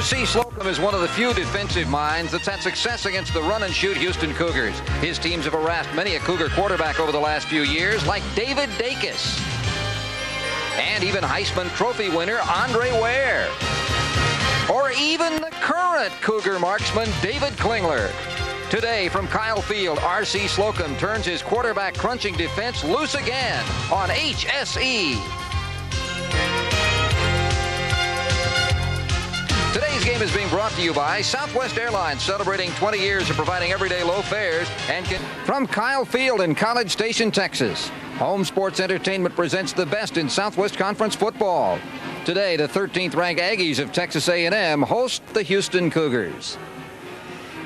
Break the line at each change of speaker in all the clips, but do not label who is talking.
R.C. Slocum is one of the few defensive minds that's had success against the run-and-shoot Houston Cougars. His teams have harassed many a Cougar quarterback over the last few years, like David Dacus, and even Heisman Trophy winner Andre Ware, or even the current Cougar marksman David Klingler. Today from Kyle Field, R.C. Slocum turns his quarterback crunching defense loose again on HSE. Today's game is being brought to you by Southwest Airlines, celebrating 20 years of providing everyday low fares. And from Kyle Field in College Station, Texas, Home Sports Entertainment presents the best in Southwest Conference football. Today, the 13th-ranked Aggies of Texas A&M host the Houston Cougars.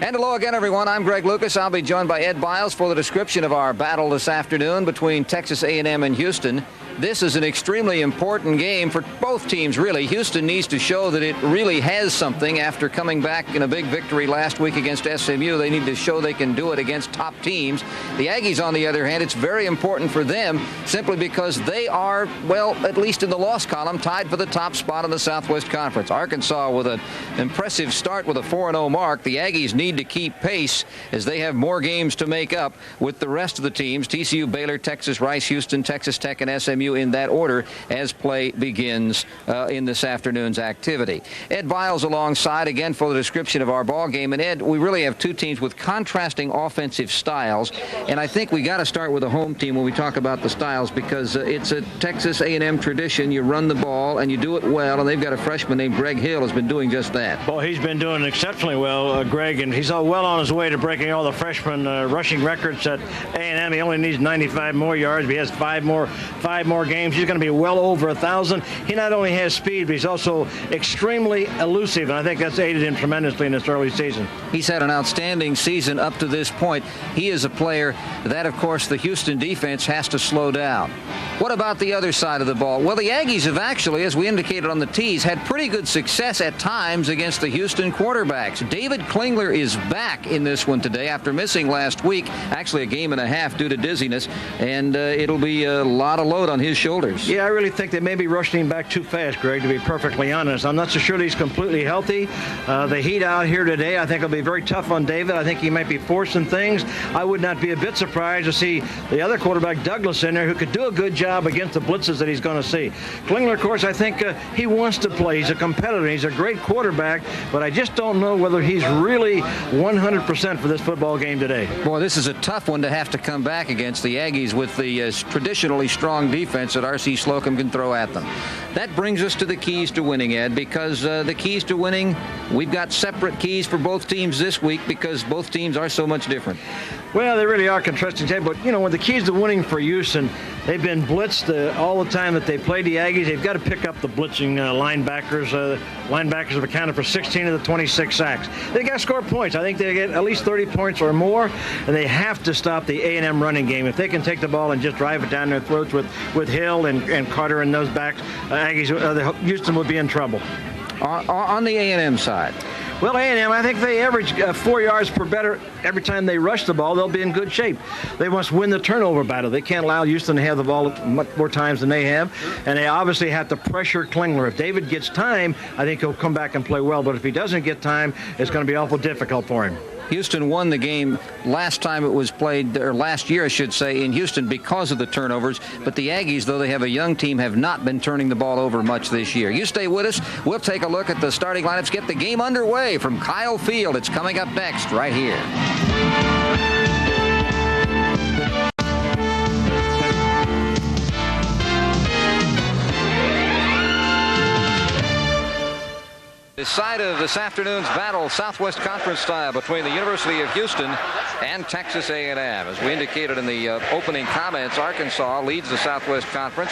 And hello again, everyone. I'm Greg Lucas. I'll be joined by Ed Biles for the description of our battle this afternoon between Texas A&M and Houston. This is an extremely important game for both teams, really. Houston needs to show that it really has something after coming back in a big victory last week against SMU. They need to show they can do it against top teams. The Aggies, on the other hand, it's very important for them simply because they are, well, at least in the loss column, tied for the top spot in the Southwest Conference. Arkansas with an impressive start with a 4-0 mark. The Aggies need to keep pace as they have more games to make up with the rest of the teams, TCU, Baylor, Texas, Rice, Houston, Texas Tech, and SMU in that order as play begins in this afternoon's activity. Ed Biles alongside again for the description of our ball game. And Ed, we really have two teams with contrasting offensive styles, and I think we got to start with the home team when we talk about the styles, because it's a Texas A&M tradition. You run the ball and you do it well, and they've got a freshman named Greg Hill who's been doing just that.
Well, he's been doing exceptionally well, Greg, and he's well on his way to breaking all the freshman rushing records at A&M. He only needs 95 more yards. He has five more games. He's going to be well over 1,000. He not only has speed, but he's also extremely elusive, and I think that's aided him tremendously in this early season.
He's had an outstanding season up to this point. He is a player that, of course, the Houston defense has to slow down. What about the other side of the ball? Well, the Aggies have actually, as we indicated on the tees, had pretty good success at times against the Houston quarterbacks. David Klingler is back in this one today after missing last week, actually a game and a half due to dizziness, and it'll be a lot of load on his shoulders.
Yeah, I really think they may be rushing him back too fast, Greg, to be perfectly honest. I'm not so sure that he's completely healthy. The heat out here today, I think, will be very tough on David. I think he might be forcing things. I would not be a bit surprised to see the other quarterback, Douglas, in there, who could do a good job against the blitzes that he's going to see. Klingler, of course, I think he wants to play. He's a competitor. He's a great quarterback, but I just don't know whether he's really 100% for this football game today.
Boy, this is a tough one to have to come back against the Aggies with the traditionally strong defense that R.C. Slocum can throw at them. That brings us to the keys to winning, Ed, because the keys to winning, we've got separate keys for both teams this week because both teams are so much different.
Well, they really are contrasting, but, you know, when the keys to winning for Houston, they've been blitzed all the time that they played the Aggies. They've got to pick up the blitzing linebackers. Linebackers have accounted for 16 of the 26 sacks. They got to score points. I think they get at least 30 points or more, and they have to stop the A&M running game. If they can take the ball and just drive it down their throats with Hill and Carter and those backs, Houston would be in trouble.
On the A&M side,
well, A&M, I think they average 4 yards per better every time they rush the ball. They'll be in good shape. They must win the turnover battle. They can't allow Houston to have the ball much more times than they have, and they obviously have to pressure Klingler. If David gets time, I think he'll come back and play well, but if he doesn't get time, it's going to be awful difficult for him.
Houston won the game last time it was played, or last year, I should say, in Houston because of the turnovers. But the Aggies, though they have a young team, have not been turning the ball over much this year. You stay with us. We'll take a look at the starting lineups, get the game underway from Kyle Field. It's coming up next right here. The side of this afternoon's battle, Southwest Conference style, between the University of Houston and Texas A&M. As we indicated in the opening comments, Arkansas leads the Southwest Conference,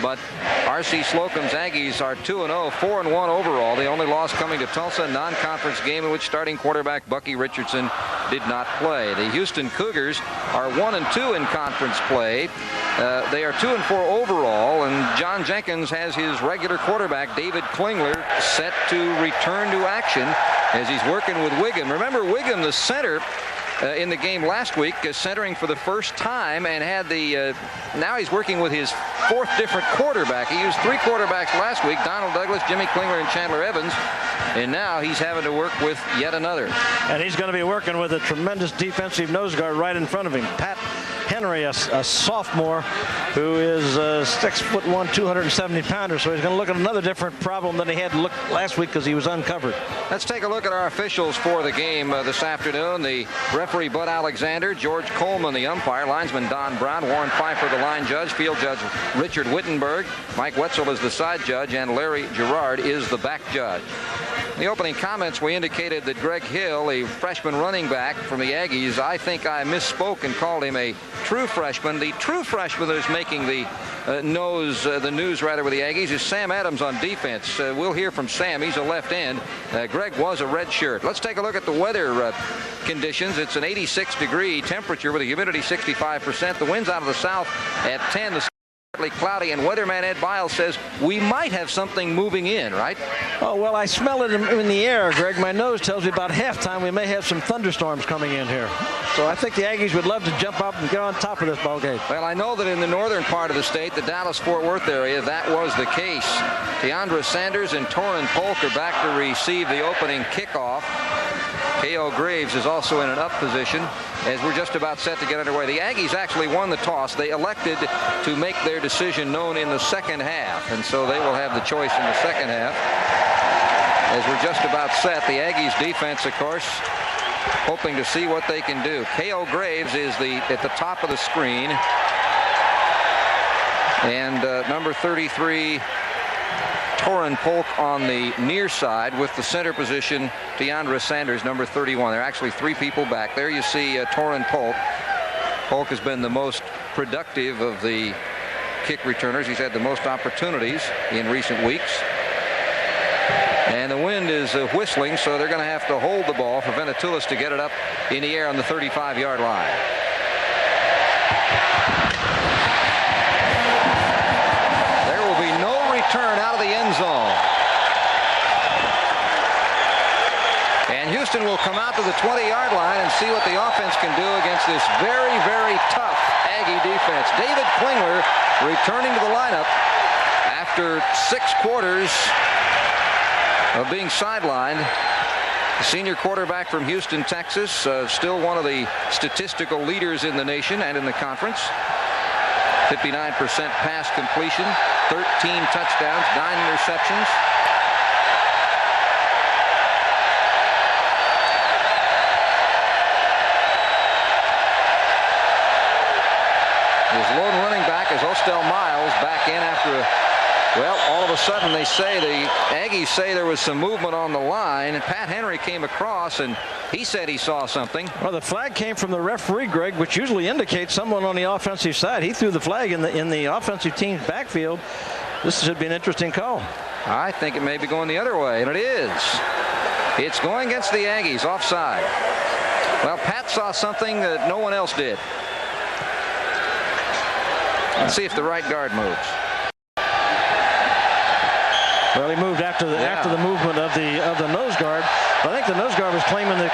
but R.C. Slocum's Aggies are 2-0, 4-1 overall. The only loss coming to Tulsa, a non-conference game in which starting quarterback Bucky Richardson did not play. The Houston Cougars are 1-2 in conference play. They are 2-4 overall, and John Jenkins has his regular quarterback, David Klingler, set to return to action as he's working with Wiggum. Remember, Wiggum, the center, in the game last week, centering for the first time, and had the now he's working with his fourth different quarterback. He used 3 quarterbacks last week, Donald Douglas, Jimmy Klingler, and Chandler Evans, and now he's having to work with yet another.
And he's going to be working with a tremendous defensive nose guard right in front of him. Pat Henry, a sophomore who is 6'1", 270-pounder, so he's going to look at another different problem than he had to look last week because he was uncovered.
Let's take a look at our officials for the game this afternoon. The referee Bud Alexander, George Coleman the umpire, linesman Don Brown, Warren Pfeiffer the line judge, field judge Richard Wittenberg, Mike Wetzel is the side judge, and Larry Gerard is the back judge. In the opening comments, we indicated that Greg Hill, a freshman running back from the Aggies, I think I misspoke and called him a true freshman. The true freshman that is making the news with the Aggies is Sam Adams on defense. We'll hear from Sam. He's a left end. Greg was a red shirt. Let's take a look at the weather conditions. It's an 86-degree temperature with a humidity 65%. The wind's out of the south at 10. The cloudy, and weatherman Ed Biles says we might have something moving in, right?
Oh, well, I smell it in the air, Greg. My nose tells me about halftime we may have some thunderstorms coming in here. So I think the Aggies would love to jump up and get on top of this ball game.
Well, I know that in the northern part of the state, the Dallas-Fort Worth area, that was the case. Deandra Sanders and Torrin Polk are back to receive the opening kickoff. K.O. Graves is also in an up position as we're just about set to get underway. The Aggies actually won the toss. They elected to make their decision known in the second half, and so they will have the choice in the second half. As we're just about set, the Aggies defense, of course, hoping to see what they can do. K.O. Graves is at the top of the screen, and number 33 Torrin Polk on the near side with the center position Deandra Sanders, number 31. There are actually 3 people back there. You see Torrin Polk. Polk has been the most productive of the kick returners. He's had the most opportunities in recent weeks. And the wind is whistling, so they're going to have to hold the ball for Venetoulis to get it up in the air on the 35-yard line. There will be no return out of the end zone. And Houston will come out to the 20-yard line and see what the offense can do against this very, very tough Aggie defense. David Klingler returning to the lineup after 6 quarters of being sidelined. The senior quarterback from Houston, Texas, still one of the statistical leaders in the nation and in the conference. 59% pass completion, 13 touchdowns, 9 interceptions. His lone running back is Ostel Miles, back in after well, all of a sudden they say, the Aggies say there was some movement on the line. Pat Henry came across and he said he saw something.
Well, the flag came from the referee, Greg, which usually indicates someone on the offensive side. He threw the flag in the offensive team's backfield. This should be an interesting call.
I think it may be going the other way, and it is. It's going against the Aggies, offside. Well, Pat saw something that no one else did. Let's see if the right guard moves.
Well, he moved after the movement of the nose guard. I think the nose guard was claiming that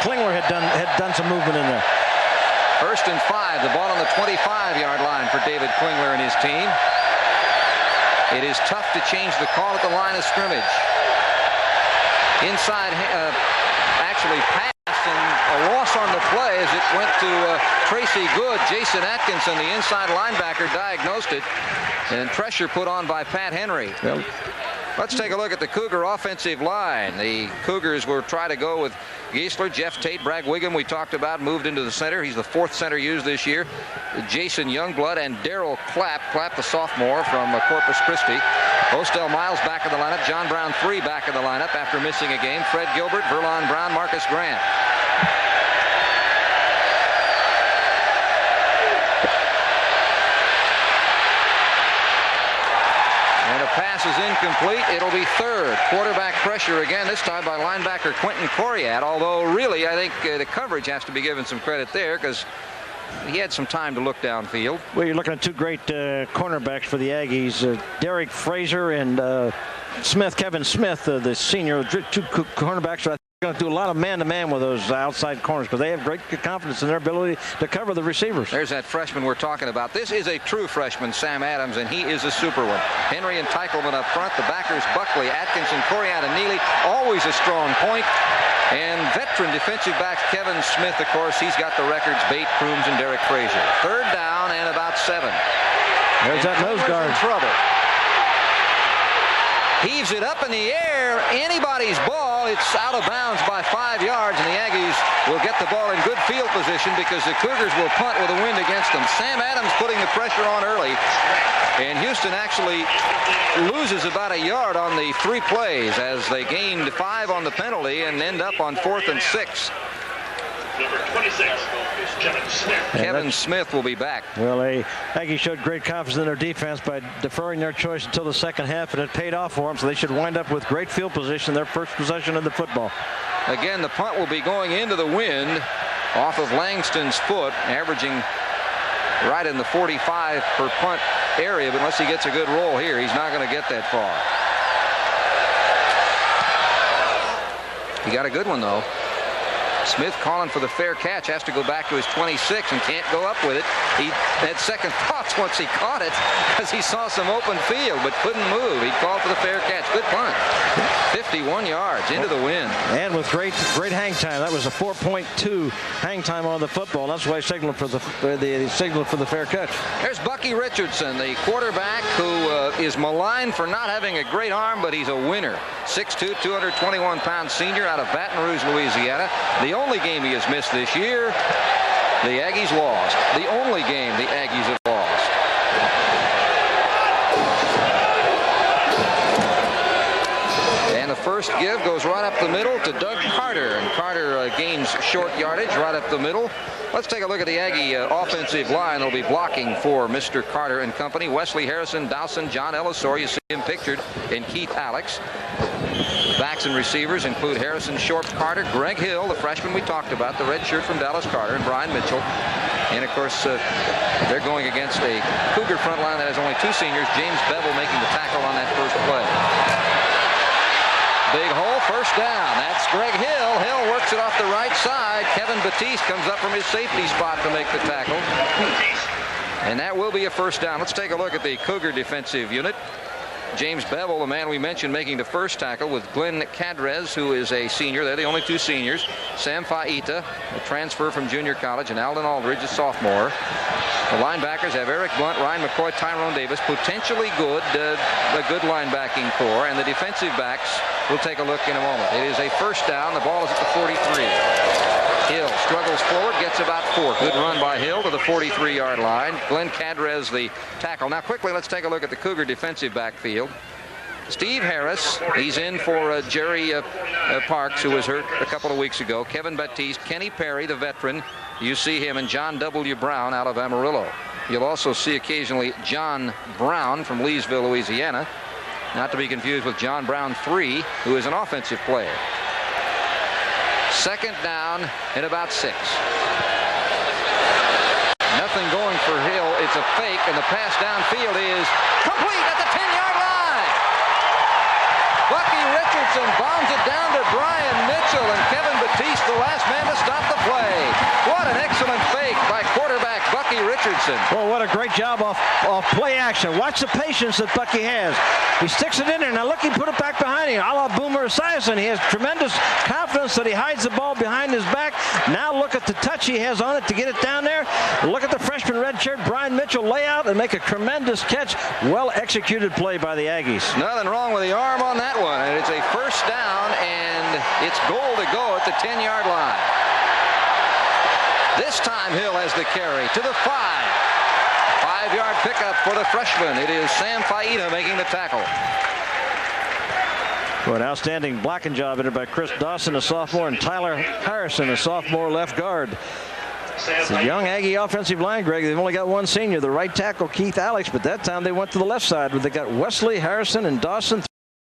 Klingler had done some movement in there.
1st and 5. The ball on the 25-yard line for David Klingler and his team. It is tough to change the call at the line of scrimmage. Inside, actually passed, and a loss on the play as it went to Tracy Good. Jason Atkinson, the inside linebacker, diagnosed it, and pressure put on by Pat Henry.
Well,
let's take a look at the Cougar offensive line. The Cougars will try to go with Geisler, Jeff Tate, Bragg Wiggum, we talked about, moved into the center. He's the 4th center used this year. Jason Youngblood and Darryl Clapp. Clapp, the sophomore from Corpus Christi. Ostel Miles back in the lineup. John Brown, 3 back in the lineup after missing a game. Fred Gilbert, Verlon Brown, Marcus Grant. Pass is incomplete. It'll be 3rd. Quarterback pressure again, this time by linebacker Quentin Coriat, although really I think the coverage has to be given some credit there because he had some time to look downfield.
Well, you're looking at 2 great cornerbacks for the Aggies, Derek Fraser and Kevin Smith, the senior, 2 cornerbacks. Going to do a lot of man-to-man with those outside corners because they have great confidence in their ability to cover the receivers.
There's that freshman we're talking about. This is a true freshman, Sam Adams, and he is a super one. Henry and Teichelman up front. The backers, Buckley, Atkinson, Corian, and Neely. Always a strong point. And veteran defensive backs, Kevin Smith, of course, he's got the records, Bate, Crooms, and Derek Frazier. Third down and about 7.
There's that nose guard.
Trouble. Heaves it up in the air. Anybody's ball. It's out of bounds by 5 yards, and the Aggies will get the ball in good field position because the Cougars will punt with a wind against them. Sam Adams putting the pressure on early, and Houston actually loses about a yard on the 3 plays as they gained 5 on the penalty and end up on 4th and 6.
Number 26 is Kevin Smith.
Kevin Smith will be back.
Well, Aggies showed great confidence in their defense by deferring their choice until the second half, and it paid off for them, so they should wind up with great field position, their first possession of the football.
Again, the punt will be going into the wind off of Langston's foot, averaging right in the 45 per punt area, but unless he gets a good roll here, he's not going to get that far. He got a good one, though. Smith calling for the fair catch, has to go back to his 26 and can't go up with it. He had second thoughts once he caught it because he saw some open field but couldn't move. He called for the fair catch. Good punt. 51 yards into the wind.
And with great hang time. That was a 4.2 hang time on the football. That's why he signaled for the fair catch.
There's Bucky Richardson, the quarterback who is maligned for not having a great arm, but he's a winner. 6'2", 221-pound senior out of Baton Rouge, Louisiana. The only game he has missed this year, the Aggies lost. The only game the Aggies have lost. And the first give goes right up the middle to Doug Carter, and Carter gains short yardage right up the middle. Let's take a look at the Aggie offensive line. They'll be blocking for Mr. Carter and company. Wesley Harrison, Dawson, John Ellisor. You see him pictured in Keith Alex. Backs and receivers include Harrison, Short, Carter, Greg Hill, the freshman we talked about, the red shirt from Dallas Carter, and Brian Mitchell. And, of course, they're going against a Cougar front line that has only 2 seniors. James Bevel making the tackle on that first play. Big hole, first down. That's Greg Hill. Hill works it off the right side. Kevin Batiste comes up from his safety spot to make the tackle. And that will be a first down. Let's take a look at the Cougar defensive unit. James Bevel, the man we mentioned, making the first tackle with Glenn Cadrez, who is a senior. They're the only 2 seniors. Sam Faita, a transfer from junior college, and Alden Aldridge, a sophomore. The linebackers have Eric Blunt, Ryan McCoy, Tyrone Davis, potentially good, a good linebacking core. And the defensive backs, we'll take a look in a moment. It is a first down. The ball is at the 43. Hill struggles forward, gets about 4. Good run by Hill to the 43-yard line. Glenn Cadrez, the tackle. Now, quickly, let's take a look at the Cougar defensive backfield. Steve Harris, he's in for Jerry Parks, who was hurt a couple of weeks ago. Kevin Batiste, Kenny Perry, the veteran. You see him, and John W. Brown out of Amarillo. You'll also see occasionally John Brown from Leesville, Louisiana. Not to be confused with John Brown III, who is an offensive player. Second down and about 6. Nothing going for Hill. It's a fake, and the pass downfield is complete at the 10-yard line. Bucky Richardson bombs it down to Brian Mitchell, and Kevin Batiste, the last man to stop the play. What an excellent fake by quarterback Bucky Richardson.
Well, what a great job off play action. Watch the patience that Bucky has. He sticks it in there. Now look, he put it back behind him. A la Boomer Esiason. He has tremendous confidence that he hides the ball behind his back. Now look at the touch he has on it to get it down there. Look at the freshman redshirt Brian Mitchell lay out and make a tremendous catch. Well executed play by the Aggies.
Nothing wrong with the arm on that one. And it's a first down, and it's goal to go at the 10-yard line. This time Hill has the carry to the 5. 5-yard pickup for the freshman. It is Sam Faita making the tackle.
Well, an outstanding blocking job in it by Chris Dawson, a sophomore, and Tyler Harrison, a sophomore left guard. It's a young Aggie offensive line, Greg. They've only got 1 senior, the right tackle, Keith Alex, but that time they went to the left side where they got Wesley Harrison and Dawson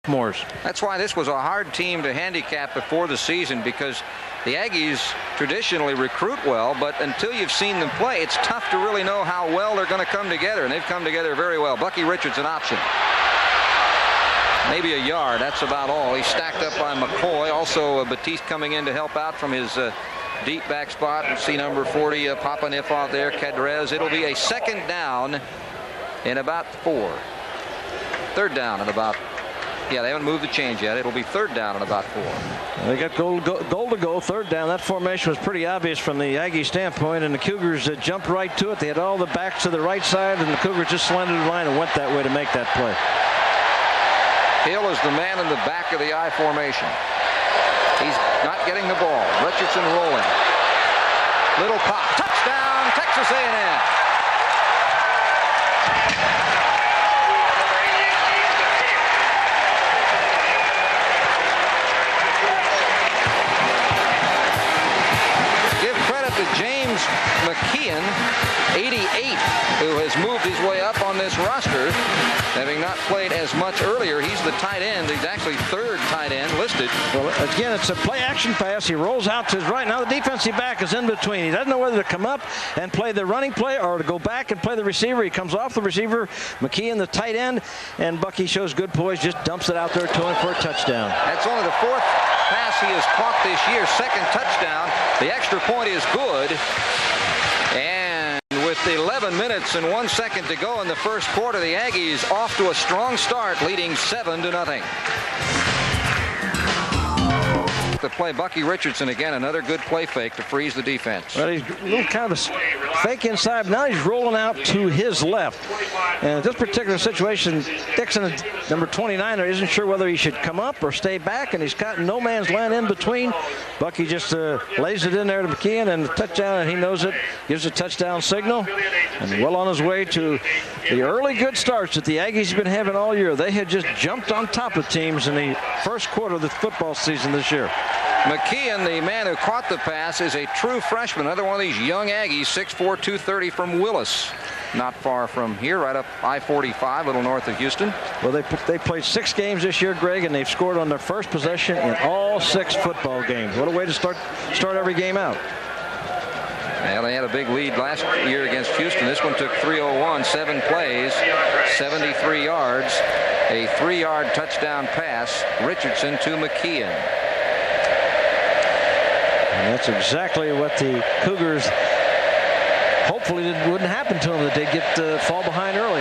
sophomores.
That's why this was a hard team to handicap before the season, because the Aggies traditionally recruit well, but until you've seen them play, it's tough to really know how well they're going to come together, and they've come together very well. Bucky Richardson option. maybe a yard. That's about all. He's stacked up by McCoy. Also, Batiste coming in to help out from his deep back spot. You see number 40, Papaniff out there, Cadrez. It'll be a second down in about 4. Third down in about. Yeah, they haven't moved the change yet. It'll be third down in about 4.
They got goal to go, third down. That formation was pretty obvious from the Aggie standpoint, and the Cougars jumped right to it. They had all the backs to the right side, and the Cougars just slanted the line and went that way to make that play.
Hill is the man in the back of the I formation. He's not getting the ball. Richardson rolling. Little pop. Touchdown, Texas A&M. James McKeon, 88, who has moved his way up on this roster, having not played as much earlier. He's the tight end. He's actually third tight end listed.
Well, again, it's a play-action pass. He rolls out to his right. Now the defensive back is in between. He doesn't know whether to come up and play the running play or to go back and play the receiver. He comes off the receiver. McKeon, the tight end, and Bucky shows good poise, just dumps it out there to him for a touchdown.
That's only the 4th pass he has caught this year. 2nd touchdown. The extra point is good. And with 11 minutes and 1 second to go in the first quarter, the Aggies off to a strong start, leading 7-0. To play Bucky Richardson again, another good play fake to freeze the defense.
Well, he's a little kind of a fake inside, but now he's rolling out to his left. And in this particular situation, Dixon, number 29, isn't sure whether he should come up or stay back, and he's got no man's land in between. Bucky just lays it in there to McKeon, and the touchdown, and he knows it, gives a touchdown signal, and well on his way to the early good starts that the Aggies have been having all year. They had just jumped on top of teams in the first quarter of the football season this year.
McKeon, the man who caught the pass, is a true freshman. Another one of these young Aggies, 6'4", 230 from Willis. Not far from here, right up I-45, a little north of Houston.
Well, they played 6 games this year, Greg, and they've scored on their first possession in all 6 football games. What a way to start every game out.
Well, they had a big lead last year against Houston. This one took 3:01, 7 plays, 73 yards, a 3-yard touchdown pass. Richardson to McKeon.
And that's exactly what the Cougars hopefully wouldn't happen to them, that they'd get fall behind early.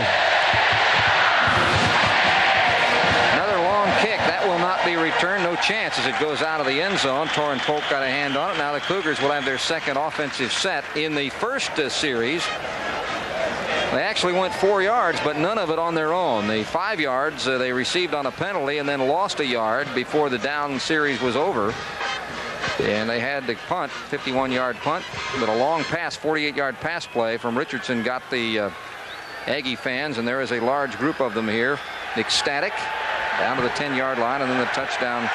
Another long kick. That will not be returned. No chance as it goes out of the end zone. Torrin Polk got a hand on it. Now the Cougars will have their second offensive set. In the first series, they actually went 4 yards, but none of it on their own. The 5 yards they received on a penalty and then lost a yard before the down series was over. And they had the punt, 51-yard punt, but a long pass, 48-yard pass play from Richardson got the Aggie fans, and there is a large group of them here, ecstatic, down to the 10-yard line, and then the touchdown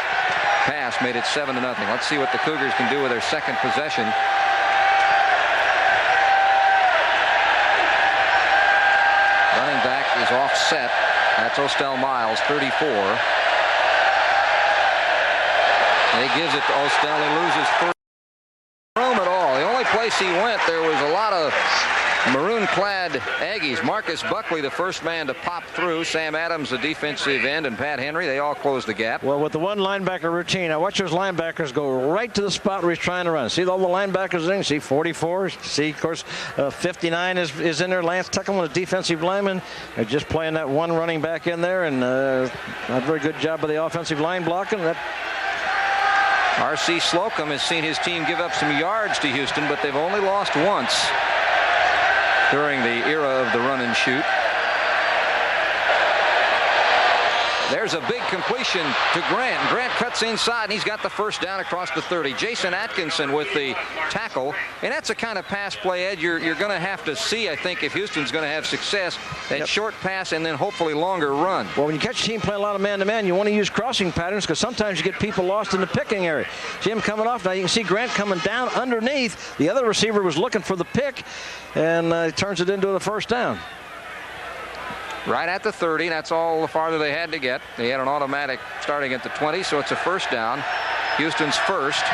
pass made it 7-0. Let's see what the Cougars can do with their second possession. Running back is offset. That's Ostel Miles, 34. He gives it to Ostel. He loses first room at all. The only place he went, there was a lot of maroon-clad Aggies. Marcus Buckley, the first man to pop through. Sam Adams, the defensive end, and Pat Henry, they all closed the gap.
Well, with the one linebacker routine, I watch those linebackers go right to the spot where he's trying to run. See all the linebackers in? See 44. See, of course, 59 is in there. Lance Tuckham, the defensive lineman. They're just playing that one running back in there, and not a very good job by the offensive line blocking.
R.C. Slocum has seen his team give up some yards to Houston, but they've only lost once during the era of the run and shoot. There's a big completion to Grant. Grant cuts inside, and he's got the first down across the 30. Jason Atkinson with the tackle, and that's the kind of pass play, Ed, you're going to have to see, I think, if Houston's going to have success. That short pass and then hopefully longer run.
Well, when you catch a team playing a lot of man-to-man, you want to use crossing patterns because sometimes you get people lost in the picking area. See him coming off. Now you can see Grant coming down underneath. The other receiver was looking for the pick, and he turns it into the first down.
Right at the 30. That's all the farther they had to get. They had an automatic starting at the 20, so it's a first down. Houston's first.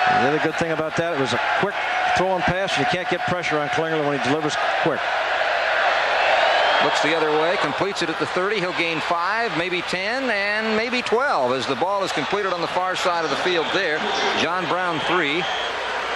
The other good thing about that, it was a quick throwing pass. You can't get pressure on Klingler when he delivers quick.
Looks the other way, completes it at the 30. He'll gain 5, maybe 10, and maybe 12 as the ball is completed on the far side of the field there. John Brown 3.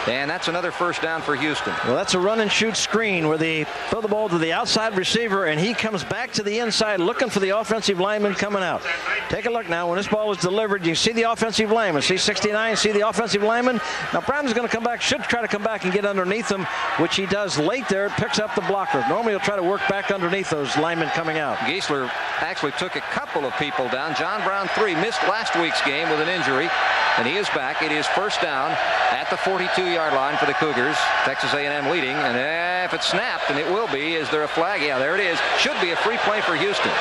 And that's another first down for Houston.
Well, that's a run and shoot screen where they throw the ball to the outside receiver, and he comes back to the inside looking for the offensive lineman coming out. Take a look now. When this ball is delivered, you see the offensive lineman. See 69, see the offensive lineman. Now, Brown is going to come back, should try to come back and get underneath him, which he does late there, picks up the blocker. Normally, he'll try to work back underneath those linemen coming out.
Geisler actually took a couple of people down. John Brown 3 missed last week's game with an injury, and he is back. It is first down at the 42-yard line for the Cougars. Texas A&M leading, and if it's snapped, and it will be, is there a flag? Yeah, there it is. Should be a free play for Houston.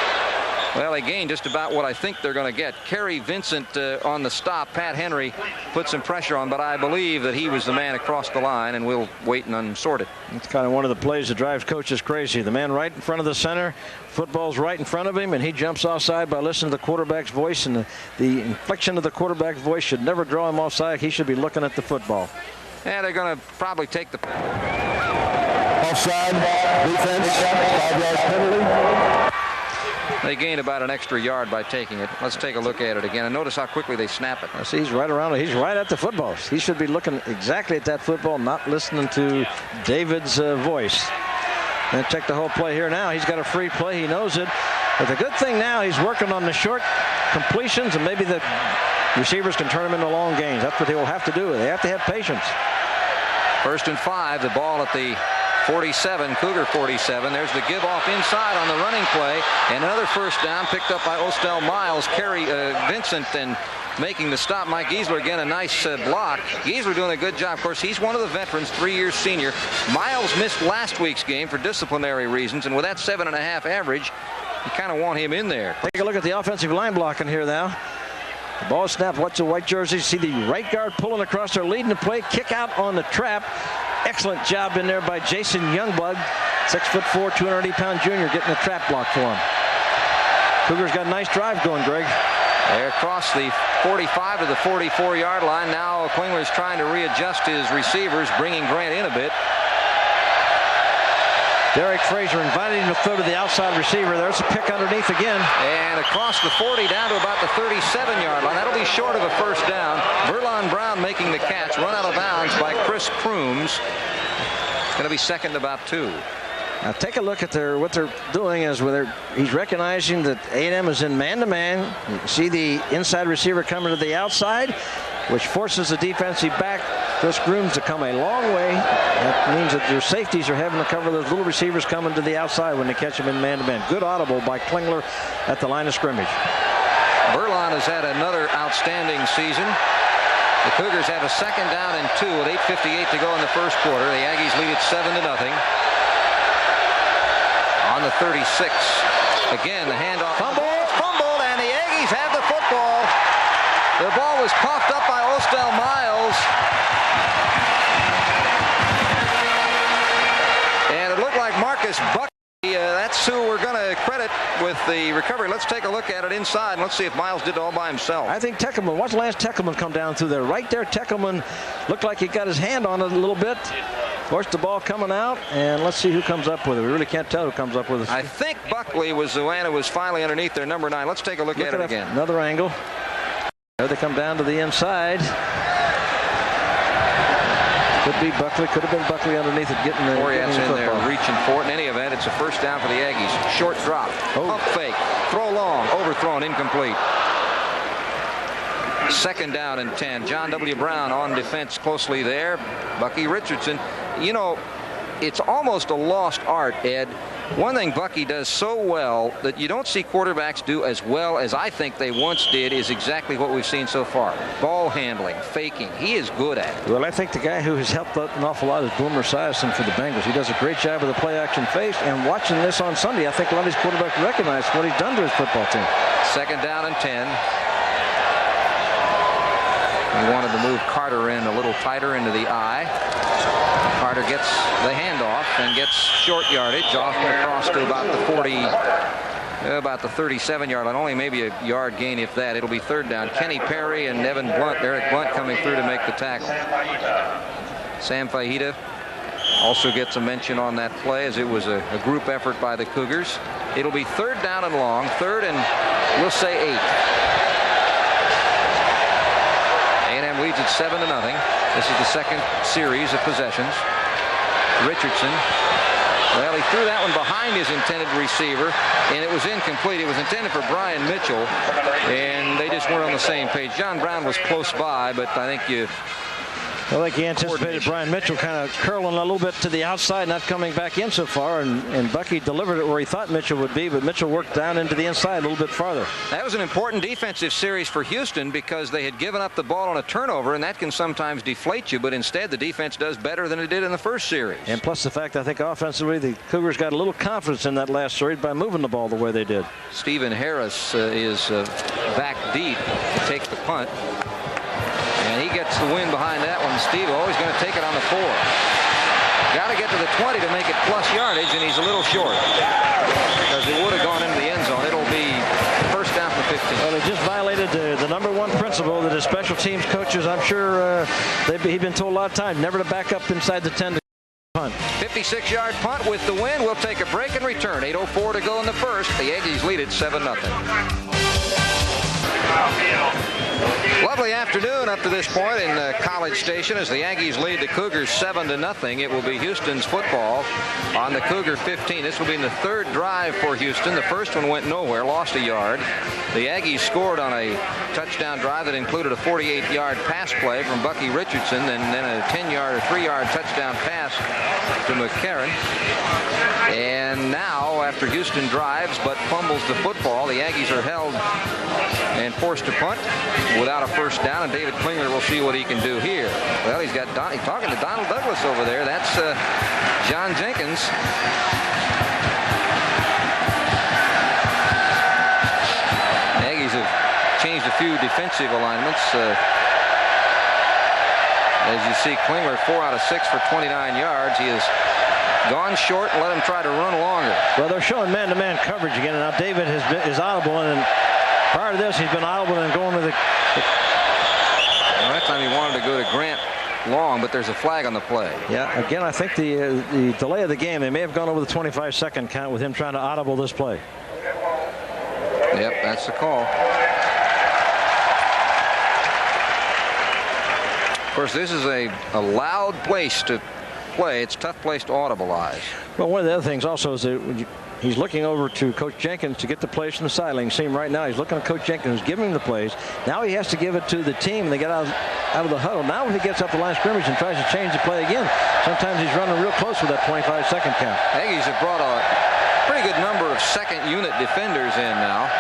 Well, they gained just about what I think they're going to get. Kerry Vincent on the stop. Pat Henry put some pressure on, but I believe that he was the man across the line, and we'll wait and unsort it.
It's kind of one of the plays that drives coaches crazy. The man right in front of the center, football's right in front of him, and he jumps offside by listening to the quarterback's voice, and the inflection of the quarterback's voice should never draw him offside. He should be looking at the football.
Yeah, they're going to probably take the
offside defense, 5-yard penalty.
They gained about an extra yard by taking it. Let's take a look at it again, and notice how quickly they snap it.
See, he's right around it. He's right at the football. He should be looking exactly at that football, not listening to David's voice. And check the whole play here now. He's got a free play. He knows it. But the good thing now, he's working on the short completions, and maybe the receivers can turn them into long gains. That's what they will have to do. They have to have patience.
1st and 5. The ball at the 47, Cougar 47. There's the give off inside on the running play, and another first down picked up by Ostel Miles. Kerry Vincent and making the stop. Mike Geisler again, a nice block. Geisler doing a good job. Of course, he's one of the veterans, 3-year senior. Miles missed last week's game for disciplinary reasons, and with that 7.5 average, you kind of want him in there.
Take a look at the offensive line blocking here now. The ball snapped. Watch the white jerseys. See the right guard pulling across there, leading the play. Kick out on the trap. Excellent job in there by Jason Youngblood, 6'4", 280-pound junior, getting the trap block for him. Cougars got a nice drive going, Greg.
They're across the 45 to the 44-yard line. Now Klingler's trying to readjust his receivers, bringing Grant in a bit.
Derek Frazier invited him to throw to the outside receiver. There's a pick underneath again.
And across the 40 down to about the 37-yard line. That'll be short of a first down. Verlon Brown making the catch. Run out of bounds by Chris Crooms. Going to be second about 2.
Now take a look at what they're doing is he's recognizing that A&M is in man-to-man. You can see the inside receiver coming to the outside, which forces the defensive back, Chris Grooms, to come a long way. That means that their safeties are having to cover those little receivers coming to the outside when they catch them in man-to-man. Good audible by Klingler at the line of scrimmage.
Verlon has had another outstanding season. The Cougars have a second down and 2 with 8:58 to go in the first quarter. The Aggies lead it 7-0. On the 36. Again, the handoff. Fumbled, and the Aggies have the football. The ball was coughed up by Ostel Miles. And it looked like Marcus Buckley. That's who we're going to credit with the recovery. Let's take a look at it inside, and let's see if Miles did it all by himself.
I think Teckelman, watch Lance Teckelman come down through there. Right there, Teckelman looked like he got his hand on it a little bit. Forced the ball coming out, and let's see who comes up with it. We really can't tell who comes up with it.
I think Buckley was the one who was finally underneath there, number 9. Let's take a look at it again.
Another angle. There they come down to the inside. Could be Buckley. Could have been Buckley underneath it, getting the
Oriat's in there,
football.
reaching for it. In any event, it's a first down for the Aggies. Short drop, pump fake, throw long, overthrown, incomplete. Second down and 10. John W. Brown on defense closely there. Bucky Richardson. You know, it's almost a lost art, Ed. One thing Bucky does so well that you don't see quarterbacks do as well as I think they once did is exactly what we've seen so far. Ball handling, faking. He is good at it.
Well, I think the guy who has helped out an awful lot is Boomer Esiason for the Bengals. He does a great job of the play-action face. And watching this on Sunday, I think a lot of these quarterbacks recognize what he's done to his football team.
Second down and 10. He wanted to move Carter in a little tighter into the eye. Carter gets the handoff and gets short yardage off across to about the 40, about the 37-yard line. Only maybe a yard gain, if that. It'll be third down. Kenny Perry and Eric Blunt coming through to make the tackle. Sam Fajita also gets a mention on that play as it was a group effort by the Cougars. It'll be 3rd down and long, 3rd and we'll say 8. A&M leads it 7-0. This is the second series of possessions. Richardson, well, he threw that one behind his intended receiver, and it was incomplete. It was intended for Brian Mitchell, and they just weren't on the same page. John Brown was close by, but I think you...
I think he anticipated Brian Mitchell kind of curling a little bit to the outside, not coming back in so far, and Bucky delivered it where he thought Mitchell would be, but Mitchell worked down into the inside a little bit farther.
That was an important defensive series for Houston because they had given up the ball on a turnover, and that can sometimes deflate you, but instead the defense does better than it did in the first series.
And plus the fact, I think offensively the Cougars got a little confidence in that last series by moving the ball the way they did.
Stephen Harris is back deep to take the punt. And he gets the win behind that one. Steve always going to take it on the 4. Got to get to the 20 to make it plus yardage, and he's a little short because it would have gone into the end zone. It'll be 1st down for 15.
Well, they just violated the number 1 principle that as special teams coaches, I'm sure he's been told a lot of times, never to back up inside the 10 to punt.
56-yard punt with the win. We'll take a break and return. 8:04 to go in the first. The Aggies lead it 7-0. Lovely afternoon up to this point in College Station as the Aggies lead the Cougars 7-0. It will be Houston's football on the Cougar 15. This will be in the 3rd drive for Houston. The first one went nowhere, lost a yard. The Aggies scored on a touchdown drive that included a 48-yard pass play from Bucky Richardson, and then a 10-yard or 3-yard touchdown pass to McCarron. And now, after Houston drives but fumbles the football, the Aggies are held and forced to punt without a first down, and David Klingler will see what he can do here. Well, he's talking to Donald Douglas over there. That's John Jenkins. Aggies have changed a few defensive alignments. As you see, Klingler 4 out of 6 for 29 yards. He has gone short and let him try to run longer.
Well, they're showing man-to-man coverage again, and now David is audible, and prior to this, he's been audible and going to the...
Well, that time he wanted to go to Grant long, but there's a flag on the play.
Yeah, again, I think the delay of the game, they may have gone over the 25-second count with him trying to audible this play.
Yep, that's the call. Of course, this is a loud place to play. It's a tough place to audibilize.
Well, one of the other things also is that he's looking over to Coach Jenkins to get the plays from the sideline. You see him right now. He's looking at Coach Jenkins, who's giving him the plays. Now he has to give it to the team, and they get out of the huddle. Now if he gets up the line of scrimmage and tries to change the play again, sometimes he's running real close with that 25-second count.
Aggies have brought a pretty good number of second-unit defenders in now.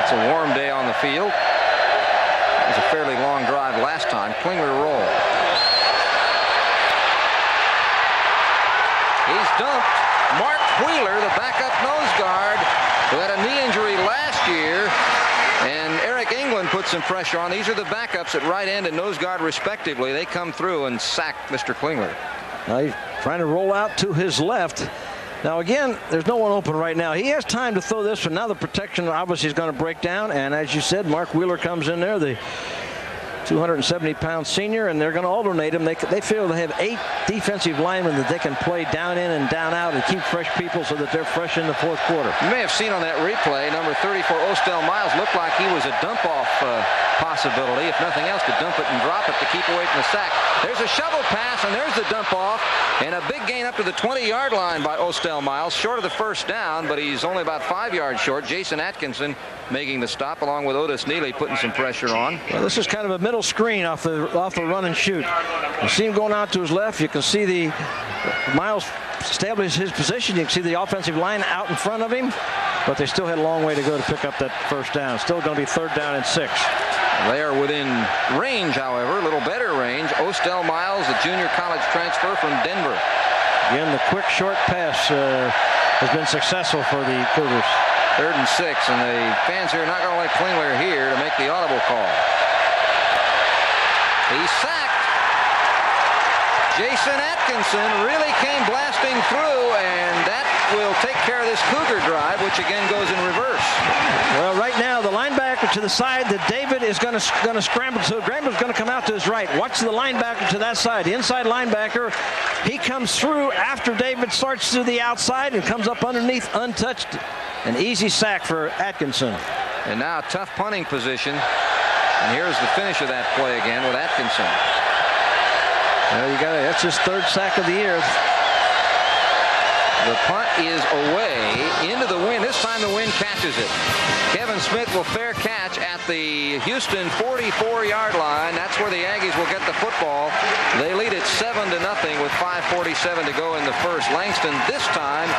It's a warm day on the field. It was a fairly long drive last time. Klingler roll. He's dumped. Mark Wheeler, the backup nose guard, who had a knee injury last year, and Eric England put some pressure on. These are the backups at right end and nose guard respectively. They come through and sack Mr. Klingler.
Now he's trying to roll out to his left. Now again, there's no one open right now. He has time to throw this, but now the protection obviously is going to break down, and as you said, Mark Wheeler comes in there, the 270-pound senior, and they're going to alternate him. They feel they have 8 defensive linemen that they can play down in and down out and keep fresh people so that they're fresh in the 4th quarter.
You may have seen on that replay, number 34, Ostel Miles, looked like he was a dump-off possibility, if nothing else, to dump it and drop it to keep away from the sack. There's a shovel pass, and there's the dump-off, and a big gain up to the 20-yard line by Ostel Miles, short of the first down, but he's only about 5 yards short. Jason Atkinson making the stop, along with Otis Neely putting some pressure on.
Well, this is kind of a middle screen off the run and shoot. You see him going out to his left. You can see the Miles establish his position. You can see the offensive line out in front of him, but they still had a long way to go to pick up that first down. Still going to be 3rd down and 6.
They are within range, however, a little better range. Ostel Miles, the junior college transfer from Denver.
Again, the quick short pass has been successful for the Cougars.
3rd and 6, and the fans here are not going to let Klingler here to make the audible call. He's sacked. Jason Atkinson really came blasting through, and that will take care of this Cougar drive, which again goes in reverse.
Well, right now the linebacker to the side that David is going to scramble to. Gramber's going to come out to his right. Watch the linebacker to that side. The inside linebacker, he comes through after David starts to the outside and comes up underneath untouched. An easy sack for Atkinson.
And now tough punting position. And here's the finish of that play again with Atkinson.
Well, that's his third sack of the year.
The punt is away into the wind. This time the wind catches it. Kevin Smith will fair catch at the Houston 44-yard line. That's where the Aggies will get the football. They lead it 7-0 with 5:47 to go in the first. Langston this time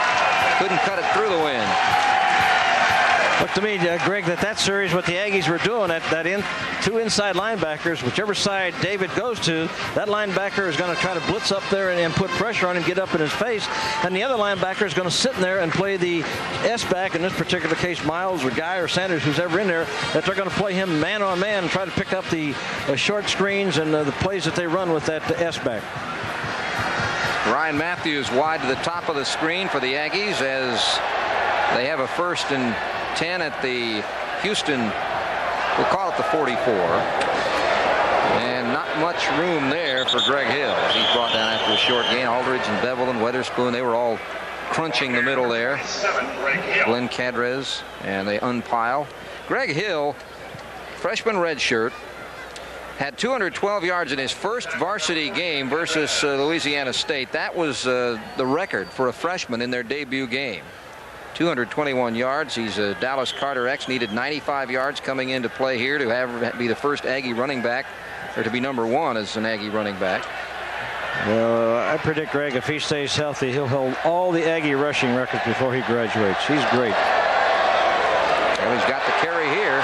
couldn't cut it through the wind.
Looked to me, Greg, that series, what the Aggies were doing, two inside linebackers, whichever side David goes to, that linebacker is going to try to blitz up there and put pressure on him, get up in his face. And the other linebacker is going to sit in there and play the S-back, in this particular case, Miles or Guy or Sanders, who's ever in there, that they're going to play him man on man and try to pick up the short screens and the plays that they run with that S-back.
Ryan Matthews wide to the top of the screen for the Aggies as they have a 1st and 10 at the Houston, we'll call it the 44. And not much room there for Greg Hill. He's brought down after a short gain. Aldridge and Bevel and Weatherspoon, they were all crunching the middle there. Glenn Cadres, and they unpile. Greg Hill, freshman redshirt, had 212 yards in his first varsity game versus Louisiana State. That was the record for a freshman in their debut game. 221 yards. He's a Dallas Carter X. Needed 95 yards coming into play here to be the first Aggie running back, or to be #1 as an Aggie running back.
Well, I predict, Greg, if he stays healthy, he'll hold all the Aggie rushing records before he graduates. He's great.
Well, he's got the carry here.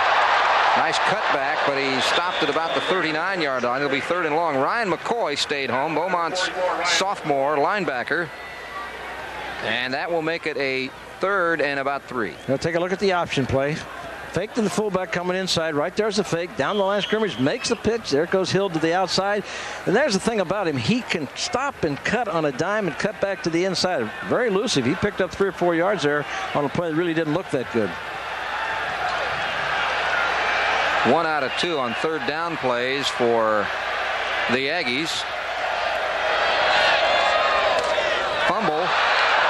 Nice cutback, but he stopped at about the 39-yard line. It'll be 3rd and long. Ryan McCoy stayed home, Beaumont's sophomore linebacker. And that will make it a 3rd and about 3.
Now take a look at the option play. Fake to the fullback coming inside. Right there's the fake. Down the line of scrimmage. Makes the pitch. There goes Hill to the outside. And there's the thing about him. He can stop and cut on a dime and cut back to the inside. Very elusive. He picked up 3 or 4 yards there on a play that really didn't look that good.
1 out of 2 on 3rd down plays for the Aggies. Fumble.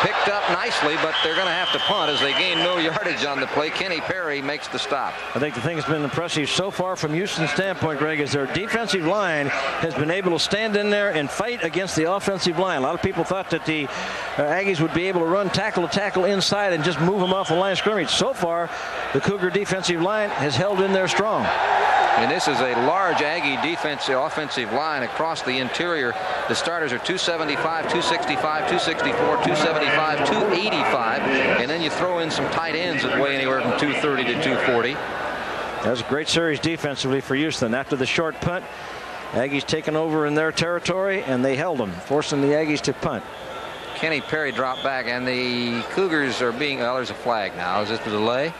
Picked up nicely, but they're going to have to punt as they gain no yardage on the play. Kenny Perry makes the stop.
I think the thing that's been impressive so far from Houston's standpoint, Greg, is their defensive line has been able to stand in there and fight against the offensive line. A lot of people thought that the Aggies would be able to run tackle to tackle inside and just move them off the line of scrimmage. So far, the Cougar defensive line has held in there strong.
And this is a large Aggie offensive line across the interior. The starters are 275, 265, 264, 275, 285. And then you throw in some tight ends that weigh anywhere from 230 to 240.
That was a great series defensively for Houston. After the short punt, Aggies taken over in their territory, and they held them, forcing the Aggies to punt.
Kenny Perry dropped back, and the Cougars are being, well, there's a flag now. Is this the delay?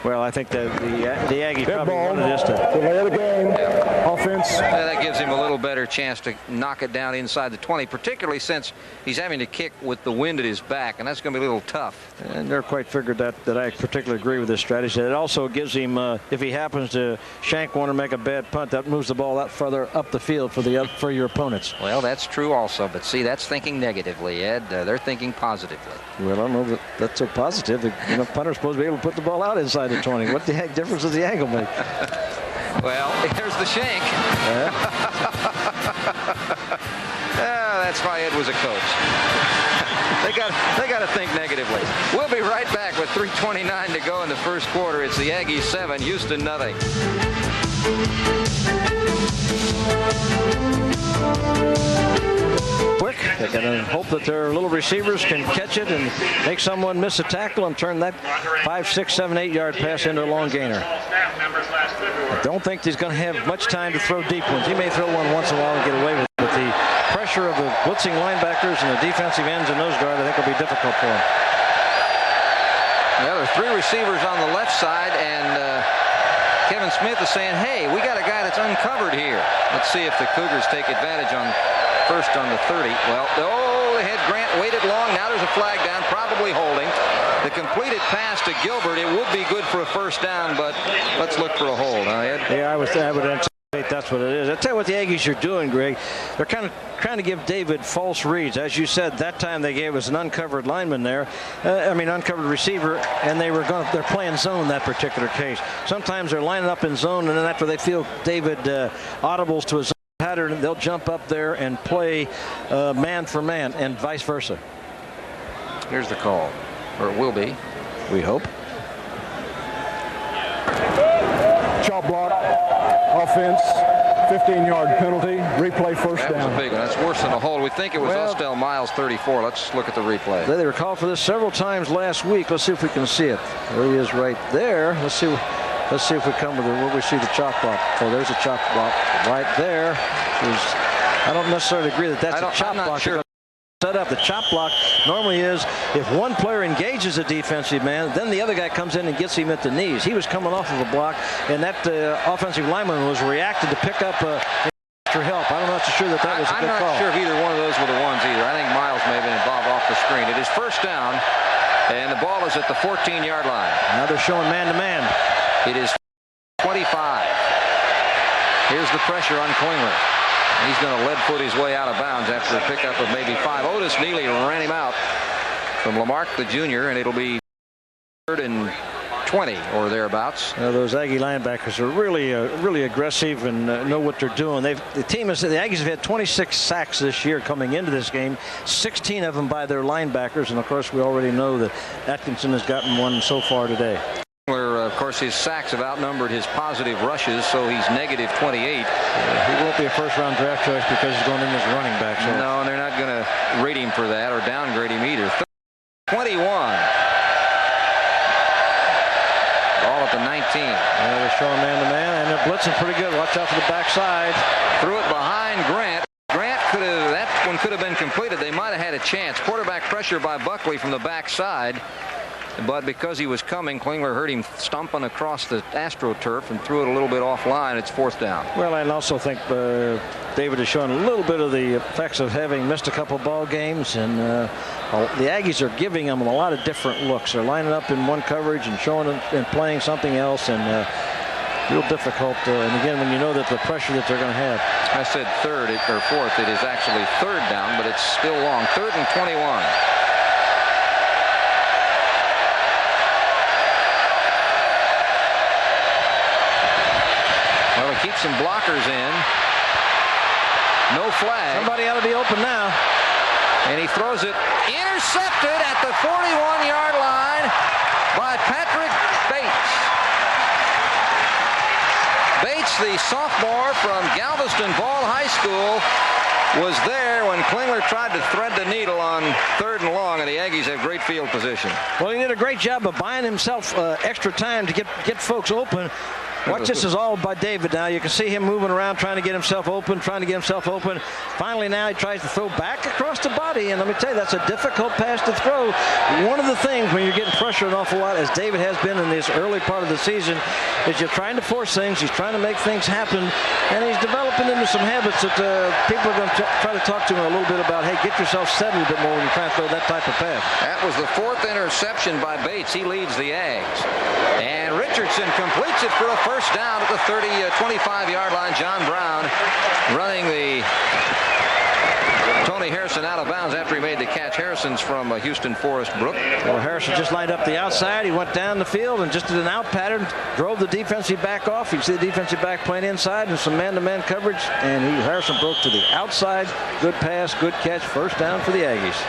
Well, I think that the Aggies probably
ball.
wanted this to
Delay of the game.
Yeah.
Offense.
That gives him a little better chance to knock it down inside the 20, particularly since he's having to kick with the wind at his back, and that's going to be a little tough.
And they're quite figured that I particularly agree with this strategy. It also gives him, if he happens to shank one or make a bad punt, that moves the ball out further up the field for your opponents.
Well, that's true also, but see, that's thinking negatively, Ed. They're thinking positively.
Well, I don't know that that's so positive. The punter's supposed to be able to put the ball out inside the 20. What the heck difference does the angle make?
Well, here's the shank. That's why Ed was a coach. They got to think negatively. We'll be right back with 3:29 to go in the first quarter. It's the Aggies 7, Houston nothing.
Quick. They're going to hope that their little receivers can catch it and make someone miss a tackle and turn that 5, 6, 7, 8 yard pass into a long gainer. I don't think he's going to have much time to throw deep ones. He may throw one once in a while and get away with it, but the pressure of the blitzing linebackers and the defensive ends and nose guard, I think, will be difficult for him.
Well, there are 3 receivers on the left side, and Kevin Smith is saying, hey, we got a guy that's uncovered here. Let's see if the Cougars take advantage on first on the 30. Well, oh, pulled ahead. Grant waited long. Now there's a flag down, probably holding. The completed pass to Gilbert, it would be good for a first down, but let's look for a hold, huh, Ed?
Yeah, I would anticipate that's what it is. I'll tell you what the Aggies are doing, Greg. They're kind of trying to give David false reads. As you said, that time they gave us an uncovered lineman there. Uncovered receiver, and they're playing zone that particular case. Sometimes they're lining up in zone, and then after they feel David audibles to his pattern, they'll jump up there and play man for man, and vice versa.
Here's the call, or it will be.
We hope.
Chop block, offense, 15-yard penalty, replay first down.
That was a big one. That's worse than a hold. We think it was Ostel Miles 34. Let's look at the replay.
They were called for this several times last week. Let's see if we can see it. There he is right there. Let's see if we come with it. We see the chop block. Oh, there's a chop block right there. I don't necessarily agree that that's a chop block.
Sure.
Set up the chop block normally is if one player engages a defensive man, then the other guy comes in and gets him at the knees. He was coming off of a block, and that offensive lineman was reacting to pick up extra help. I'm not so sure that was a good call.
I'm not sure if either one of those were the ones either. I think Miles may have been involved off the screen. It is first down, and the ball is at the 14-yard line.
Now they're showing man-to-man.
It is 25. Here's the pressure on Klingler. He's going to lead foot his way out of bounds after a pickup of maybe 5. Otis Neely ran him out from Lamarck the junior, and it'll be 3rd and 20 or thereabouts.
Those Aggie linebackers are really aggressive and know what they're doing. The Aggies have had 26 sacks this year coming into this game, 16 of them by their linebackers, and of course we already know that Atkinson has gotten one so far today.
Of course, his sacks have outnumbered his positive rushes, so he's negative 28.
He won't be a first-round draft choice because he's going in as running back. So.
No, and they're not going to rate him for that or downgrade him either. 21. Ball at the 19.
They're showing man-to-man, and they're blitzing pretty good. Watch out for the backside.
Threw it behind Grant. That one could have been completed. They might have had a chance. Quarterback pressure by Buckley from the backside. But because he was coming, Klingler heard him stomping across the AstroTurf and threw it a little bit offline. It's 4th down.
Well, I also think David is showing a little bit of the effects of having missed a couple ball games, and the Aggies are giving him a lot of different looks. They're lining up in one coverage and showing and playing something else, and real difficult. And again, when you know that the pressure that they're going to have.
I said 3rd or 4th. It is actually 3rd down, but it's still long. 3rd and 21. Keep some blockers in. No flag.
Somebody ought to be open now.
And he throws it intercepted at the 41-yard line by Patrick Bates. Bates, the sophomore from Galveston Ball High School, was there when Klingler tried to thread the needle on 3rd and long, and the Aggies have great field position.
Well, he did a great job of buying himself extra time to get folks open. Watch, this is all by David now. You can see him moving around, trying to get himself open. Finally now he tries to throw back across the body, and let me tell you, that's a difficult pass to throw. One of the things when you're getting pressure an awful lot, as David has been in this early part of the season, is you're trying to force things. He's trying to make things happen, and he's developing into some habits that people are going to try to talk to him a little bit about. Hey, get yourself set a little bit more when you're trying to throw that type of pass.
That was the 4th interception by Bates. He leads the Ags. And Richardson completes it for a first down at the 25-yard line. John Brown running the Tony Harrison out of bounds after he made the catch. Harrison's from Houston Forest Brook.
Well, Harrison just lined up the outside. He went down the field and just did an out pattern, drove the defensive back off. You see the defensive back playing inside and some man-to-man coverage, and Harrison broke to the outside. Good pass, good catch, first down for the Aggies.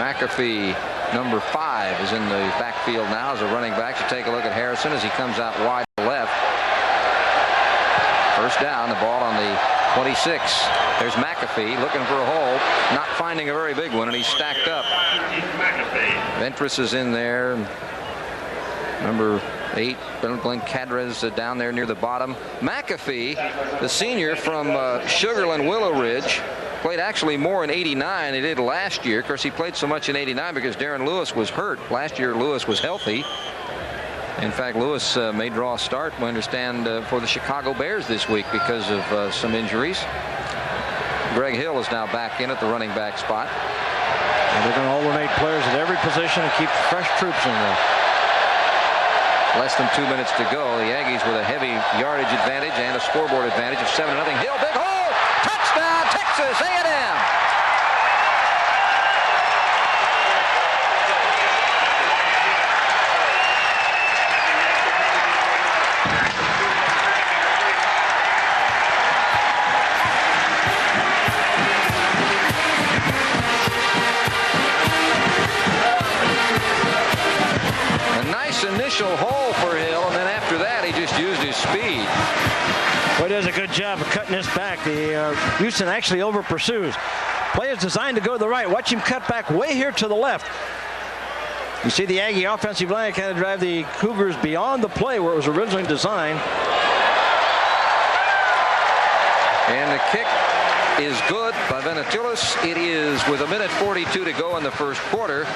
McAfee, number 5, is in the backfield now as a running back. So take a look at Harrison as he comes out wide to the left. First down, the ball on the 26. There's McAfee looking for a hole, not finding a very big one, and he's stacked up. Ventress is in there. Number 8, Glenn Cadres down there near the bottom. McAfee, the senior from Sugarland Willow Ridge, played actually more in '89 than he did last year. Of course, he played so much in '89 because Darren Lewis was hurt. Last year, Lewis was healthy. In fact, Lewis may draw a start, we understand, for the Chicago Bears this week because of some injuries. Greg Hill is now back in at the running back spot.
And they're going to alternate players at every position and keep fresh troops in there.
Less than 2 minutes to go. The Aggies with a heavy yardage advantage and a scoreboard advantage of 7-0. Hill, big hole! Touchdown, Texas A&M! Initial hole for Hill, and then after that he just used his speed.
Well, he does a good job of cutting this back. The Houston actually over pursues. Play is designed to go to the right. Watch him cut back way here to the left. You see the Aggie offensive line kind of drive the Cougars beyond the play where it was originally designed.
And the kick is good by Venetoulis. It is with 1:42 to go in the first quarter.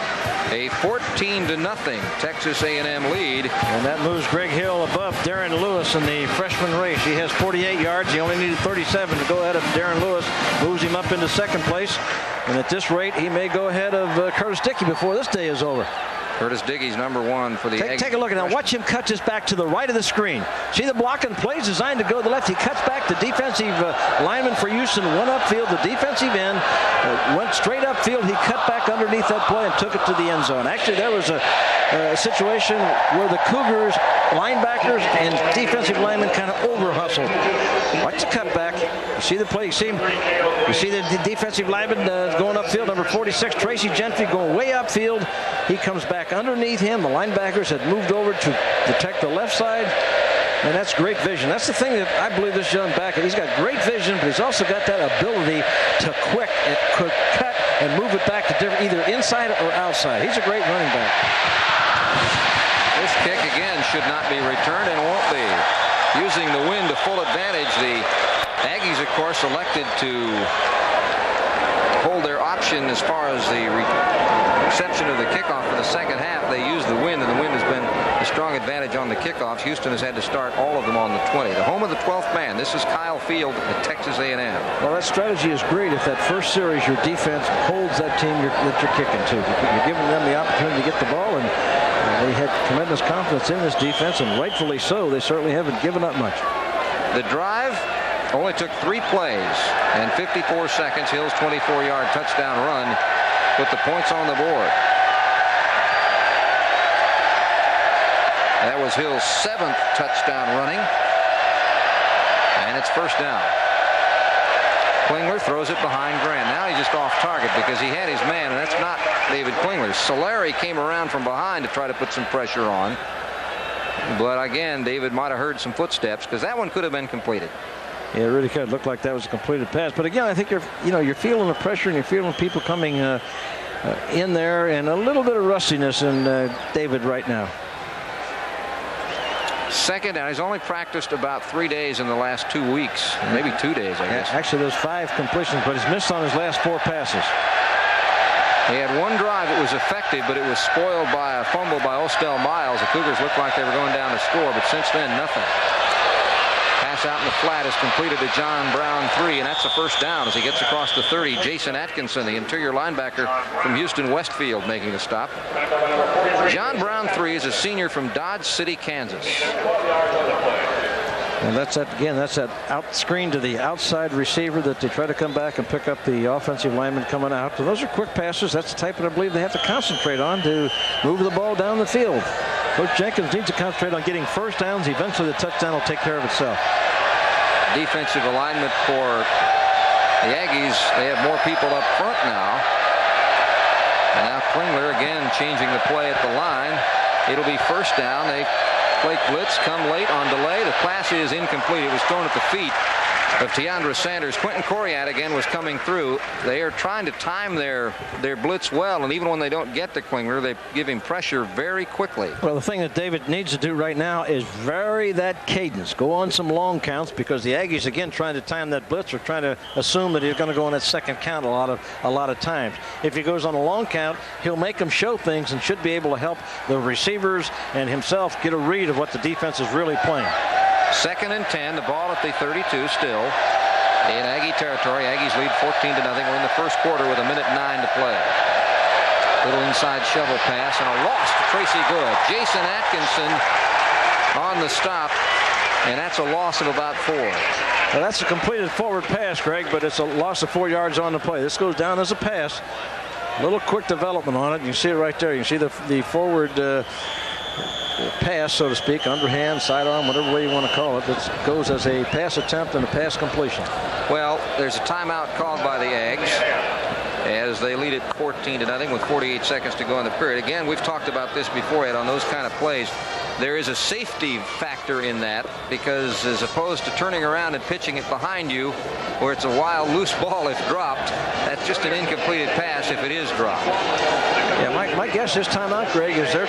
A 14-0 Texas A&M lead.
And that moves Greg Hill above Darren Lewis in the freshman race. He has 48 yards. He only needed 37 to go ahead of Darren Lewis. Moves him up into second place. And at this rate, he may go ahead of Curtis Dickey before this day is over.
Curtis Dickey's #1 for the Aggies.
Take a look at that. Watch him cut this back to the right of the screen. See the blocking plays designed to go to the left. He cuts back. The defensive lineman for Houston went upfield. The defensive end went straight upfield. He cut back underneath that play and took it to the end zone. Actually, there was a situation where the Cougars linebackers and defensive linemen kind of over hustled. Watch the cut back. You see the play. You see the defensive lineman going upfield. Number 46, Tracy Gentry, going way upfield. He comes back underneath him. The linebackers had moved over to protect the left side. And that's great vision. That's the thing that I believe this young back, he's got great vision, but he's also got that ability to quick cut and move it back to either inside or outside. He's a great running back.
This kick again should not be returned and won't be. Using the wind to full advantage, the Aggies, of course, elected to hold their option as far as the reception of the kickoff for the second half. They used the wind, and the wind has been a strong advantage on the kickoffs. Houston has had to start all of them on the 20. The home of the 12th man. This is Kyle Field at Texas A&M.
Well, that strategy is great. If that first series your defense holds that team that you're kicking to, you're giving them the opportunity to get the ball, and they had tremendous confidence in this defense, and rightfully so. They certainly haven't given up much.
The drive only took 3 plays and 54 seconds. Hill's 24-yard touchdown run put the points on the board. That was Hill's 7th touchdown running, and it's first down. Klingler throws it behind Grant. Now he's just off target because he had his man, and that's not David Klingler. Solari came around from behind to try to put some pressure on. But again, David might have heard some footsteps because that one could have been completed.
Yeah, it really could look like that was a completed pass. But again, I think you're feeling the pressure and you're feeling people coming in there, and a little bit of rustiness in David right now.
Second down. He's only practiced about 3 days in the last 2 weeks, maybe 2 days, I guess.
Actually, there's 5 completions, but he's missed on his last 4 passes.
He had one drive that was effective, but it was spoiled by a fumble by Ostel Miles. The Cougars looked like they were going down to score, but since then, nothing. Pass out in the flat is completed to John Brown 3, and that's a first down as he gets across the 30. Jason Atkinson, the interior linebacker from Houston Westfield, making the stop. John Brown 3 is a senior from Dodge City, Kansas.
And that's that out screen to the outside receiver that they try to come back and pick up the offensive lineman coming out. So those are quick passes. That's the type that I believe they have to concentrate on to move the ball down the field. Coach Jenkins needs to concentrate on getting first downs. Eventually the touchdown will take care of itself.
Defensive alignment for the Aggies. They have more people up front now. And now Klingler again changing the play at the line. It'll be first down. They play blitz, come late on delay. The pass is incomplete. It was thrown at the feet of Tiandra Sanders. Quentin Coriat again was coming through. They are trying to time their blitz well, and even when they don't get to Klingler, they give him pressure very quickly.
Well, the thing that David needs to do right now is vary that cadence. Go on some long counts, because the Aggies again trying to time that blitz or trying to assume that he's going to go on that second count a lot of times. If he goes on a long count, he'll make them show things and should be able to help the receivers and himself get a read of what the defense is really playing.
2nd and 10, the ball at the 32 still in Aggie territory. Aggies lead 14-0. We're in the first quarter with 1:09 to play. Little inside shovel pass and a loss to Tracy Good. Jason Atkinson on the stop, and that's a loss of about 4.
Well, that's a completed forward pass, Greg, but it's a loss of 4 yards on the play. This goes down as a pass. A little quick development on it. You can see it right there. You can see the forward pass, so to speak, underhand, sidearm, whatever way you want to call it. It goes as a pass attempt and a pass completion.
Well, there's a timeout called by the Aggies as they lead it 14-0 with 48 seconds to go in the period. Again, we've talked about this before, Ed, on those kind of plays. There is a safety factor in that, because as opposed to turning around and pitching it behind you where it's a wild loose ball if dropped, that's just an incompleted pass if it is dropped.
Yeah, my guess this time out, Greg, is they're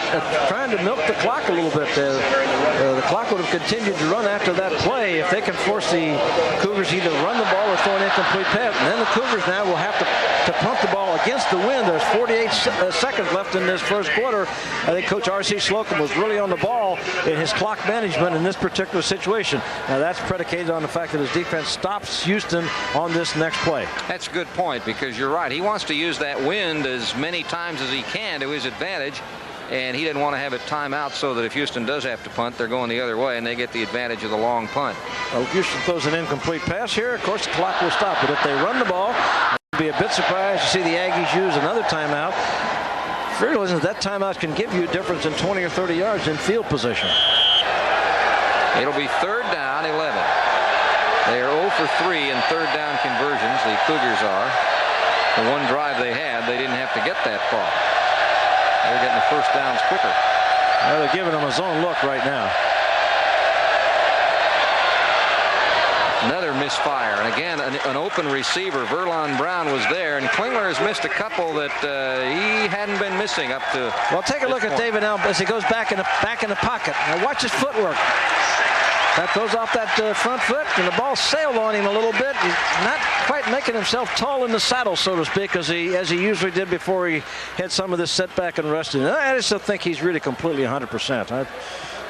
trying to milk the clock a little bit. The clock would have continued to run after that play if they can force the Cougars either run the ball or throw an incomplete pass. And then the Cougars now will have to pump the ball against the wind. There's 48 seconds left in this first quarter. I think Coach R.C. Slocum was really on the ball in his clock management in this particular situation. Now that's predicated on the fact that his defense stops Houston on this next play.
That's a good point, because you're right. He wants to use that wind as many times as he can to his advantage, and he didn't want to have it time out so that if Houston does have to punt, they're going the other way and they get the advantage of the long punt.
Well, if Houston throws an incomplete pass here, of course the clock will stop. But if they run the ball, I'd be a bit surprised to see the Aggies use another timeout. Realizing that timeout can give you a difference in 20 or 30 yards in field position.
It'll be 3rd down, 11. They are 0 for 3 in 3rd down conversions. The Cougars are. The one drive they had, they didn't have to get that far. They're getting the first downs quicker.
Well, they're giving them a zone look right now.
Another misfire, and again an open receiver. Verlon Brown was there, and Klingler has missed a couple that he hadn't been missing up to.
Well, take a look at David Elm as he goes back in the pocket. Now watch his footwork. That throws off that front foot, and the ball sailed on him a little bit. He's not quite making himself tall in the saddle, so to speak, as he usually did before he had some of this setback and resting. I just don't think he's really completely 100%.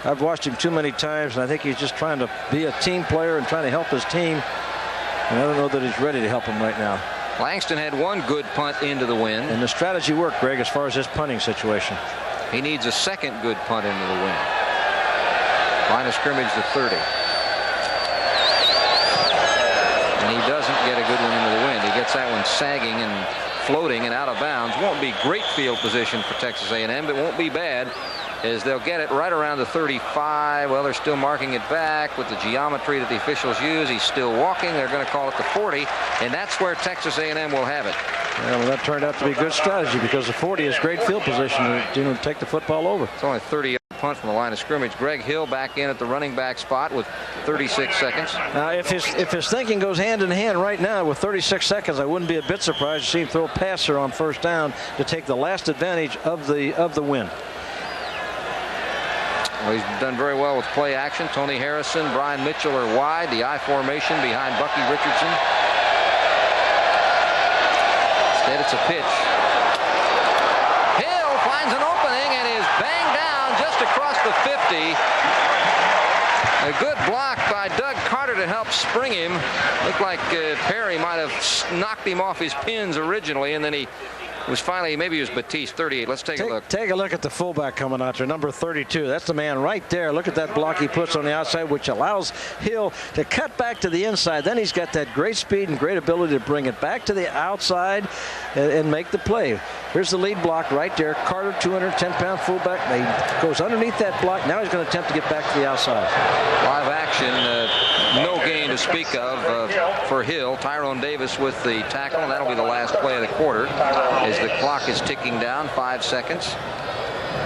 I've watched him too many times, and I think he's just trying to be a team player and trying to help his team. And I don't know that he's ready to help him right now.
Langston had one good punt into the wind.
And the strategy worked, Greg, as far as his punting situation.
He needs a second good punt into the wind. Line of scrimmage to 30. And he doesn't get a good one into the wind. He gets that one sagging and floating and out of bounds. Won't be great field position for Texas A&M, but won't be bad, as they'll get it right around the 35. Well, they're still marking it back with the geometry that the officials use. He's still walking. They're going to call it the 40, and that's where Texas A&M will have it.
Well, that turned out to be good strategy, because the 40 is great field position to take the football over.
It's only a 30-yard punt from the line of scrimmage. Greg Hill back in at the running back spot with 36 seconds.
Now, if his thinking goes hand in hand right now with 36 seconds, I wouldn't be a bit surprised to see him throw a passer on first down to take the last advantage of the win.
Well, he's done very well with play action. Tony Harrison, Brian Mitchell are wide. The I formation behind Bucky Richardson. Instead, it's a pitch. Hill finds an opening and is banged down just across the 50. A good block by Doug Carter to help spring him. Looked like Perry might have knocked him off his pins originally, and then he was finally, maybe it was Batiste, 38. Let's take a look.
Take a look at the fullback coming out there, number 32. That's the man right there. Look at that block he puts on the outside, which allows Hill to cut back to the inside. Then he's got that great speed and great ability to bring it back to the outside and make the play. Here's the lead block right there. Carter, 210-pound fullback. He goes underneath that block. Now he's going to attempt to get back to the outside.
Live action, no gain to speak of for Hill. Tyrone Davis with the tackle, and that'll be the last play of the quarter as the clock is ticking down. 5 seconds.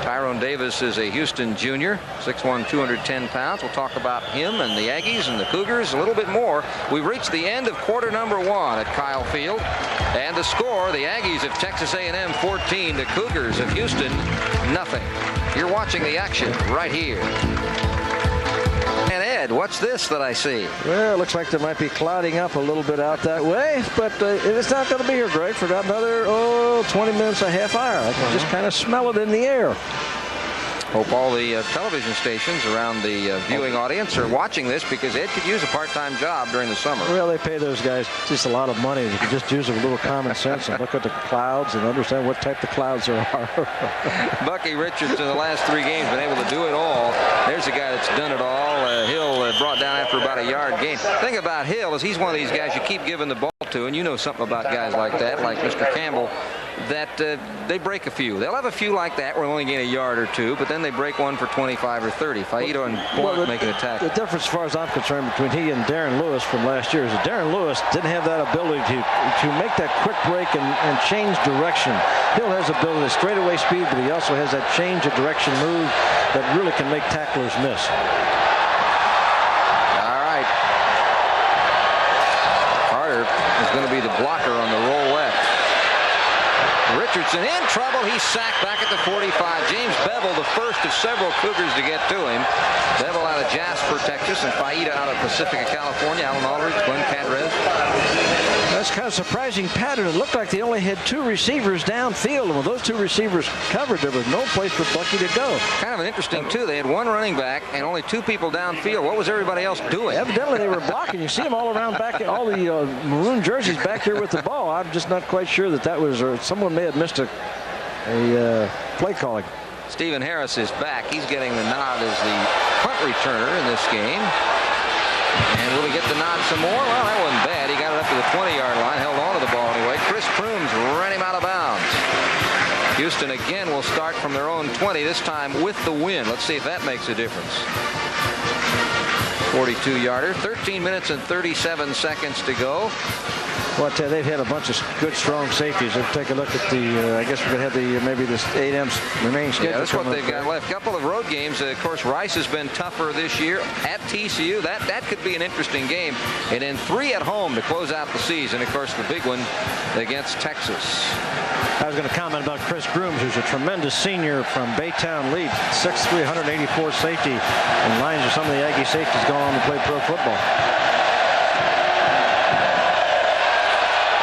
Tyrone Davis is a Houston junior, 6'1", 210 pounds. We'll talk about him and the Aggies and the Cougars a little bit more. We've reached the end of quarter number 1 at Kyle Field. And the score, the Aggies of Texas A&M 14, the Cougars of Houston nothing. You're watching the action right here. And Ed, what's this that I see?
Well, it looks like there might be clouding up a little bit out that way, but it's not going to be here, Greg, for about another 20 minutes, a half hour. I can just kind of smell it in the air.
Hope all the television stations around the viewing audience are watching this, because Ed could use a part-time job during the summer.
Well, they pay those guys just a lot of money. They can just use a little common sense and look at the clouds and understand what type of clouds there are.
Bucky Richards in the last 3 games been able to do it all. There's a guy that's done it all. Hill brought down after about a yard gain. The thing about Hill is he's one of these guys you keep giving the ball to, and you know something about guys like that, like Mr. Campbell, that they break a few. They'll have a few like that where they only gain a yard or 2, but then they break one for 25 or 30. Faito and Blunt make an attack.
The difference, as far as I'm concerned, between he and Darren Lewis from last year is that Darren Lewis didn't have that ability to make that quick break and change direction. Hill has ability to straightaway speed, but he also has that change of direction move that really can make tacklers miss.
All right. Carter is going to be the blocker on the roll left. Richardson in trouble. He's sacked back at the 45. James Bevel, the first of several Cougars to get to him. Bevel out of Jasper, Texas, and Faida out of Pacifica, California. Alan Aldridge, Glenn Cadrez.
That's kind of surprising pattern. It looked like they only had 2 receivers downfield, and when those 2 receivers covered, there was no place for Bucky to go.
Kind of an interesting, too. They had 1 running back and only 2 people downfield. What was everybody else doing?
Evidently, they were blocking. You see them all around back, all the maroon jerseys back here with the ball. I'm just not quite sure that was, or someone may have missed a play calling.
Stephen Harris is back. He's getting the nod as the punt returner in this game. And will he get the nod some more? Well, that wasn't bad. He got it up to the 20-yard line, held on to the ball anyway. Chris Crooms ran him out of bounds. Houston again will start from their own 20, this time with the win. Let's see if that makes a difference. 42-yarder, 13 minutes and 37 seconds to go.
Well, I tell you, they've had a bunch of good, strong safeties. Let's take a look at the, I guess we're going to have the maybe this A&M's remaining schedule.
Yeah, that's what they've got left. A couple of road games. Of course, Rice has been tougher this year at TCU. That could be an interesting game. And then 3 at home to close out the season. Of course, the big one against Texas.
I was going to comment about Chris Grooms, who's a tremendous senior from Baytown Lead, 6'3", 184 safety, and lines of some of the Aggie safeties going on to play pro football.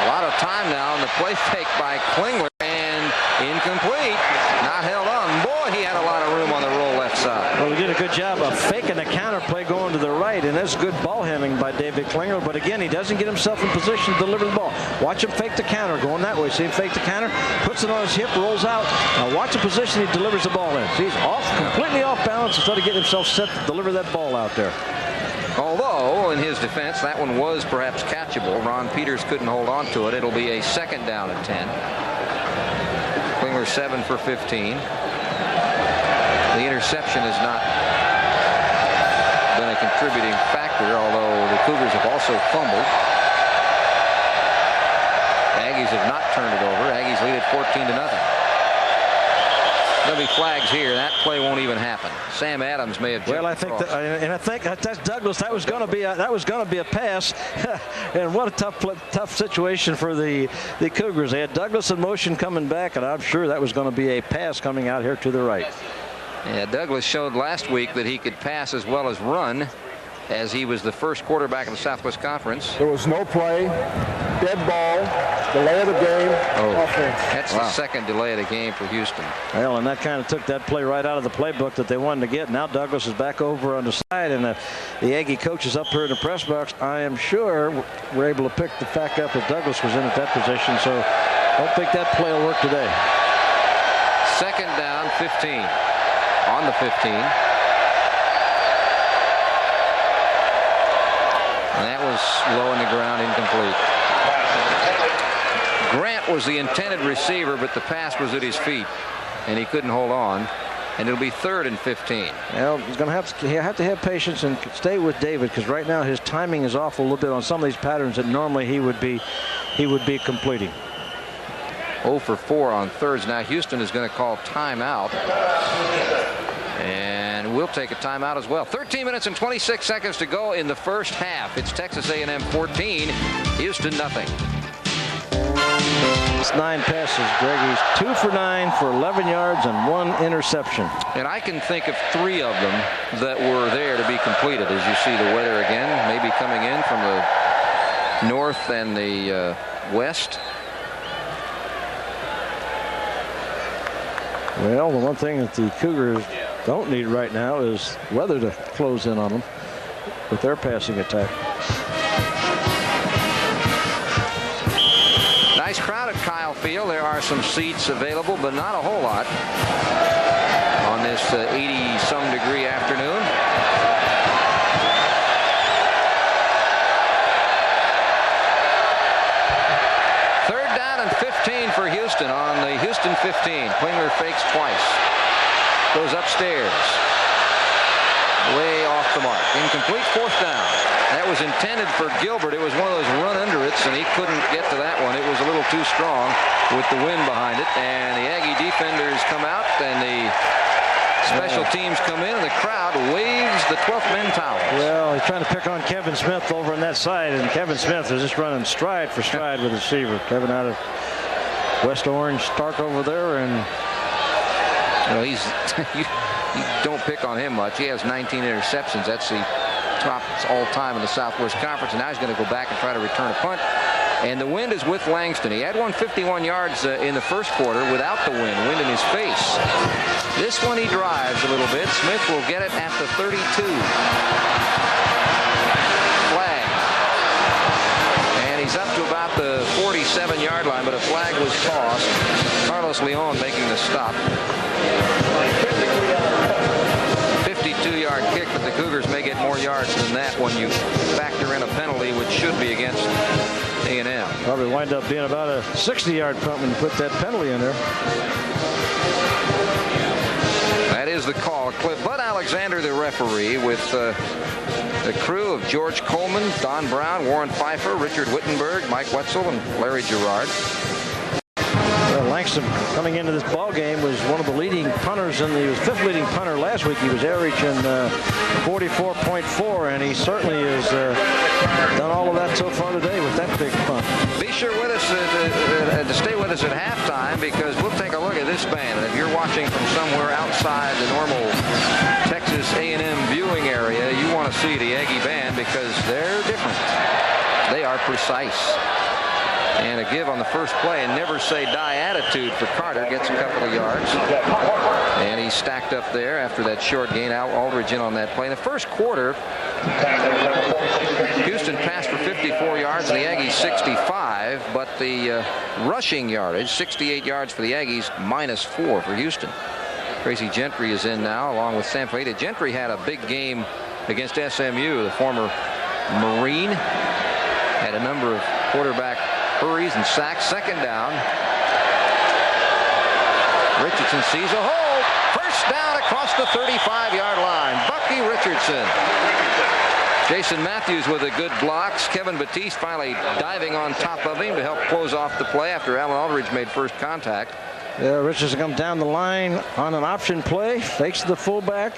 A lot of time now on the play fake by Klingler, and incomplete. Not held on. Boy, he had a lot of room on the roll left side.
Well, he did a good job of faking the counter play going to the right, and that's good ball handling by David Klingler. But again, he doesn't get himself in position to deliver the ball. Watch him fake the counter going that way. See him fake the counter, puts it on his hip, rolls out. Now watch the position he delivers the ball in. See, he's completely off balance instead of getting himself set to deliver that ball out there.
Although, in his defense, that one was perhaps catchable. Ron Peters couldn't hold on to it. It'll be a 2nd down and 10. Klingler 7 for 15. The interception has not been a contributing factor, although the Cougars have also fumbled. Aggies have not turned it over. Aggies lead at 14-0. There'll be flags here. That play won't even happen. Sam Adams may have.
Well, I think that's Douglas. That was going to be a pass, and what a tough situation for the Cougars. They had Douglas in motion coming back, and I'm sure that was going to be a pass coming out here to the right.
Yeah, Douglas showed last week that he could pass as well as run, as he was the first quarterback in the Southwest Conference.
There was no play, dead ball, delay of the game, offense.
That's the 2nd delay of the game for Houston.
Well, and that kind of took that play right out of the playbook that they wanted to get. Now Douglas is back over on the side, and the Aggie coaches up here in the press box, I am sure, were able to pick the fact up that Douglas was in at that position, so I don't think that play will work today.
2nd down, 15. On the 15. And that was low in the ground, incomplete. Grant was the intended receiver, but the pass was at his feet, and he couldn't hold on. And it'll be 3rd and 15.
Well, he's going to have to have patience and stay with David, because right now his timing is off a little bit on some of these patterns that normally he would be completing.
0 for 4 on thirds. Now Houston is going to call timeout. And we'll take a timeout as well. 13 minutes and 26 seconds to go in the first half. It's Texas A&M 14, Houston nothing.
It's 9 passes, Greg. He's 2 for 9 for 11 yards and 1 interception.
And I can think of 3 of them that were there to be completed. As you see the weather again, maybe coming in from the north and the west.
Well, the one thing that the Cougars don't need right now is weather to close in on them with their passing attack.
Nice crowd at Kyle Field. There are some seats available, but not a whole lot on this 80-some degree afternoon. Third down and 15 for Houston on the Houston 15. Klingler fakes twice. Goes upstairs. Way off the mark. Incomplete, fourth down. That was intended for Gilbert. It was one of those run-under-its, and he couldn't get to that one. It was a little too strong with the wind behind it. And the Aggie defenders come out, and the special teams come in, and the crowd waves the 12th men towels.
Well, he's trying to pick on Kevin Smith over on that side, and Kevin Smith is just running stride for stride with the receiver. Kevin out of West Orange, Stark over there, and
he's you don't pick on him much. He has 19 interceptions. That's the top all-time in the Southwest Conference, and now he's going to go back and try to return a punt. And the wind is with Langston. He had 151 yards in the first quarter without the wind in his face. This one he drives a little bit. Smith will get it at the 32. Flag. And he's up to about the 47-yard line, but a flag was tossed. Carlos Leon making the stop. 52-yard kick, but the Cougars may get more yards than that when you factor in a penalty, which should be against A&M.
Probably wind up being about a 60-yard punt when you put that penalty in there.
That is the call. Bud Alexander, the referee, with the crew of George Coleman, Don Brown, Warren Pfeiffer, Richard Wittenberg, Mike Wetzel, and Larry Gerard.
Langston coming into this ball game was one of the leading punters, and he was fifth leading punter last week. He was averaging 44.4, and he certainly has done all of that so far today with that big punt.
Be sure with us to stay with us at halftime, because we'll take a look at this band. And if you're watching from somewhere outside the normal Texas A&M viewing area, you want to see the Aggie band because they're different. They are precise. And a give on the first play, and never say die attitude for Carter. Gets a couple of yards. And he's stacked up there after that short gain. Al Aldridge in on that play. In the first quarter, Houston passed for 54 yards, and the Aggies 65. But the rushing yardage, 68 yards for the Aggies, -4 for Houston. Tracy Gentry is in now, along with Sam Fajita. Gentry had a big game against SMU, the former Marine. Had a number of quarterback hurries and sacks. Second down. Richardson sees a hole. First down across the 35-yard line. Bucky Richardson. Jason Matthews with a good blocks. Kevin Batiste finally diving on top of him to help close off the play after Alan Aldridge made first contact.
Yeah, Richardson comes down the line on an option play, fakes the fullback.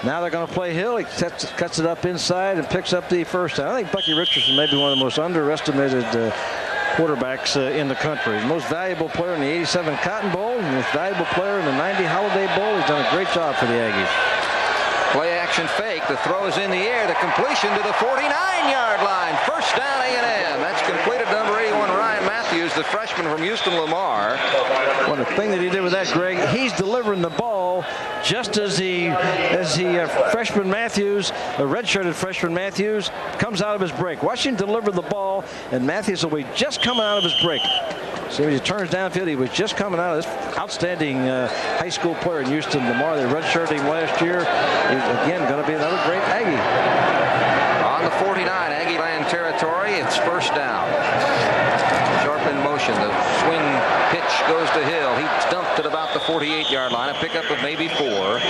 Now they're going to play Hill. He cuts it up inside and picks up the first down. I think Bucky Richardson may be one of the most underestimated quarterbacks in the country. The most valuable player in the '87 Cotton Bowl, the most valuable player in the '90 Holiday Bowl. He's done a great job for the Aggies.
Play action fake. The throw is in the air. The completion to the 49-yard line. First down A&M. That's completed number 81 Ryan Matthews, the freshman from Houston Lamar.
Well, the thing that he did with that, Greg, he's delivering the ball just as the freshman Matthews, the redshirted freshman Matthews, comes out of his break. Watch him deliver the ball, and Matthews will be just coming out of his break. See, when he turns downfield, he was just coming out of this outstanding high school player in Houston Lamar. They redshirted him last year. He's, again, going to be another great Aggie.
On the 49, Aggie land territory. It's first down. Sharp in motion. The swing pitch goes to Hill. He dumped at about the 48-yard line. A pickup of maybe 4.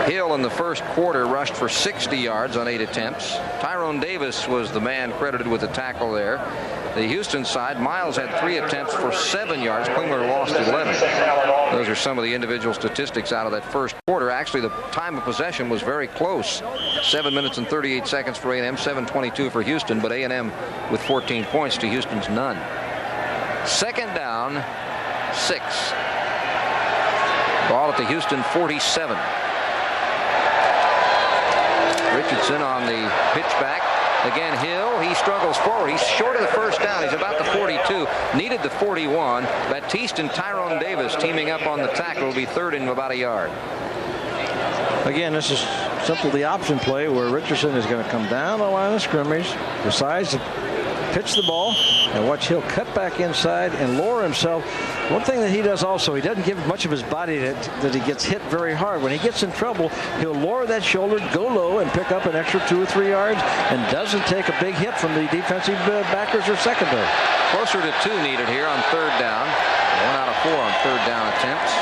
Hill in the first quarter rushed for 60 yards on 8 attempts. Tyrone Davis was the man credited with the tackle there. The Houston side, Miles had 3 attempts for 7 yards. Klingler lost 11. Those are some of the individual statistics out of that first quarter. Actually, the time of possession was very close. 7 minutes and 38 seconds for A&M, 7:22 for Houston, but A&M with 14 points to Houston's none. Second down, 6. Ball at the Houston 47. Richardson on the pitchback. Again, Hill, he struggles forward. He's short of the first down. He's about the 42. Needed the 41. Batiste and Tyrone Davis teaming up on the tackle will be third and about a yard.
Again, this is simply the option play where Richardson is going to come down the line of scrimmage, decides to pitch the ball, and watch he'll cut back inside and lower himself. One thing that he does also, he doesn't give much of his body that he gets hit very hard. When he gets in trouble, he'll lower that shoulder, go low, and pick up an extra 2 or 3 yards, and doesn't take a big hit from the defensive backers or secondary.
Closer to 2 needed here on 3rd down. 1 out of 4 on 3rd down attempts.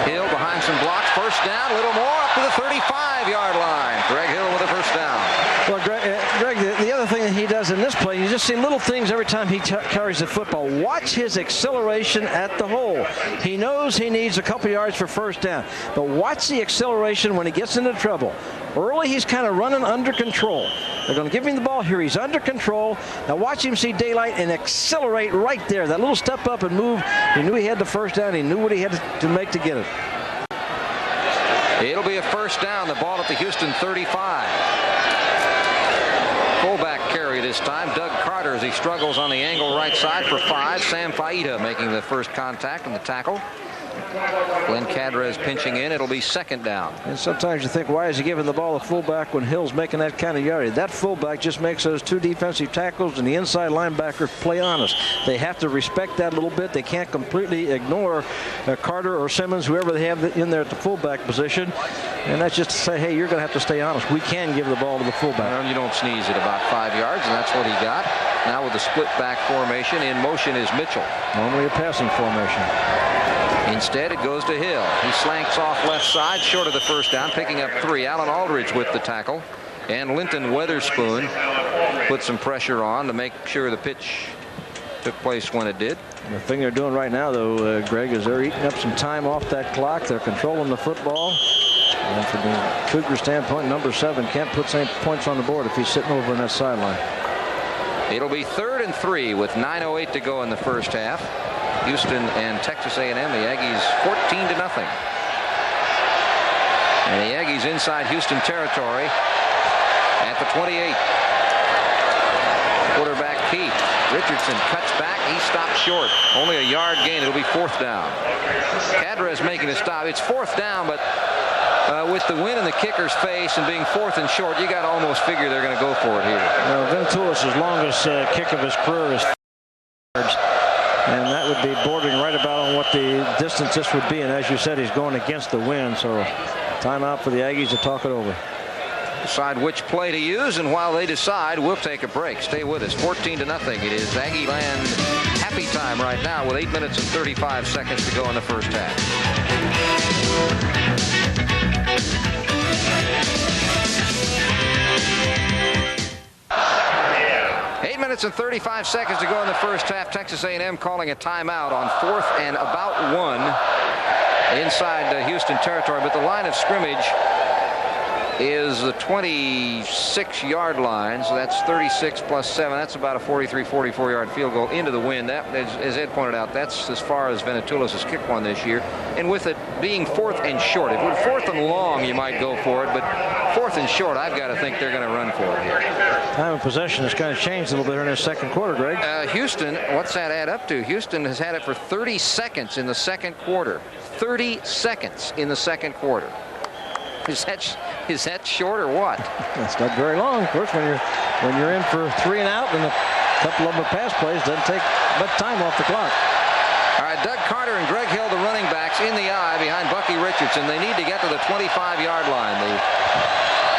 Hill behind some blocks. 1st down, a little more up to the 35-yard line. Greg Hill with a 1st down.
Well, Greg, the other thing that he does in this play, you just see little things every time he carries the football. Watch his acceleration at the hole. He knows he needs a couple yards for 1st down, but watch the acceleration when he gets into trouble. Early, he's kind of running under control. They're going to give him the ball here. He's under control. Now watch him see daylight and accelerate right there. That little step up and move. He knew he had the 1st down. He knew what he had to make to get it.
It'll be a 1st down. The ball at the Houston 35. Fullback carry this time. Doug Carter as he struggles on the angle right side for 5. Sam Faida making the first contact on the tackle. Glenn Cadres pinching in. It'll be 2nd down.
And sometimes you think, why is he giving the ball to fullback when Hill's making that kind of yardage? That fullback just makes those 2 defensive tackles and the inside linebacker play honest. They have to respect that a little bit. They can't completely ignore Carter or Simmons, whoever they have in there at the fullback position. And that's just to say, hey, you're going to have to stay honest. We can give the ball to the fullback.
Well, you don't sneeze at about 5 yards, and that's what he got. Now with the split back formation, in motion is Mitchell.
Normally a passing formation.
Instead, it goes to Hill. He slanks off left side, short of the 1st down, picking up 3. Alan Aldridge with the tackle. And Linton Weatherspoon put some pressure on to make sure the pitch took place when it did.
The thing they're doing right now, though, Greg, is they're eating up some time off that clock. They're controlling the football. And from the Cougar standpoint, number 7 can't put any points on the board if he's sitting over on that sideline.
It'll be 3rd and 3 with 9:08 to go in the 1st half. Houston and Texas A&M, the Aggies 14-0. And the Aggies inside Houston territory at the 28. Quarterback Keith Richardson cuts back. He stops short. Only a yard gain. It'll be 4th down. Cadres making a stop. It's 4th down, but with the wind in the kicker's face and being 4th and short, you got to almost figure they're going to go for it here.
Well, Ventulis' longest kick of his career is 4 yards. And that would be bordering right about on what the distance this would be. And as you said, he's going against the wind. So timeout for the Aggies to talk it over.
Decide which play to use, and while they decide, we'll take a break. Stay with us. 14-0. It is Aggie Land happy time right now with 8 minutes and 35 seconds to go in the 1st half. 8 minutes and 35 seconds to go in the 1st half. Texas A&M calling a timeout on 4th and about 1 inside Houston territory. But the line of scrimmage is the 26-yard line, so that's 36 plus 7. That's about a 43, 44-yard field goal into the wind. That, as Ed pointed out, that's as far as Ventulis has kicked one this year. And with it being 4th and short, if it were 4th and long, you might go for it, but 4th and short, I've got to think they're going to run for it here.
Time of possession has kind of changed a little bit in the 2nd quarter, Greg.
Houston, what's that add up to? Houston has had it for 30 seconds in the 2nd quarter. 30 seconds in the 2nd quarter. Is that short or what?
That's not very long. Of course, when you're in for 3 and out, and a couple of them are pass plays, doesn't take much time off the clock.
All right, Doug Carter and Greg Hill, the running backs, in the eye behind Bucky Richardson. They need to get to the 25-yard line. The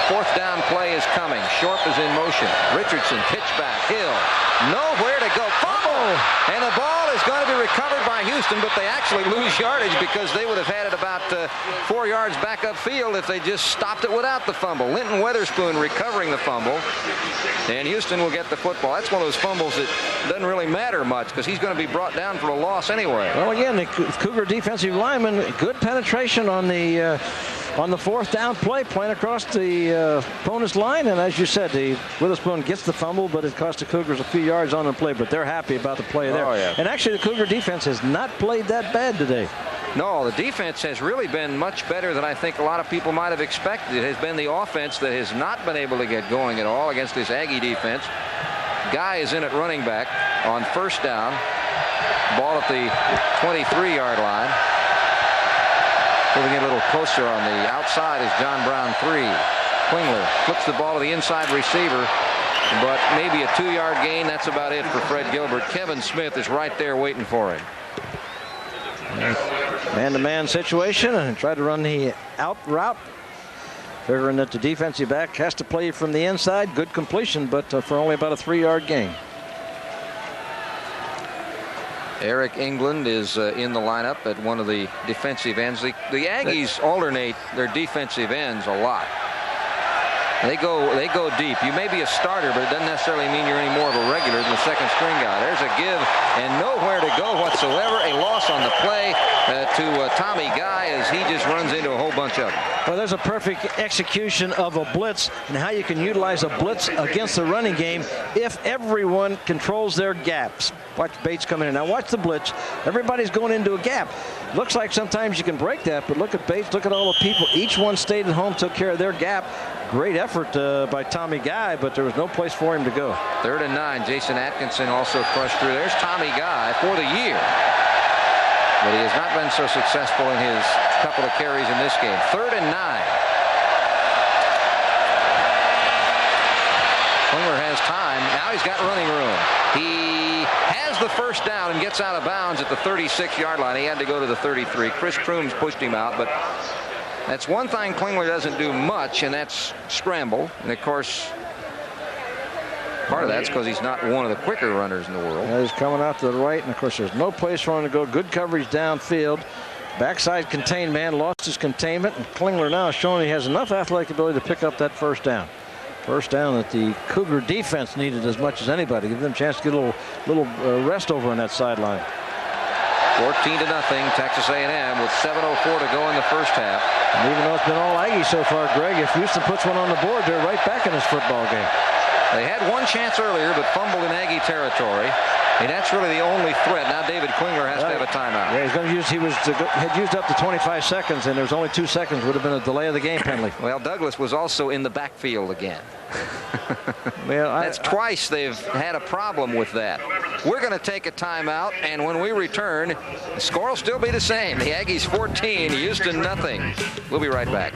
4th down play is coming. Shorp is in motion. Richardson pitch back. Hill nowhere to go. Fumble, and the ball is going to be recovered by Houston, but they actually lose yardage because they would have had it about 4 yards back upfield if they just stopped it without the fumble. Linton Weatherspoon recovering the fumble, and Houston will get the football. That's one of those fumbles that doesn't really matter much because he's going to be brought down for a loss anyway.
Well, again, the Cougar defensive lineman, good penetration on the 4th down play, playing across the opponent's line, and as you said, the Witherspoon gets the fumble, but it cost the Cougars a few yards on the play, but they're happy about the play there.
Oh, yeah.
And actually, the Cougar defense has not played that bad today.
No, the defense has really been much better than I think a lot of people might have expected. It has been the offense that has not been able to get going at all against this Aggie defense. Guy is in at running back on 1st down. Ball at the 23-yard line. Moving in a little closer on the outside is John Brown 3. Klingler flips the ball to the inside receiver, but maybe a 2-yard gain. That's about it for Fred Gilbert. Kevin Smith is right there waiting for him.
Man-to-man situation, and try to run the out route, figuring that the defensive back has to play from the inside. Good completion, but for only about a 3-yard gain.
Eric England is in the lineup at one of the defensive ends. The Aggies alternate their defensive ends a lot. They go deep. You may be a starter, but it doesn't necessarily mean you're any more of a regular than the second string guy. There's a give and nowhere to go whatsoever. A loss on the play to Tommy Guy as he just runs into a whole bunch of them.
Well, there's a perfect execution of a blitz and how you can utilize a blitz against the running game if everyone controls their gaps. Watch Bates coming in. Now watch the blitz. Everybody's going into a gap. Looks like sometimes you can break that, but look at Bates. Look at all the people. Each one stayed at home, took care of their gap. Great effort by Tommy Guy, but there was no place for him to go.
3rd and 9. Jason Atkinson also crushed through. There's Tommy Guy for the year, but he has not been so successful in his couple of carries in this game. 3rd and 9. Klingler has time. Now he's got running room. He has the first down and gets out of bounds at the 36-yard line. He had to go to the 33. Chris Crooms pushed him out, but that's one thing Klingler doesn't do much, and that's scramble. And of course, part of that's because he's not one of the quicker runners in the world.
He's coming out to the right, and of course there's no place for him to go. Good coverage downfield. Backside contained man lost his containment, and Klingler now is showing he has enough athletic ability to pick up that first down. First down that the Cougar defense needed as much as anybody. Give them a chance to get a little rest over on that sideline.
14-0, Texas A&M with 7:04 to go in the first half.
And even though it's been all Aggie so far, Greg, if Houston puts one on the board, they're right back in this football game.
They had one chance earlier, but fumbled in Aggie territory. And that's really the only threat. Now David Klingler has to have a timeout.
Yeah, he's going to use. Had used up to 25 seconds, and there's only 2 seconds. Would have been a delay of the game penalty.
Well, Douglas was also in the backfield again.
Well,
that's twice they've had a problem with that. We're going to take a timeout, and when we return, the score will still be the same. The Aggies 14, Houston nothing. We'll be right back.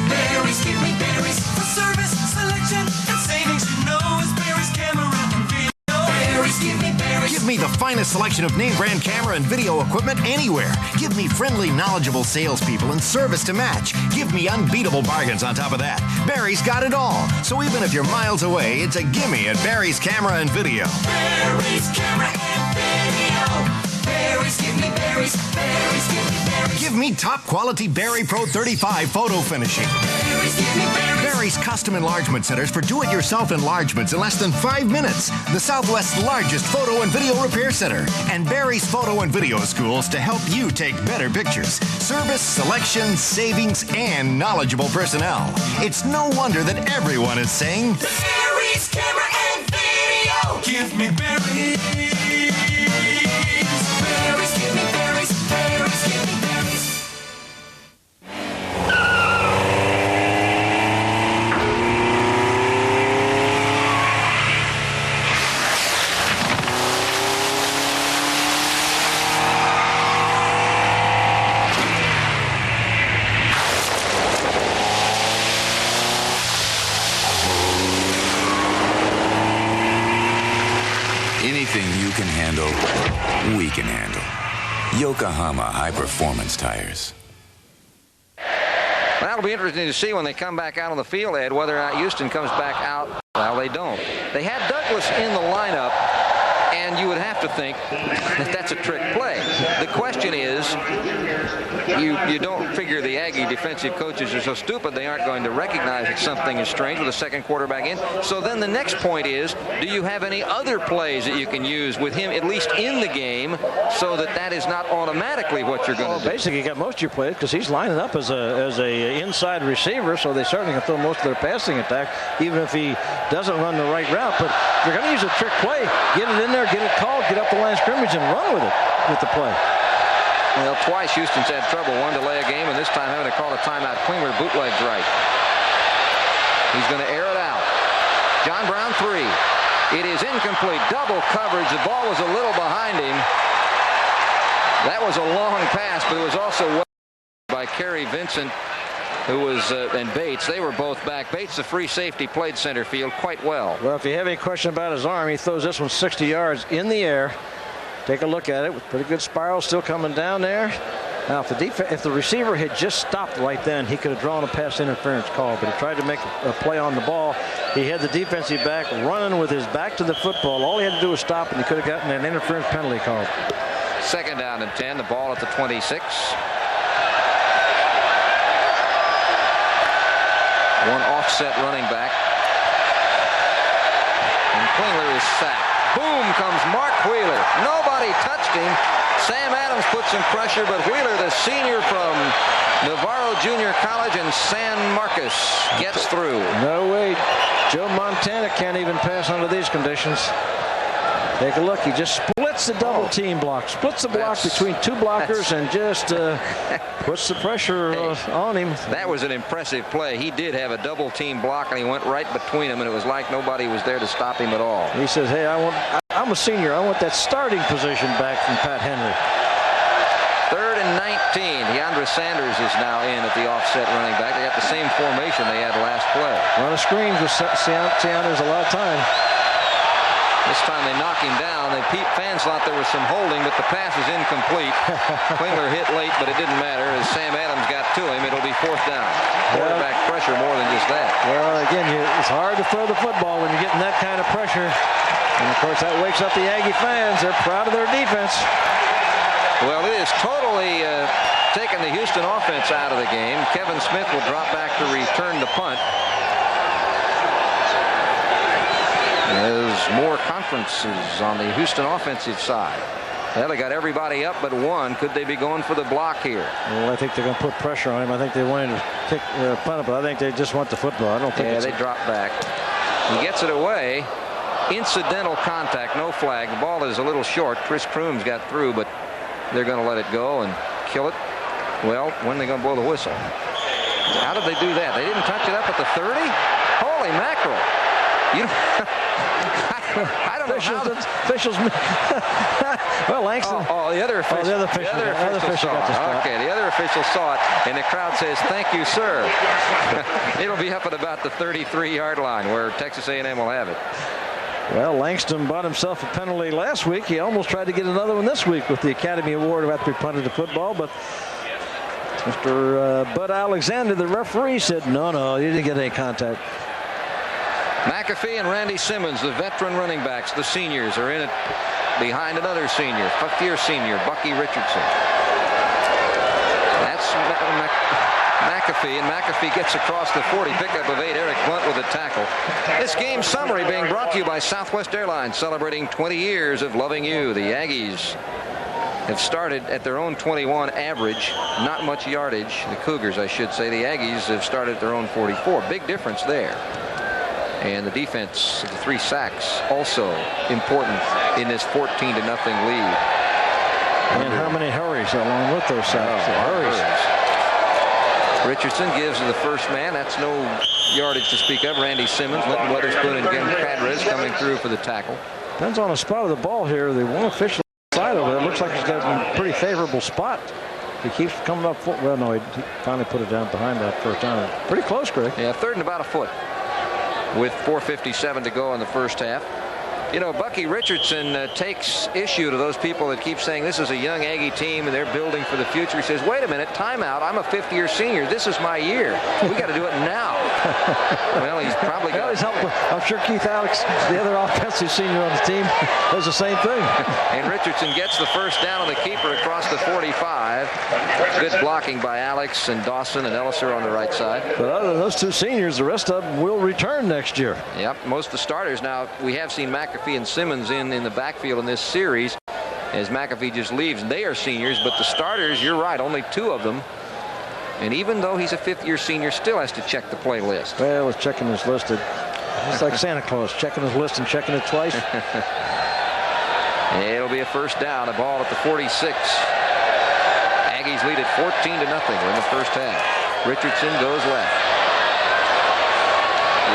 Berries, give me berries for service, selection, and savings. You know it's berries, camera, and video. Berries, give me berries.
Give me the finest selection of name brand camera and video equipment anywhere. Give me friendly, knowledgeable salespeople and service to match. Give me unbeatable bargains on top of that. Barry's got it all. So even if you're miles away, it's a gimme at Barry's Camera and Video.
Berries, camera, and video. Berries, give me berries. Berries, give me berries.
Give me top quality Barry Pro 35 photo finishing.
Berries, give me berries.
Barry's custom enlargement centers for do-it-yourself enlargements in less than 5 minutes. The Southwest's largest photo and video repair center. And Barry's photo and video schools to help you take better pictures. Service, selection, savings, and knowledgeable personnel. It's no wonder that everyone is saying,
Berries, camera, and video. Give me berries. Berries, give me berries. Berries, give me berries.
Anything you can handle, we can handle. Yokohama High Performance Tires.
That'll be interesting to see when they come back out on the field, Ed, whether or not Houston comes back out. Well, they don't. They had Douglas in the lineup, and you would have to think that that's a trick play. The question is, you don't figure the Aggie defensive coaches are so stupid they aren't going to recognize that something is strange with a second quarterback in. So then the next point is, do you have any other plays that you can use with him at least in the game so that that is not automatically what you're going to do?
Basically, you got most of your plays because he's lining up as a inside receiver, so they certainly can throw most of their passing attack, even if he doesn't run the right route. But if you're going to use a trick play, get it in there, get it called, get up the line of scrimmage, and run with it with the play.
Well, twice Houston's had trouble. One delay a game, and this time having to call a timeout. Klingler bootlegs right. He's going to air it out. John Brown 3. It is incomplete. Double coverage. The ball was a little behind him. That was a long pass, but it was also well by Kerry Vincent, who was and Bates. They were both back. Bates, the free safety, played center field quite well.
Well, if you have any question about his arm, he throws this one 60 yards in the air. Take a look at it with pretty good spiral still coming down there. Now, if the receiver had just stopped right then, he could have drawn a pass interference call, but he tried to make a play on the ball. He had the defensive back running with his back to the football. All he had to do was stop, and he could have gotten an interference penalty called.
2nd down and 10. The ball at the 26. One offset running back. And Klingler is sacked. Boom comes Mark Wheeler. Nobody touched him. Sam Adams put some pressure, but Wheeler, the senior from Navarro Junior College in San Marcos, gets through.
No way. Joe Montana can't even pass under these conditions. Take a look. He just splits the double team block. Splits the block between two blockers and just puts the pressure on him.
That was an impressive play. He did have a double team block, and he went right between them, and it was like nobody was there to stop him at all.
He says, hey, I'm a senior. I want that starting position back from Pat Henry.
3rd and 19. DeAndre Sanders is now in at the offset running back. They got the same formation they had last play.
A lot of screens with Sanders a lot of time.
This time they knock him down. The fans thought there was some holding, but the pass is incomplete. Klingler hit late, but it didn't matter. As Sam Adams got to him, it'll be 4th down. Quarterback pressure more than just that.
Well, again, it's hard to throw the football when you're getting that kind of pressure. And, of course, that wakes up the Aggie fans. They're proud of their defense.
Well, it is totally taken the Houston offense out of the game. Kevin Smith will drop back to return the punt. There's more conferences on the Houston offensive side. Well, they got everybody up but one. Could they be going for the block here?
Well, I think they're going to put pressure on him. I think they wanted to kick punt it, but I think they just want the football. I don't think.
Yeah, they drop back. He gets it away. Incidental contact, no flag. The ball is a little short. Chris Crooms got through, but they're going to let it go and kill it. Well, when are they going to blow the whistle? How did they do that? They didn't touch it up at the 30? Holy mackerel. I don't know how the
officials. Well, Langston.
The other official.
The other official got the spot.
Okay, the other official saw it, and the crowd says, "Thank you, sir." It'll be up at about the 33-yard line where Texas A&M will have it.
Well, Langston bought himself a penalty last week. He almost tried to get another one this week with the Academy Award after he punted the football, but Mr. Bud Alexander, the referee, said, no, he didn't get any contact.
McAfee and Randy Simmons, the veteran running backs, the seniors, are in it behind another senior, 5th-year senior, Bucky Richardson. That's McAfee, and McAfee gets across the 40, pickup of 8. Eric Blunt with a tackle. This game summary being brought to you by Southwest Airlines, celebrating 20 years of loving you. The Aggies have started at their own 21 average, not much yardage. The Cougars, I should say. The Aggies have started at their own 44. Big difference there. And the defense, the 3 sacks, also important in this 14-0 lead.
And how many hurries along with those sacks? Hurries.
Richardson gives to the first man. That's no yardage to speak of. Randy Simmons, Linton Weatherspoon, and Jim Cadres coming through for the tackle.
Depends on the spot of the ball here. The one official side of it looks like he's got a pretty favorable spot. He keeps coming up. Well, no, he finally put it down behind that first time. Pretty close, Greg.
Yeah, 3rd and about a foot with 4:57 to go in the first half. You know, Bucky Richardson takes issue to those people that keep saying this is a young Aggie team and they're building for the future. He says, wait a minute, timeout. I'm a 5th-year senior. This is my year. We got to do it now. Well, he's probably got
I'm sure Keith Alex, the other offensive senior on the team, does the same thing.
And Richardson gets the first down on the keeper across the 45. Good blocking by Alex and Dawson and Elliser on the right side.
But other than those 2 seniors, the rest of them will return next year.
Yep, most of the starters. Now, we have seen McAfee and Simmons in the backfield in this series as McAfee just leaves. They are seniors, but the starters, you're right, only 2 of them. And even though he's a 5th-year senior, still has to check the play list.
Well, it's checking his list. It's like Santa Claus, checking his list and checking it twice.
It'll be a first down, a ball at the 46. Aggies lead at 14-0 in the first half. Richardson goes left.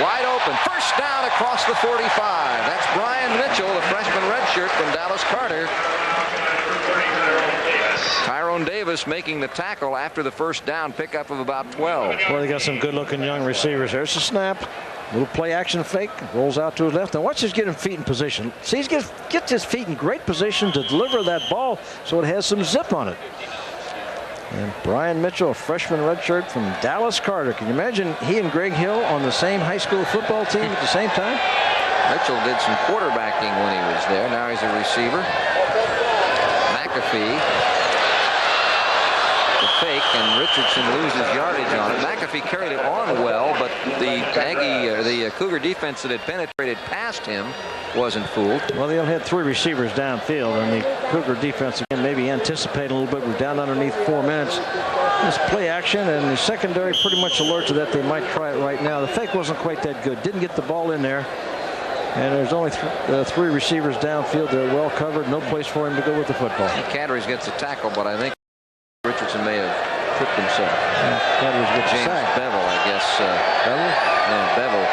Wide open open. First down across the 45. That's Brian Mitchell, the freshman redshirt from Dallas Carter. Tyrone Davis making the tackle after the first down pickup of about 12.
Well, they got some good-looking young receivers. There's a snap. Little play action fake. Rolls out to his left. Now watch his getting feet in position. See, he gets his feet in great position to deliver that ball so it has some zip on it. And Brian Mitchell, a freshman redshirt from Dallas Carter. Can you imagine he and Greg Hill on the same high school football team at the same time?
Mitchell did some quarterbacking when he was there. Now he's a receiver. McAfee. The fake, and Richardson loses yardage on it. McAfee carried it on well, but the Cougar defense that had penetrated past him wasn't fooled.
Well, they only had 3 receivers downfield, and the Cougar defense again maybe anticipating a little bit. We're down underneath 4 minutes. This play action, and the secondary pretty much alert to that. They might try it right now. The fake wasn't quite that good. Didn't get the ball in there. And there's only 3 receivers downfield. They're well covered. No place for him to go with the football.
Catteries gets a tackle, but I think Richardson may have tripped himself.
Catteries gets a
James
sack.
Bevel, I guess.
Bevel?
Yeah, Bevel.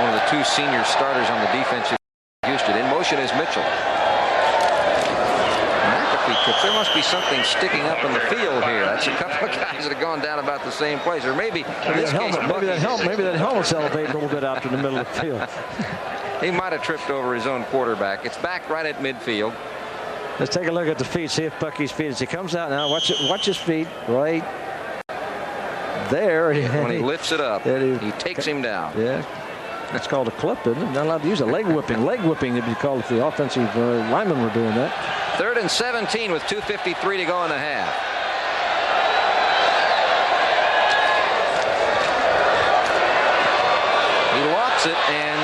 One of the 2 senior starters on the defense in Houston. In motion is Mitchell. McAfee trips. There must be something sticking up in the field here. That's a couple of guys that have gone down about the same place. Or maybe in this case,
maybe that helmet's elevated a little bit out to the middle of the field.
He might have tripped over his own quarterback. It's back right at midfield.
Let's take a look at the feet. See if Bucky's feet. As he comes out now, watch his feet right there.
When he lifts it up, he takes him down.
Yeah. That's called a clip, isn't it? Not allowed to use a leg whipping. Leg whipping would be called if the offensive linemen were doing that.
3rd and 17 with 2:53 to go in the half. He walks it, and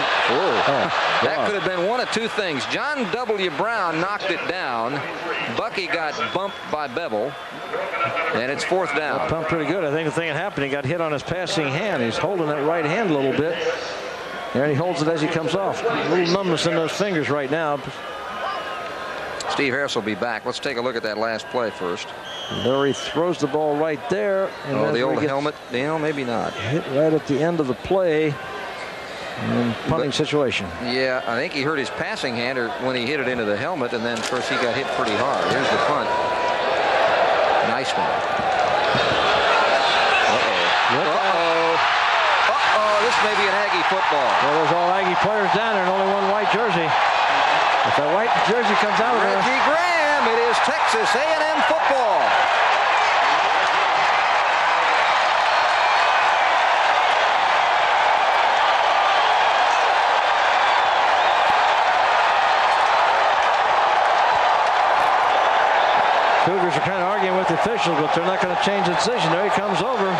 that could have been one of 2 things. John W. Brown knocked it down. Bucky got bumped by Bevel, and it's 4th down.
That pumped pretty good. I think the thing that happened, he got hit on his passing hand. He's holding that right hand a little bit. And he holds it as he comes off. A little numbness in those fingers right now.
Steve Harris will be back. Let's take a look at that last play first.
Larry throws the ball right there. And
the old helmet. Maybe not.
Hit right at the end of the play. And punting situation.
Yeah, I think he hurt his passing hand or when he hit it into the helmet, and then of course he got hit pretty hard. Here's the punt. Nice one. This may be an Aggie football.
Well, there's all Aggie players down there and only one white jersey. If that white jersey comes out of there.
Reggie Graham, it is Texas A&M football.
Cougars are kind of arguing with the officials, but they're not going to change the decision. There he comes over.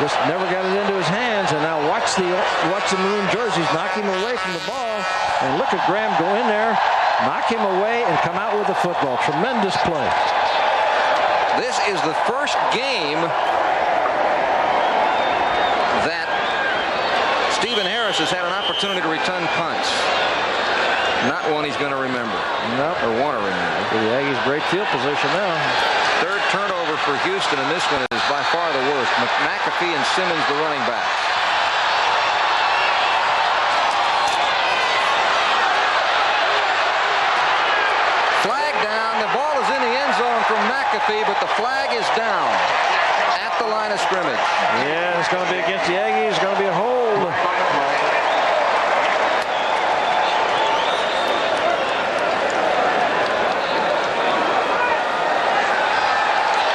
Just never got it into his hands, and now watch the maroon jerseys knock him away from the ball. And look at Graham go in there, knock him away, and come out with the football. Tremendous play.
This is the first game that Stephen Harris has had an opportunity to return punts. Not one he's going to remember.
Nope.
Or want to remember.
The Aggies great field position now.
3rd turnover for Houston, and this one is by far the worst. McAfee and Simmons, the running backs. Flag down. The ball is in the end zone from McAfee, but the flag is down at the line of scrimmage.
Yeah, it's going to be against the Aggies. It's going to be a hold.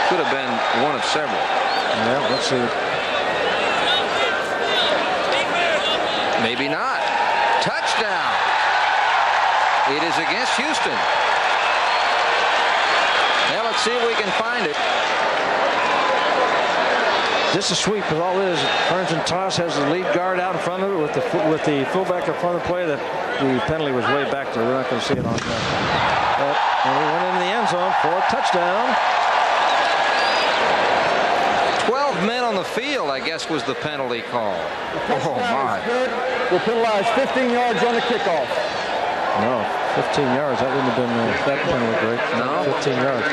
Could have been one of several.
Yeah, let's see.
Maybe not. Touchdown. It is against Houston. Now let's see if we can find it.
Just a sweep, but all it is, turns and toss, has the lead guard out in front of it with the fullback in front of the play. That the penalty was way back there. We're not going to see it on that. But and we went into the end zone for a touchdown.
12 men on the field, I guess, was the penalty call. Oh, my.
We'll penalize 15 yards on the kickoff.
No, 15 yards. That wouldn't have been that penalty, Greg.
No.
15 yards.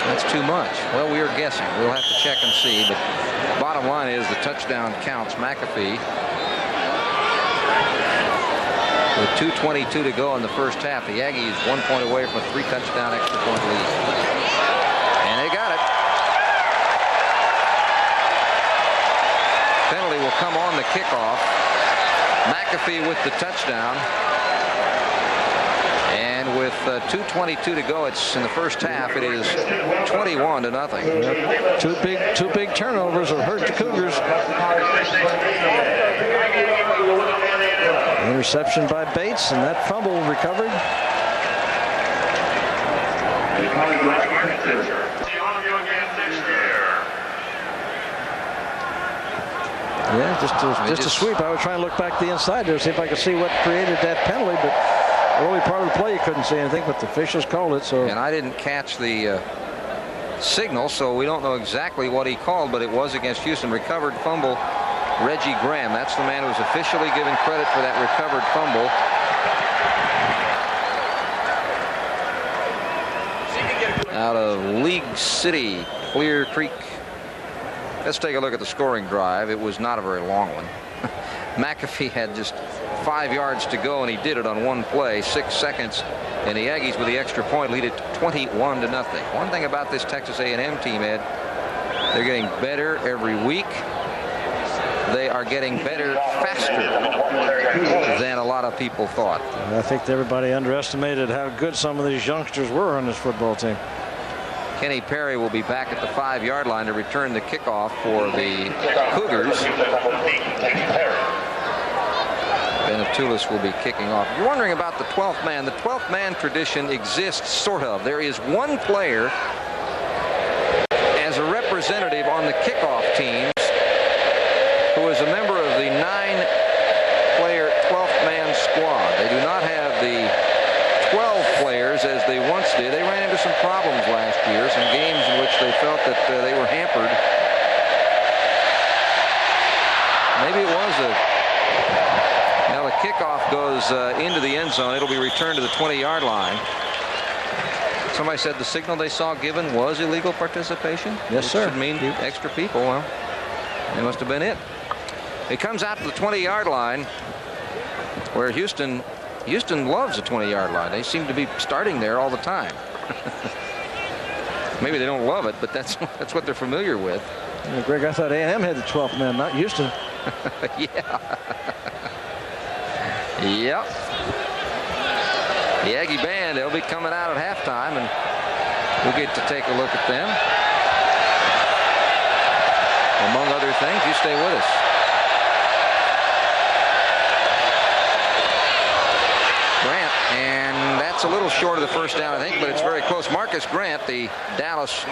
That's too much. Well, we are guessing. We'll have to check and see. But bottom line is the touchdown counts. McAfee, with 2:22 to go in the first half, the Aggies 1 point away from a 3-touchdown extra point lead. And they got it. Penalty will come on the kickoff. McAfee with the touchdown. And with 2:22 to go, it's in the first half. It is 21-0.
Two big turnovers have hurt the Cougars. Interception by Bates, and that fumble recovered. Yeah, just a sweep. I was trying to look back to the inside there, see if I could see what created that penalty, but early part of the play you couldn't see anything, but the officials called it. So.
And I didn't catch the signal, so we don't know exactly what he called, but it was against Houston. Recovered fumble, Reggie Graham. That's the man who was officially given credit for that recovered fumble. Out of League City, Clear Creek. Let's take a look at the scoring drive. It was not a very long one. McAfee had just 5 yards to go, and he did it on one play, 6 seconds. And the Aggies, with the extra point, lead it 21-0. One thing about this Texas A&M team, Ed, they're getting better every week. They are getting better faster than a lot of people thought.
I think everybody underestimated how good some of these youngsters were on this football team.
Kenny Perry will be back at the 5-yard line to return the kickoff for the Cougars. Benatulis will be kicking off. You're wondering about the 12th man. The 12th man tradition exists, sort of. There is one player as a representative on the kickoff teams who is a member of the 9-player 12th man squad. They do not have the 12 players as they once did. They ran into some problems last year, some games in which they felt that they were hampered. Maybe it was now the kickoff goes into the end zone. It'll be returned to the 20-yard line. Somebody said the signal they saw given was illegal participation.
Yes, sir.
Should mean extra people. Well, they must have been it. It comes out to the 20-yard line, where Houston loves the 20-yard line. They seem to be starting there all the time. Maybe they don't love it, but that's what they're familiar with.
Yeah, Greg, I thought A&M had the 12th man, not Houston.
Yeah. Yep. The Aggie band, they'll be coming out at halftime, and we'll get to take a look at them. Among other things, you stay with us. Grant, and that's a little short of the first down, I think, but it's very close. Marcus Grant, the Dallas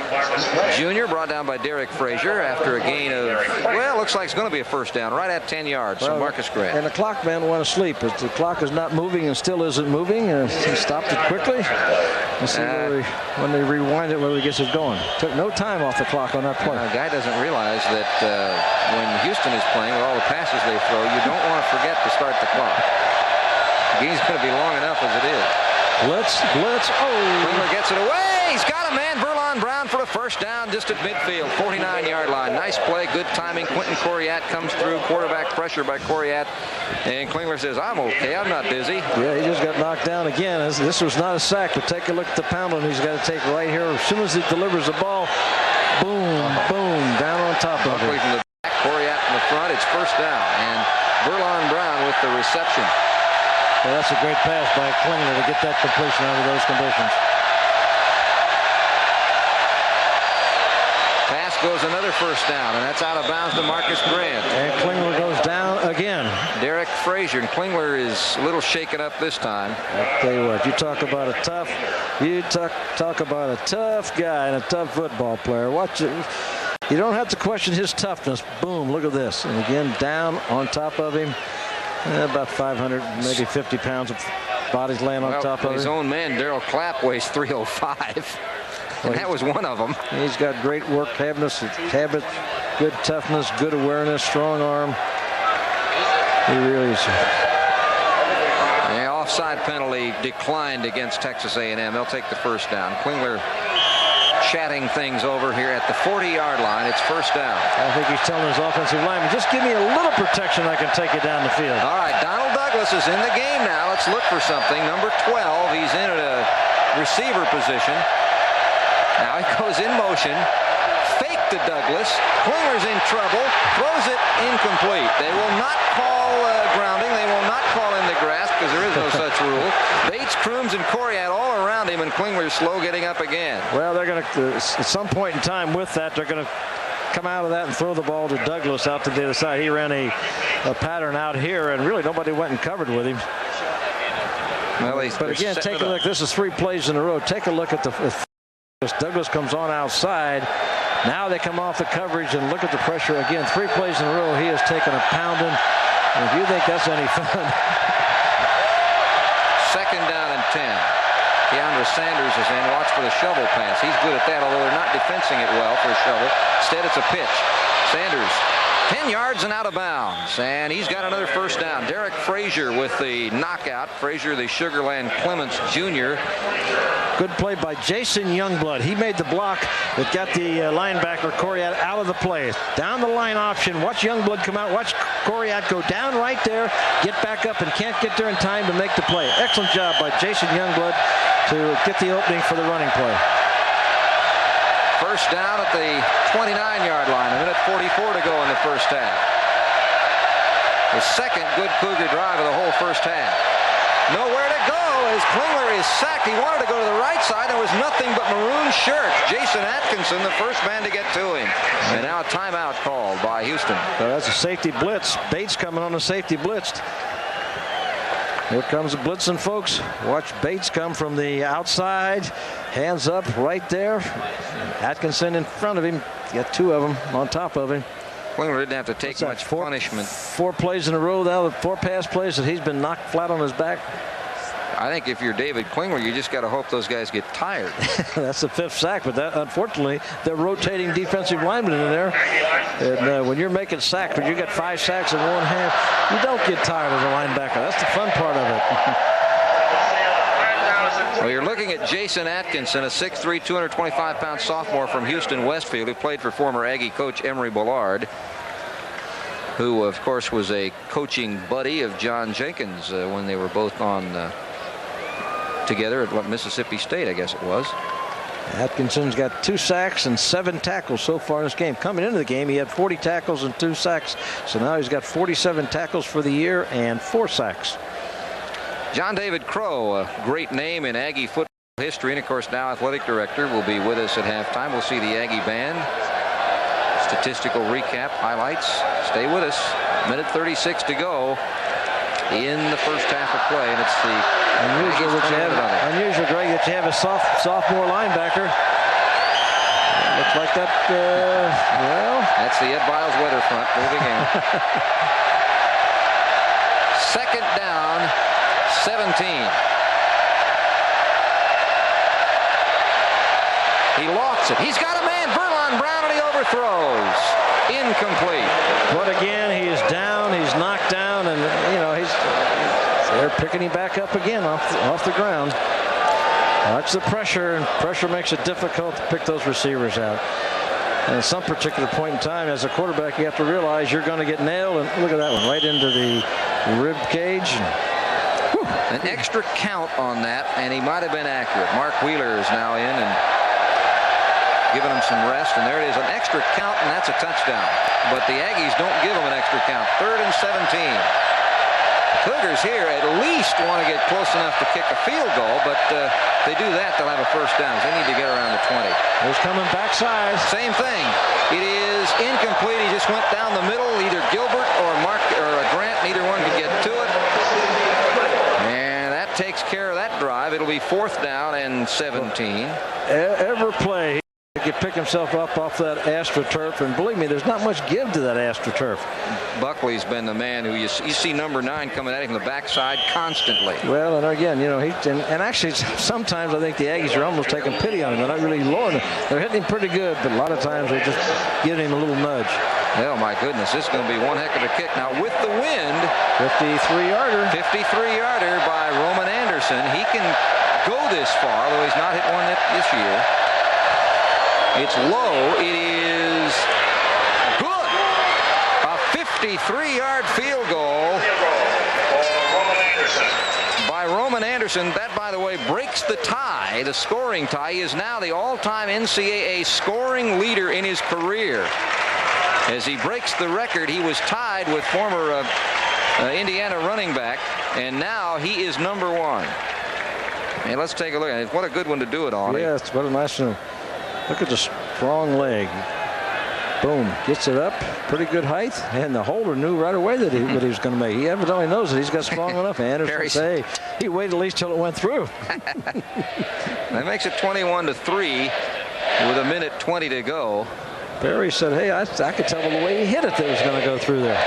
junior, brought down by Derek Frazier after a gain of, well, looks like it's going to be a first down, right at 10 yards. So Marcus Grant.
And the clock man went asleep. The clock is not moving and still isn't moving. He stopped it quickly. Let's see when they rewind it, whether he gets it going. Took no time off the clock on that play.
A guy doesn't realize that when Houston is playing with all the passes they throw, you don't want to forget to start the clock. The game's going to be long enough as it is.
Blitz. Oh.
Klingler gets it away. He's got a man. Verlon Brown for a first down just at midfield. 49-yard line. Nice play. Good timing. Quentin Coriat comes through. Quarterback pressure by Coriat. And Klingler says, I'm okay. I'm not dizzy.
Yeah, he just got knocked down again. This was not a sack, but take a look at the pounding he's got to take right here. As soon as he delivers the ball, boom, down on top of it.
From the back, Coriat in the front. It's first down. And Verlon Brown with the reception.
Well, that's a great pass by Klingler to get that completion under those conditions.
Pass goes another first down, and that's out of bounds to Marcus Grant.
And Klingler goes down again.
Derek Frazier, and Klingler is a little shaken up this time.
I'll tell you what, you talk about a tough guy and a tough football player. Watch it. You don't have to question his toughness. Boom, look at this. And again, down on top of him. About 500, maybe 50 pounds of bodies laying on top of him.
His own man, Daryl Clapp, weighs 305. And that was one of them.
He's got great work habit, good toughness, good awareness, strong arm. He really is.
The offside penalty declined against Texas A&M. They'll take the first down. Klingler chatting things over here at the 40-yard line. It's first down.
I think he's telling his offensive lineman, just give me a little protection, I can take you down the field.
All right, Donald Douglas is in the game now. Let's look for something. Number 12, he's in at a receiver position. Now he goes in motion. Fake to Douglas. Klingler's in trouble. Throws it incomplete. They will not call grounding. They will not call in the grasp because there is no such rule. Bates, Crooms, and Coriat all around him, and Klingler's slow getting up again.
Well, they're going to, at some point in time with that, they're going to come out of that and throw the ball to Douglas out to the other side. He ran a pattern out here, and really nobody went and covered with him.
Well,
but again, take a look. This is 3 plays in a row. Take a look at the Douglas comes on outside. Now they come off the coverage and look at the pressure again. 3 plays in a row. He has taken a pounding. And if you think that's any fun.
Second down and 10. Keandre Sanders is in. Watch for the shovel pass. He's good at that, although they're not defensing it well for a shovel. Instead, it's a pitch. Sanders 10 yards and out of bounds, and he's got another first down. Derek Frazier with the knockout. Frazier, the Sugarland Clements Jr.
Good play by Jason Youngblood. He made the block that got the linebacker Coriat out of the play. Down the line option. Watch Youngblood come out. Watch Coriat go down right there, get back up, and can't get there in time to make the play. Excellent job by Jason Youngblood to get the opening for the running play.
First down at the 29-yard line. A minute 44 to go in the first half. The second good Cougar drive of the whole first half. Nowhere to go as Klingler is sacked. He wanted to go to the right side. There was nothing but maroon shirts. Jason Atkinson, the first man to get to him. And now a timeout called by Houston.
So that's a safety blitz. Bates coming on a safety blitz. Here comes the blitzing, folks. Watch Bates come from the outside. Hands up right there. Atkinson in front of him. Got 2 of them on top of him.
Klingler didn't have to take much punishment.
4 plays in a row now. 4 pass plays that he's been knocked flat on his back.
I think if you're David Klingler, you just got to hope those guys get tired.
That's the 5th sack, but that, unfortunately, they're rotating defensive linemen in there. And when you're making sacks, when you get 5 sacks in one half, you don't get tired as a linebacker. That's the fun part of it.
Well, you're looking at Jason Atkinson, a 6'3", 225-pound sophomore from Houston Westfield, who played for former Aggie coach Emory Bullard, who, of course, was a coaching buddy of John Jenkins when they were both on together at Mississippi State, I guess it was.
Atkinson's got 2 sacks and 7 tackles so far in this game. Coming into the game, he had 40 tackles and 2 sacks. So now he's got 47 tackles for the year and 4 sacks.
John David Crow, a great name in Aggie football history, and of course now athletic director, will be with us at halftime. We'll see the Aggie band. Statistical recap, highlights. Stay with us. Minute 36 to go in the first half of play, and it's the
unusual, Greg, that you have a sophomore linebacker. Looks like that. Well,
that's the Ed Biles weather front moving in. Second down, 17. He lofts it. He's got a man, Verlon Brown, and he overthrows. Incomplete.
But again, he is down. He's knocked down, and they're picking him back up again off the ground. Watch the pressure, and pressure makes it difficult to pick those receivers out. And at some particular point in time, as a quarterback, you have to realize you're going to get nailed. And look at that one, right into the rib cage.
An extra count on that, and he might have been accurate. Mark Wheeler is now in and giving him some rest, and there it is, an extra count, and that's a touchdown. But the Aggies don't give him an extra count. 3rd and 17. Cougars here at least want to get close enough to kick a field goal, but if they do that, they'll have a first down. They need to get around the 20.
He's coming backside.
Same thing. It is incomplete. He just went down the middle. Either Gilbert or Grant, neither one could get to it. And that takes care of that drive. It'll be 4th down and 17.
Every play, he could pick himself up off that AstroTurf, and believe me, there's not much give to that AstroTurf.
Buckley's been the man who you see number 9 coming at him from the backside constantly.
Well, and again, and actually sometimes I think the Aggies are almost taking pity on him. They're not really lowering him. They're hitting him pretty good, but a lot of times they just give him a little nudge.
Oh my goodness, this is going to be one heck of a kick. Now with the wind,
53-yarder.
53-yarder by Roman Anderson. He can go this far, although he's not hit one this year. It's low. It is good. A 53-yard field goal by Roman Anderson. That, by the way, breaks the tie, the scoring tie. He is now the all-time NCAA scoring leader in his career. As he breaks the record, he was tied with former Indiana running back, and now he is number 1. And let's take a look at it. What a good one to do it on.
Yes, what a nice one. Look at the strong leg. Boom, gets it up, pretty good height, and the holder knew right away that what he was going to make. He evidently knows that he's got strong enough. Anderson say he waited at least till it went through.
That makes it 21-3 with a minute 20 to go.
Barry said, hey, I could tell by the way he hit it that it was going to go through there.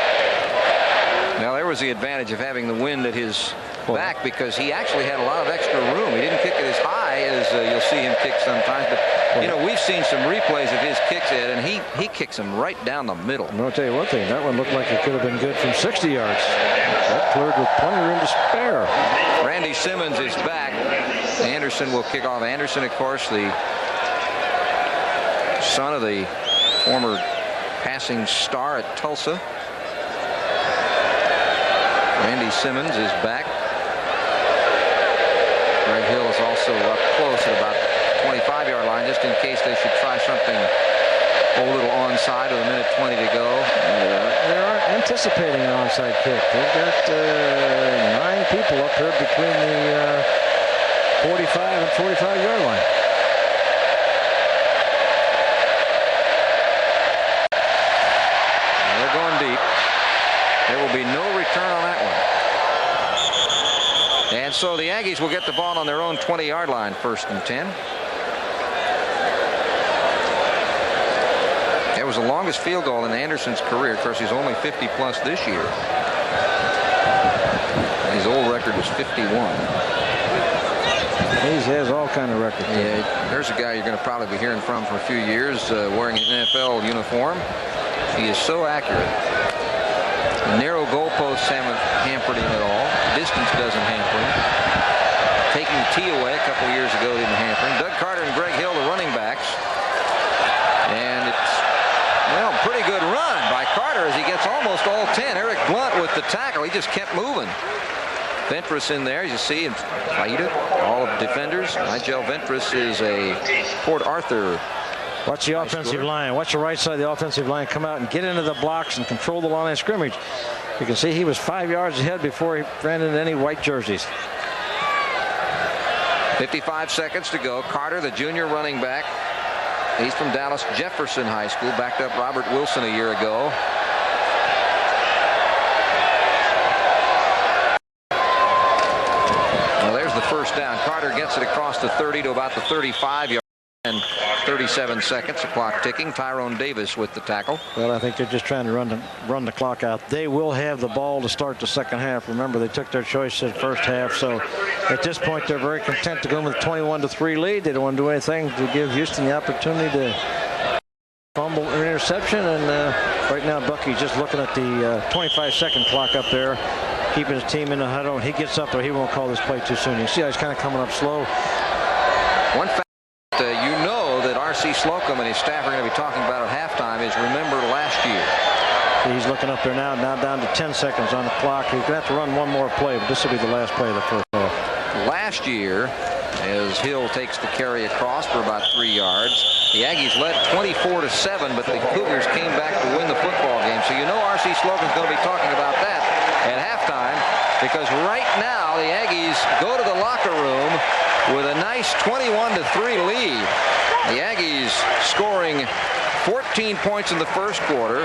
Now, there was the advantage of having the wind at his back, because he actually had a lot of extra room. He didn't kick it as high as you'll see him kick sometimes. But, you know, we've seen some replays of his kicks, Ed, and he kicks them right down the middle.
I'll tell you one thing. That one looked like it could have been good from 60 yards. That cleared with plenty of room to spare.
Randy Simmons is back. Anderson will kick off. Anderson, of course, the son of the former passing star at Tulsa. Randy Simmons is back. Greg Hill is also up close at about 25-yard line, just in case they should try something a little onside with a minute 20 to go.
They aren't anticipating an onside kick. They've got 9 people up here between the 45 and 45-yard line.
They're going deep. There will be no return on that one. And so the Aggies will get the ball on their own 20-yard line, 1st and 10. That was the longest field goal in Anderson's career. Of course, he's only 50-plus this year. His old record was 51.
He has all kind of records.
Yeah, there's a guy you're going to probably be hearing from for a few years, wearing an NFL uniform. He is so accurate. The narrow goalposts haven't hampered him at all. Distance doesn't hamper him. Taking the tee away a couple years ago didn't hamper him. Doug Carter and Greg Hill, the running backs. And it's, well, pretty good run by Carter as he gets almost all 10. Eric Blunt with the tackle. He just kept moving. Ventris in there, as you see, and Faida, all of the defenders. Nigel Ventris is a Port Arthur.
Watch the offensive line. Watch the right side of the offensive line come out and get into the blocks and control the line of scrimmage. You can see he was 5 yards ahead before he ran into any white jerseys.
55 seconds to go. Carter, the junior running back. He's from Dallas Jefferson High School. Backed up Robert Wilson a year ago. Well, there's the first down. Carter gets it across the 30 to about the 35-yard. And 37 seconds, the clock ticking. Tyrone Davis with the tackle.
Well, I think they're just trying to run the clock out. They will have the ball to start the second half. Remember, they took their choice at first half, so at this point they're very content to go with a 21-3 lead. They don't want to do anything to give Houston the opportunity to fumble an interception. And right now Bucky's just looking at the 25-second clock up there, keeping his team in the huddle. He gets up there, he won't call this play too soon. You see how he's kind of coming up slow.
One fact you know that R.C. Slocum and his staff are going to be talking about at halftime is remember last year.
He's looking up there now down to 10 seconds on the clock. He's going to have to run one more play, but this will be the last play of the first half.
Last year, as Hill takes the carry across for about 3 yards, the Aggies led 24-7, but the Cougars came back to win the football game. So you know R.C. Slocum's going to be talking about that at halftime, because right now the Aggies go to the locker room with a nice 21-3 lead. The Aggies scoring 14 points in the first quarter.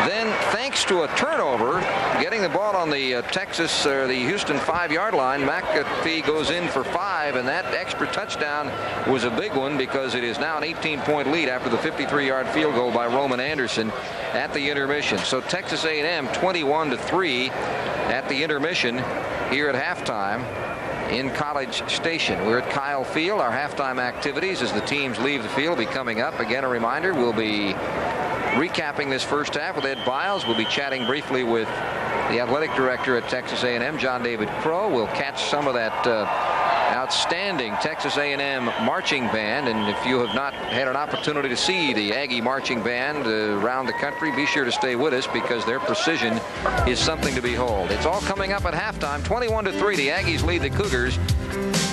Then, thanks to a turnover, getting the ball on the the Houston 5-yard line, McAfee goes in for 5, and that extra touchdown was a big one because it is now an 18-point lead after the 53-yard field goal by Roman Anderson at the intermission. So Texas A&M 21-3 at the intermission here at halftime in College Station. We're at Kyle Field. Our halftime activities as the teams leave the field will be coming up. Again, a reminder, we'll be recapping this first half with Ed Biles. We'll be chatting briefly with the athletic director at Texas A&M, John David Crow. We'll catch some of that outstanding Texas A&M marching band, and if you have not had an opportunity to see the Aggie marching band around the country, be sure to stay with us because their precision is something to behold. It's all coming up at halftime. 21-3, the Aggies lead the Cougars,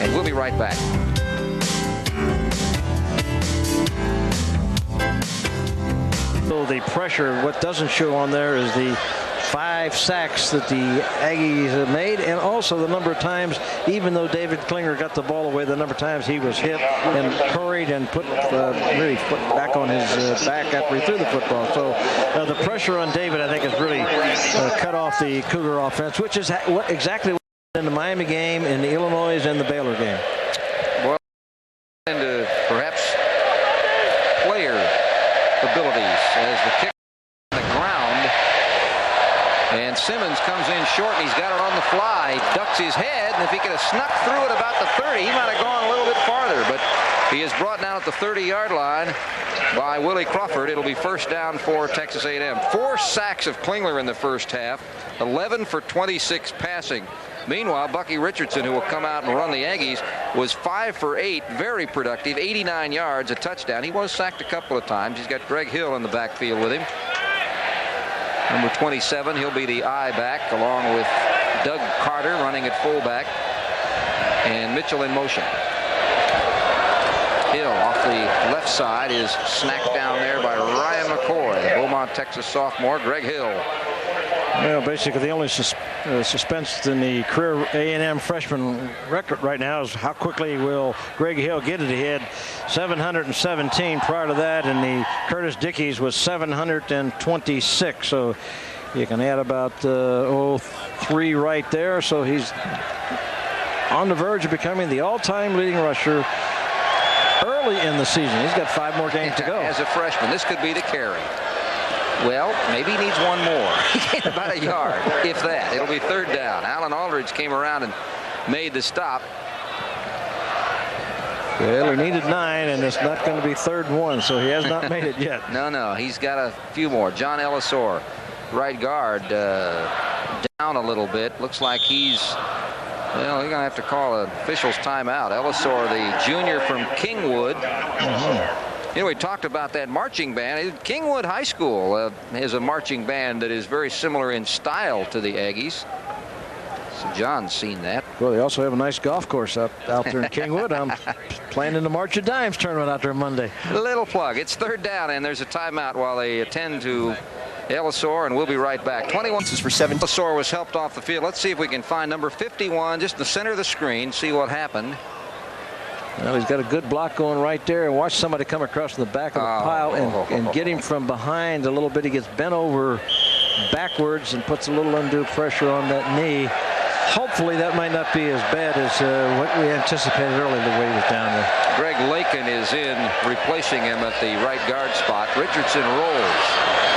and we'll be right back.
So the pressure, what doesn't show on there is the 5 sacks that the Aggies have made, and also the number of times, even though David Klinger got the ball away, the number of times he was hit and hurried and put really put back on his back after he threw the football. So the pressure on David, I think, has really cut off the Cougar offense, which is exactly what happened in the Miami game, in the Illinois, and the Baylor game.
Well, and perhaps player abilities as the kick on the ground. And Simmons comes in short, and he's got it on the fly. He ducks his head, and if he could have snuck through it about the 30, he might have gone a little bit farther. But he is brought down at the 30-yard line by Willie Crawford. It'll be first down for Texas A&M. 4 sacks of Klingler in the first half, 11 for 26 passing. Meanwhile, Bucky Richardson, who will come out and run the Aggies, was 5 for 8, very productive, 89 yards, a touchdown. He was sacked a couple of times. He's got Greg Hill in the backfield with him. Number 27, he'll be the I back, along with Doug Carter running at fullback, and Mitchell in motion. Hill off the left side is snacked down there by Ryan McCoy, the Beaumont, Texas sophomore. Greg Hill.
Well, basically the only suspense in the career A&M freshman record right now is how quickly will Greg Hill get it ahead. 717 prior to that, and the Curtis Dickey's was 726. So you can add about 3 right there. So he's on the verge of becoming the all-time leading rusher early in the season. He's got 5 more games to go.
As a freshman, this could be the carry. Well, maybe he needs one more. He gained about a yard, if that. It'll be third down. Alan Aldridge came around and made the stop.
Well, he needed 9, and it's not going to be 3rd and 1, so he has not made it yet.
No, he's got a few more. John Ellisor, right guard, down a little bit. Looks like he's, well, you're going to have to call an official's timeout. Ellisor, the junior from Kingwood. You know, we talked about that marching band. Kingwood High School has a marching band that is very similar in style to the Aggies. So John's seen that.
Well, they also have a nice golf course out there in Kingwood. I'm playing in the March of Dimes tournament out there Monday.
Little plug. It's third down, and there's a timeout while they attend to Ellisor, and we'll be right back. 21 is for 7. Ellisor was helped off the field. Let's see if we can find number 51 just in the center of the screen, see what happened.
Well, he's got a good block going right there, and watch somebody come across the back of the pile and get him from behind a little bit. He gets bent over backwards and puts a little undue pressure on that knee. Hopefully that might not be as bad as what we anticipated earlier the way he was down there.
Greg Lakin is in replacing him at the right guard spot. Richardson rolls,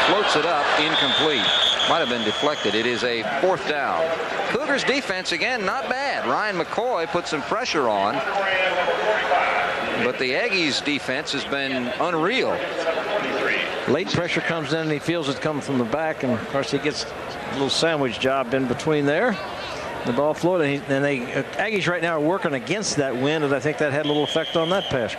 floats it up, incomplete. Might have been deflected. It is a 4th down. Cougars defense again, not bad. Ryan McCoy put some pressure on, but the Aggies defense has been unreal.
Late pressure comes in, and he feels it coming from the back, and of course he gets a little sandwich job in between there. The ball floated, and the Aggies right now are working against that wind, and I think that had a little effect on that pass.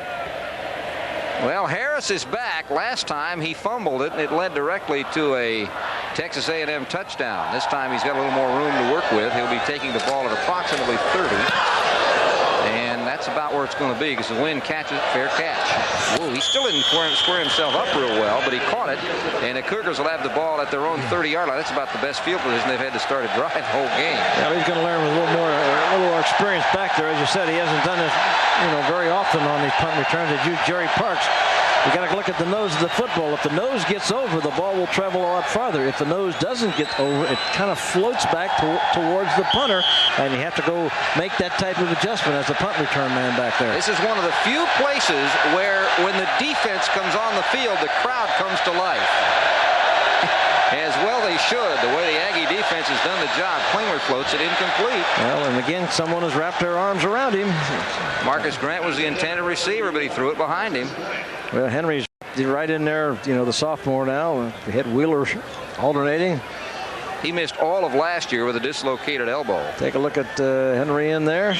Well, Harris is back. Last time he fumbled it, and it led directly to a Texas A&M touchdown. This time he's got a little more room to work with. He'll be taking the ball at approximately 30. And that's about where it's going to be because the wind catches, fair catch. Whoa, he still didn't square himself up real well, but he caught it. And the Cougars will have the ball at their own 30-yard line. That's about the best field position they've had to start a drive the whole game.
Well, he's going to learn with a little more experience back there. As you said, he hasn't done this, very often on these punt returns. They use Jerry Parks. You got to look at the nose of the football. If the nose gets over, the ball will travel a lot farther. If the nose doesn't get over, it kind of floats back towards the punter, and you have to go make that type of adjustment as the punt return man back there.
This is one of the few places where when the defense comes on the field, the crowd comes to life. As well they should. The way the Aggie defense has done the job. Klingler floats it incomplete.
Well, and again, someone has wrapped their arms around him.
Marcus Grant was the intended receiver, but he threw it behind him.
Well, Henry's right in there, the sophomore now. We had Wheeler alternating.
He missed all of last year with a dislocated elbow.
Take a look at Henry in there.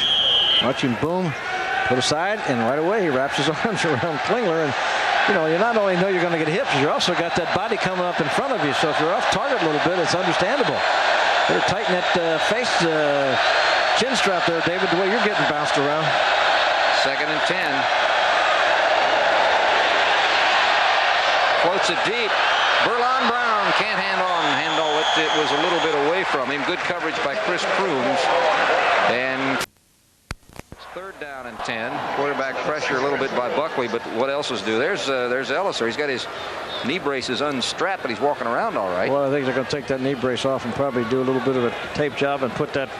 Watch him boom, put aside, and right away he wraps his arms around Klingler. And you not only know you're going to get hit, but you also got that body coming up in front of you. So if you're off target a little bit, it's understandable. Better tighten that face chin strap there, David, the way you're getting bounced around.
2nd and 10. Floats it deep. Burlon Brown can't handle it. It was a little bit away from him. Good coverage by Chris Crooms. And 3rd down and 10. Quarterback pressure a little bit by Buckley, but what else is due? There's Elliser. He's got his knee braces unstrapped, but he's walking around all right.
Well, I think they're going to take that knee brace off and probably do a little bit of a tape job and put that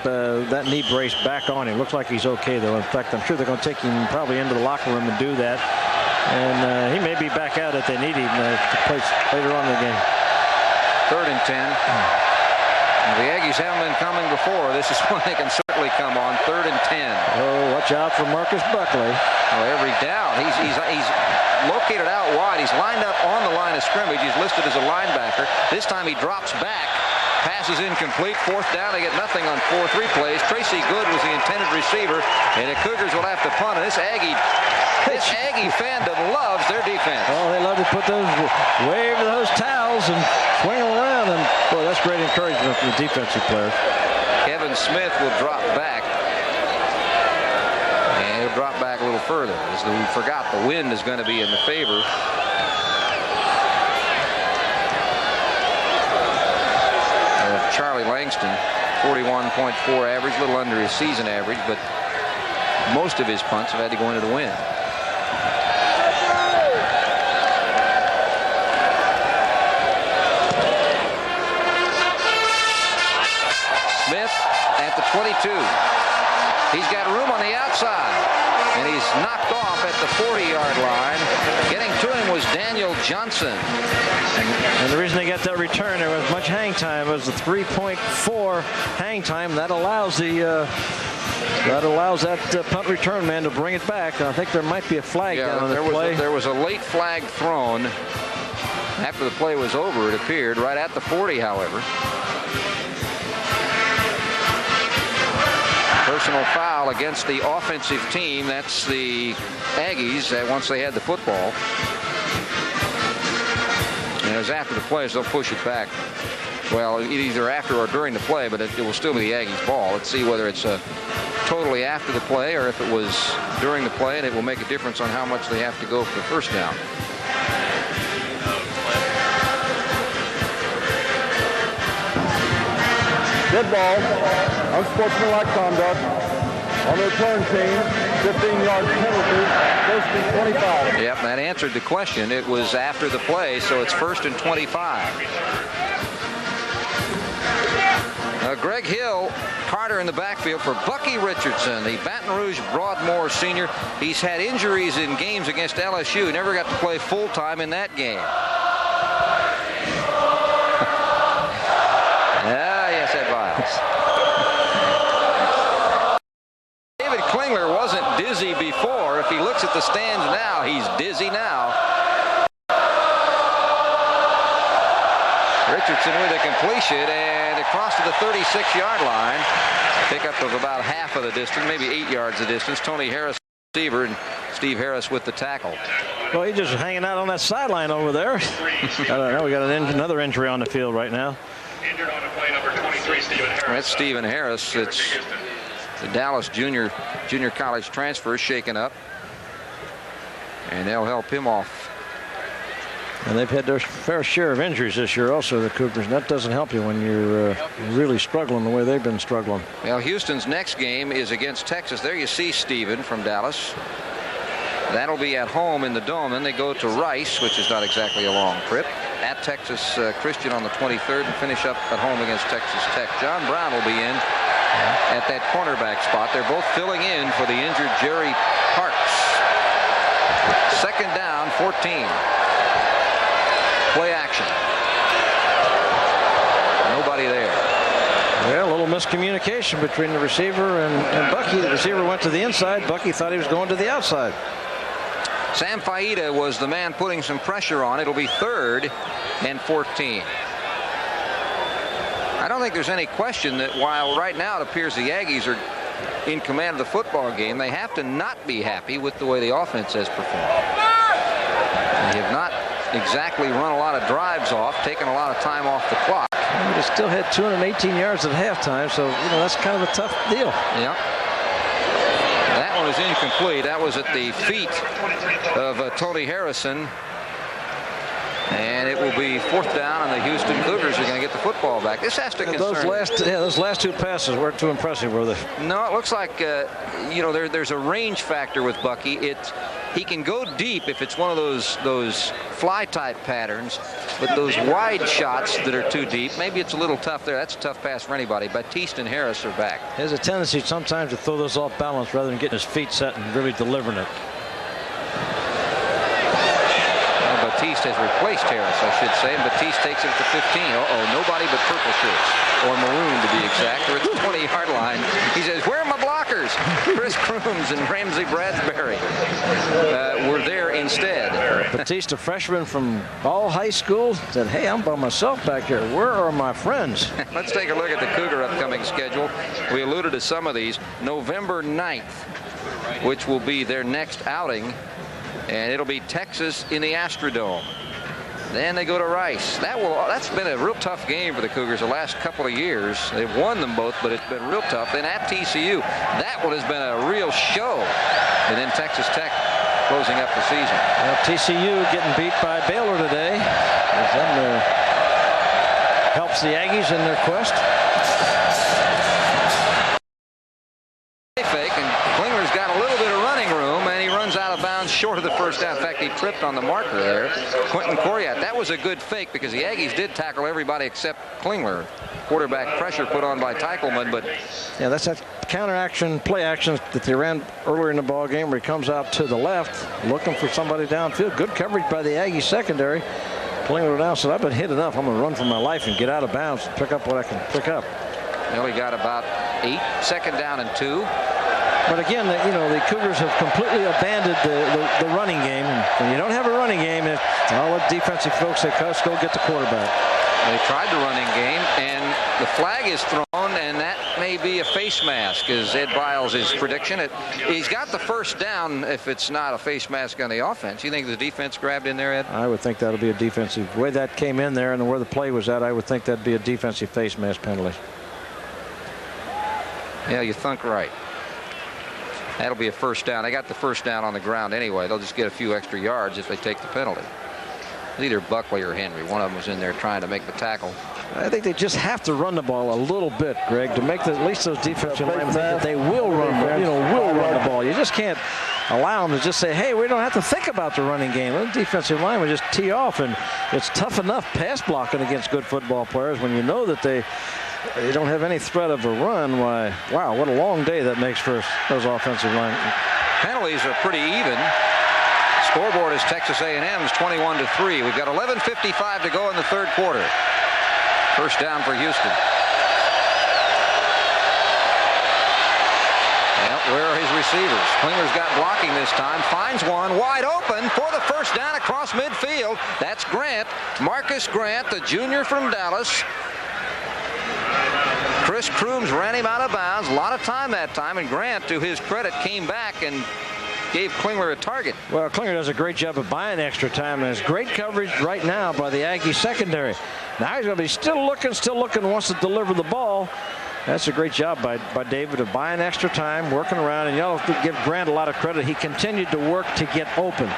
knee brace back on him. Looks like he's okay, though. In fact, I'm sure they're going to take him probably into the locker room and do that. And he may be back out if they need him to play later on in the game.
3rd and 10. The Aggies haven't been coming before. This is when they can certainly come on. 3rd and 10.
Oh, watch out for Marcus Buckley.
Oh, every down. He's located out wide. He's lined up on the line of scrimmage. He's listed as a linebacker. This time he drops back. Passes incomplete. 4th down. They get nothing on 4-3 plays. Tracy Good was the intended receiver, and the Cougars will have to punt. And this Aggie fandom loves their defense.
Oh, they love to put those, wave those towels and swing them around. And boy, that's great encouragement from the defensive players.
Kevin Smith will drop back. And he'll drop back a little further. As we forgot, the wind is going to be in the favor. Charlie Langston, 41.4 average, a little under his season average, but most of his punts have had to go into the wind. Smith at the 22. He's got room on the outside, and he's knocked off at the 40-yard line. Getting to him was Daniel Johnson.
And the reason they got that return, there was much hang time. It was the 3.4 hang time. That allows that punt return man to bring it back. I think there might be a flag down on the play.
There was a late flag thrown after the play was over, it appeared, right at the 40, however. Personal foul against the offensive team. That's the Aggies once they had the football. And it was after the play, so they'll push it back. Well, either after or during the play, but it will still be the Aggies' ball. Let's see whether it's totally after the play or if it was during the play, and it will make a difference on how much they have to go for the first down.
Dead ball, unsportsmanlike conduct on the return team, 15-yard penalty, first and 25.
Yep, that answered the question. It was after the play, so it's 1st and 25. Greg Hill, Carter in the backfield for Bucky Richardson, the Baton Rouge Broadmoor senior. He's had injuries in games against LSU. Never got to play full-time in that game. Yes, that violence. David Klingler wasn't dizzy before. If he looks at the stands now, he's dizzy now. Richardson with a completion and across to the 36-yard line. Pickup of about half of the distance, maybe 8 yards of distance. Tony Harris, receiver, and Steve Harris with the tackle.
Well, he's just hanging out on that sideline over there. I don't know. We got another injury on the field right now.
Injured on the play, number 23, Stephen Harris.
That's Stephen Harris. It's the Dallas junior college transfer shaken up, and they'll help him off.
And they've had their fair share of injuries this year also, the Cougars. And that doesn't help you when you're really struggling the way they've been struggling.
Well, Houston's next game is against Texas. There you see Stephen from Dallas. That'll be at home in the Dome. Then they go to Rice, which is not exactly a long trip, at Texas Christian on the 23rd, and finish up at home against Texas Tech. John Brown will be in at that cornerback spot. They're both filling in for the injured Jerry Parks. 2nd down, 14. Play action. Nobody there.
Well, a little miscommunication between the receiver and Bucky. The receiver went to the inside. Bucky thought he was going to the outside.
Sam Faida was the man putting some pressure on. It'll be 3rd and 14. I don't think there's any question that while right now it appears the Aggies are in command of the football game, they have to not be happy with the way the offense has performed. They have not exactly run a lot of drives off, taken a lot of time off the clock.
They still had 218 yards at halftime, so that's kind of a tough deal.
Yeah. That one was incomplete. That was at the feet of Tony Harrison. And it will be 4th down, and the Houston Cougars are going to get the football back. This has to concern.
Those last 2 passes weren't too impressive, were they?
No, it looks like there's a range factor with Bucky. He can go deep if it's one of those fly type patterns, but those wide shots that are too deep, maybe it's a little tough there. That's a tough pass for anybody. Batiste and Harris are back.
He has a tendency sometimes to throw those off balance rather than getting his feet set and really delivering it.
Batiste has replaced Harris, I should say, and Batiste takes it at the 15. Nobody but purple shirts, or maroon to be exact. They're at the 20-yard line. He says, "Where are my blockers?" Chris Crooms and Ramsey Bradbury were there instead.
Batiste, a freshman from Ball High School, said, "Hey, I'm by myself back here. Where are my friends?"
Let's take a look at the Cougar upcoming schedule. We alluded to some of these. November 9th, which will be their next outing. And it'll be Texas in the Astrodome. Then they go to Rice. That's been a real tough game for the Cougars the last couple of years. They've won them both, but it's been real tough. Then at TCU, that one has been a real show. And then Texas Tech closing up the season.
Well, TCU getting beat by Baylor today. Helps the Aggies in their quest.
Fake, and Klingler's got a little bit of running room, and he runs out of bounds short of the first down. In fact, he tripped on the marker there. Quentin Coriat. That was a good fake because the Aggies did tackle everybody except Klingler. Quarterback pressure put on by Teichelman, but
yeah, that's that counter action, play action that they ran earlier in the ball game where he comes out to the left looking for somebody downfield. Good coverage by the Aggie secondary. Klingler now said, "I've been hit enough. I'm going to run for my life and get out of bounds and pick up what I can pick up."
Well, he got about 8, 2nd down and 2.
But again, the Cougars have completely abandoned the running game. And when you don't have a running game, all the defensive folks say, "Go get the quarterback."
They tried the running game, and the flag is thrown, and that may be a face mask, is Ed Biles' prediction. He's got the first down if it's not a face mask on the offense. You think the defense grabbed in there, Ed?
I would think that'll be a defensive. The way that came in there and where the play was at, I would think that'd be a defensive face mask penalty.
Yeah, you think right. That'll be a first down. They got the first down on the ground anyway. They'll just get a few extra yards if they take the penalty. Either Buckley or Henry. One of them was in there trying to make the tackle.
I think they just have to run the ball a little bit, Greg, to make at least those defensive linemen think that they will run the ball. You just can't allow them to just say, "Hey, we don't have to think about the running game." The defensive linemen just tee off, and it's tough enough pass blocking against good football players when you know that they don't have any threat of a run. Wow, what a long day that makes for those offensive linemen.
Penalties are pretty even. Scoreboard is Texas A&M's 21-3. We've got 11:55 to go in the 3rd quarter. First down for Houston. Well, where are his receivers? Klingler's got blocking this time. Finds one wide open for the first down across midfield. That's Grant. Marcus Grant, the junior from Dallas. Chris Crooms ran him out of bounds. A lot of time that time, and Grant, to his credit, came back and gave Klingler a target. Well,
Klingler does a great job of buying extra time, and there's great coverage right now by the Aggie secondary. Now he's going to be still looking, wants to deliver the ball. That's a great job by David of buying extra time, working around, and y'all have to give Grant a lot of credit. He continued to work to get open.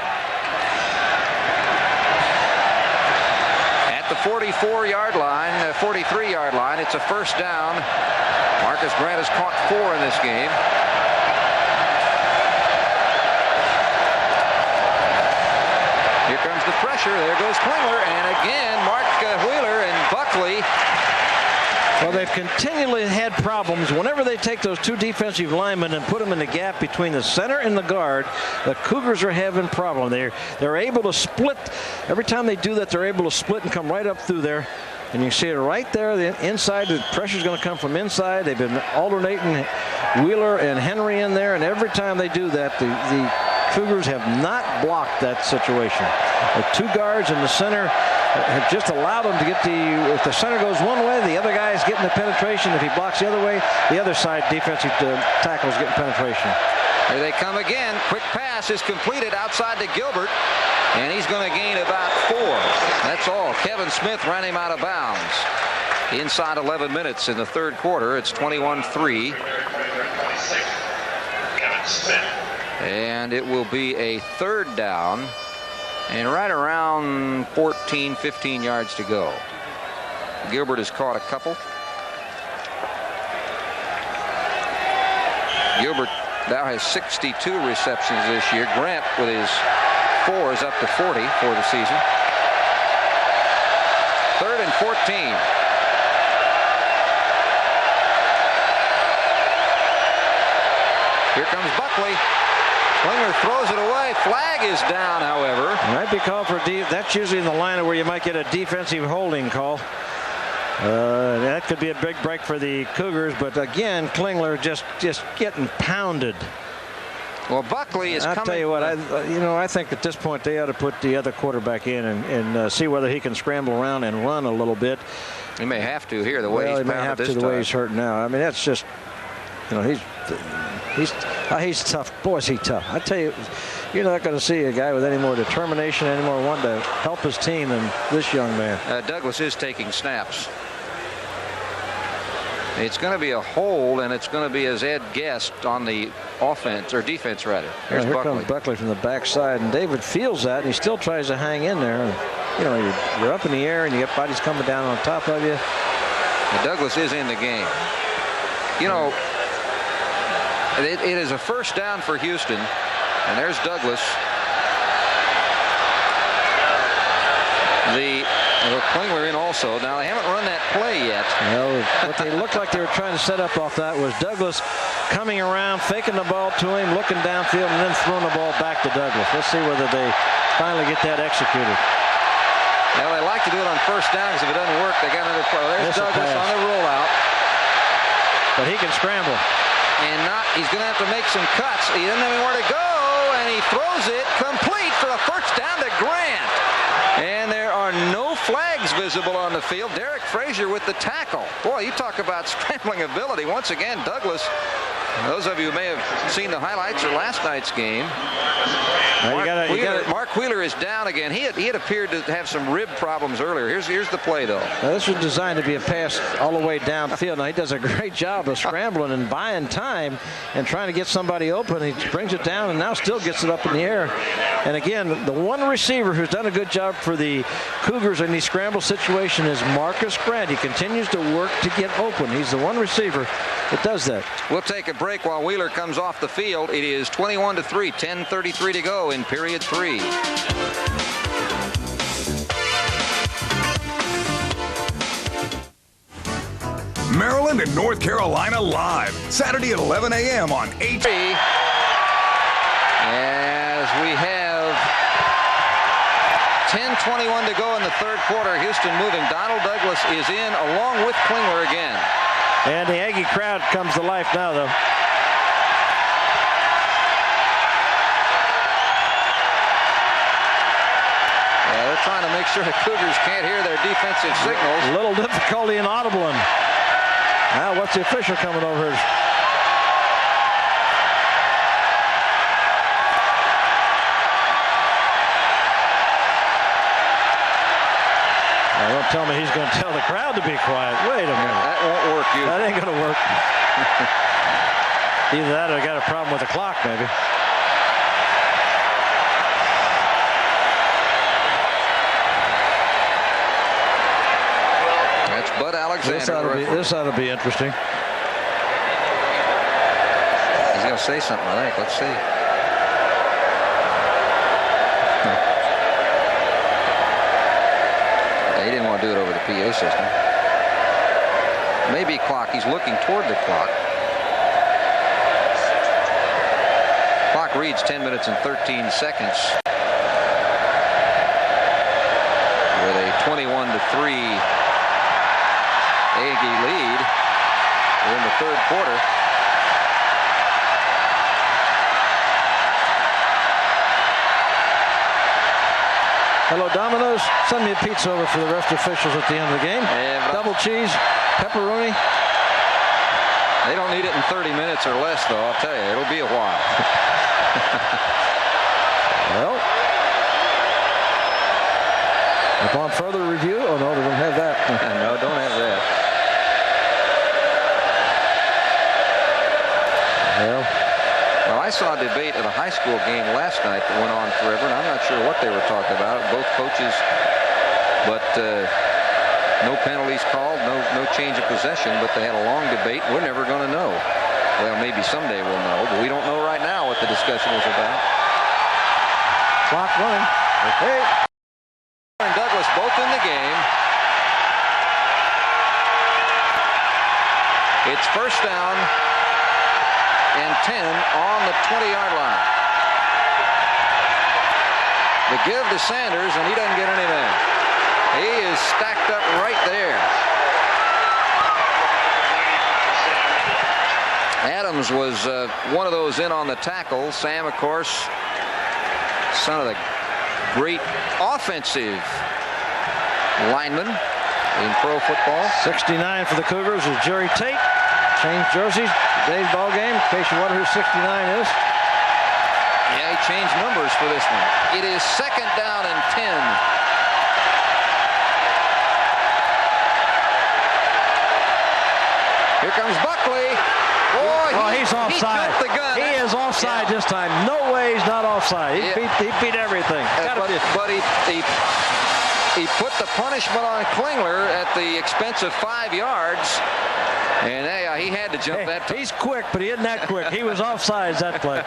At the 44-yard line, 43-yard line, it's a first down. Marcus Grant has caught 4 in this game. Here comes the pressure. There goes Klingler, and again, Mark Wheeler and Buckley.
Well, they've continually had problems whenever they take those 2 defensive linemen and put them in the gap between the center and the guard. The Cougars are having problems. They're able to split. Every time they do that, they're able to split and come right up through there. And you see it right there. The inside, the pressure's going to come from inside. They've been alternating Wheeler and Henry in there, and every time they do that, the Cougars have not blocked that situation. The 2 guards in the center have just allowed them to get if the center goes one way, the other guy is getting the penetration. If he blocks the other way, the other side defensive tackle is getting penetration.
Here they come again. Quick pass is completed outside to Gilbert, and he's going to gain about 4. That's all. Kevin Smith ran him out of bounds. Inside 11 minutes in the third quarter, it's 21-3.
Kevin Smith.
And it will be a third down and right around 14, 15 yards to go. Gilbert has caught a couple. Gilbert now has 62 receptions this year. Grant with his 4 is up to 40 for the season. 3rd and 14. Here comes Buckley. Klinger throws it away. Flag is down, however.
Might be called for that's usually in the line where you might get a defensive holding call. That could be a big break for the Cougars, but again, Klingler just getting pounded.
Well, Buckley is coming.
I'll tell you what, I think at this point they ought to put the other quarterback in and see whether he can scramble around and run a little bit.
He may have to here the way he's pounded this time.
The way he's hurt now. I mean, that's just, he's tough. Boy, is he tough. I tell you, you're not going to see a guy with any more determination, any more wanting to help his team than this young man.
Douglas is taking snaps. It's going to be a hold, and it's going to be, as Ed guessed, on the offense, or defense, rather.
Here comes Buckley from the backside, and David feels that, and he still tries to hang in there. And, you're up in the air, and you get bodies coming down on top of you.
And Douglas is in the game. It is a first down for Houston, and there's Douglas. Klingler in also. Now, they haven't run that play yet.
Well, what they looked like they were trying to set up off that was Douglas coming around, faking the ball to him, looking downfield, and then throwing the ball back to Douglas. Let's see whether they finally get that executed.
Well, they like to do it on first down because if it doesn't work, they got another play. There's Douglas on the rollout.
But he can scramble.
And he's going to have to make some cuts. He doesn't have anywhere to go, and he throws it complete for the first down to Grant. And there are no flags visible on the field. Derek Frazier with the tackle. Boy, you talk about scrambling ability. Once again, Douglas. Those of you who may have seen the highlights of last night's game. Mark Wheeler is down again. He had appeared to have some rib problems earlier. Here's the play, though.
Now, this was designed to be a pass all the way downfield. Now, he does a great job of scrambling and buying time and trying to get somebody open. He brings it down and now still gets it up in the air. And again, the one receiver who's done a good job for the Cougars in these scramble situation is Marcus Grant. He continues to work to get open. He's the one receiver that does that.
We'll take a break while Wheeler comes off the field. It is 21-3, 10:33 to go in period 3.
Maryland and North Carolina live, Saturday at 11 a.m. on H.
As we have 10:21 to go in the third quarter, Houston moving. Donald Douglas is in along with Klingler again.
And the Aggie crowd comes to life now, though.
They're trying to make sure the Cougars can't hear their defensive signals.
A little difficulty in audibling. Now, what's the official coming over here? Don't tell me he's going to tell the crowd to be quiet. Wait a minute.
That won't work.
That ain't going to work. Either that or got a problem with the clock, maybe.
That's Bud Alexander.
This ought to be interesting.
He's going to say something, I think. Let's see. He didn't want to do it over the PA system. Maybe clock. He's looking toward the clock. Clock reads 10 minutes and 13 seconds. With a 21-3 Aggie lead. We're in the third quarter.
Hello, Domino's. Send me a pizza over for the rest officials at the end of the game.
Yeah,
double cheese, pepperoni.
They don't need it in 30 minutes or less, though. I'll tell you, it'll be a while.
Well, upon further review, oh no, they don't have that.
No, don't have that. Well, I saw a debate at a high school game last night that went on forever, and I'm not sure what they were talking about. Both coaches, but no penalties called, no change of possession, but they had a long debate. We're never going to know. Well, maybe someday we'll know, but we don't know right now what the discussion was about.
Clock running. Okay.
And Douglas both in the game. It's first down and 10 on the 20-yard line. The give to Sanders, and he doesn't get anything. He is stacked up right there. Adams was one of those in on the tackle. Sam, of course, son of the great offensive lineman in pro football.
69 for the Cougars is Jerry Tate. Changed jerseys. Today's ball game, in case you wonder who 69 is.
Yeah, he changed numbers for this one. It is second down and 10. Here comes Buckley. Boy,
he's offside.
He jumped the gun.
He is offside this time. No way he's not offside. He beat everything.
But he put the punishment on Klingler at the expense of 5 yards. And he had to jump that time.
He's quick, but he isn't that quick. He was offside that play.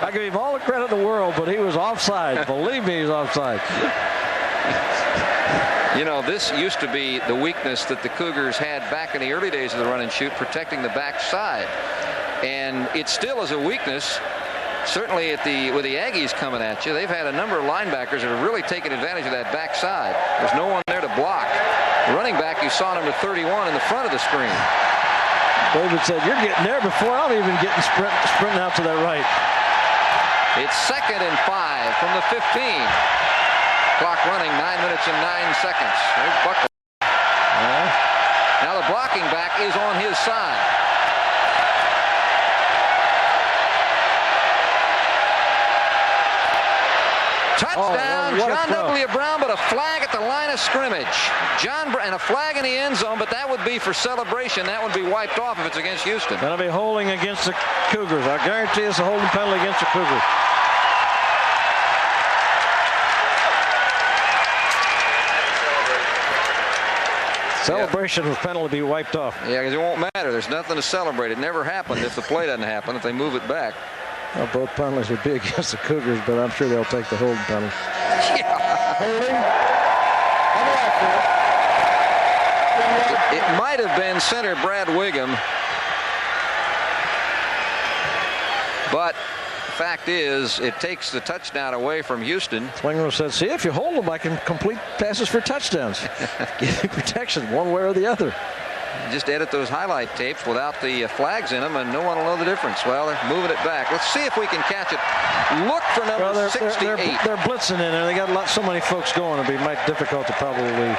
I give him all the credit in the world, but he was offside. Believe me, he's offside.
You know, this used to be the weakness that the Cougars had back in the early days of the run and shoot, protecting the backside. And it still is a weakness. Certainly with the Aggies coming at you, they've had a number of linebackers that have really taken advantage of that backside. There's no one there to block. The running back, you saw number 31 in the front of the screen.
David said, you're getting there before I'm even getting sprinting out to that right.
It's second and 5 from the 15. Clock running, 9 minutes and 9 seconds. There's Buckley. Now the blocking back is on his side. Touchdown, John W. Brown, but a flag at the line of scrimmage. And a flag in the end zone, but that would be for celebration. That would be wiped off if it's against Houston.
That'll be holding against the Cougars. I guarantee it's a holding penalty against the Cougars. Celebration with penalty be wiped off.
Yeah, because it won't matter. There's nothing to celebrate. It never happened if the play doesn't happen, if they move it back.
Well, both penalties would be against the Cougars, but I'm sure they'll take the holding penalty.
It might have been center Brad Wiggum, but the fact is it takes the touchdown away from Houston.
Klingler said, see, if you hold them, I can complete passes for touchdowns. Give you protection one way or the other.
Just edit those highlight tapes without the flags in them, and no one will know the difference. Well, they're moving it back. Let's see if we can catch it. Look for number 68.
They're blitzing in there. They got so many folks going. It'll be difficult to probably.
Well,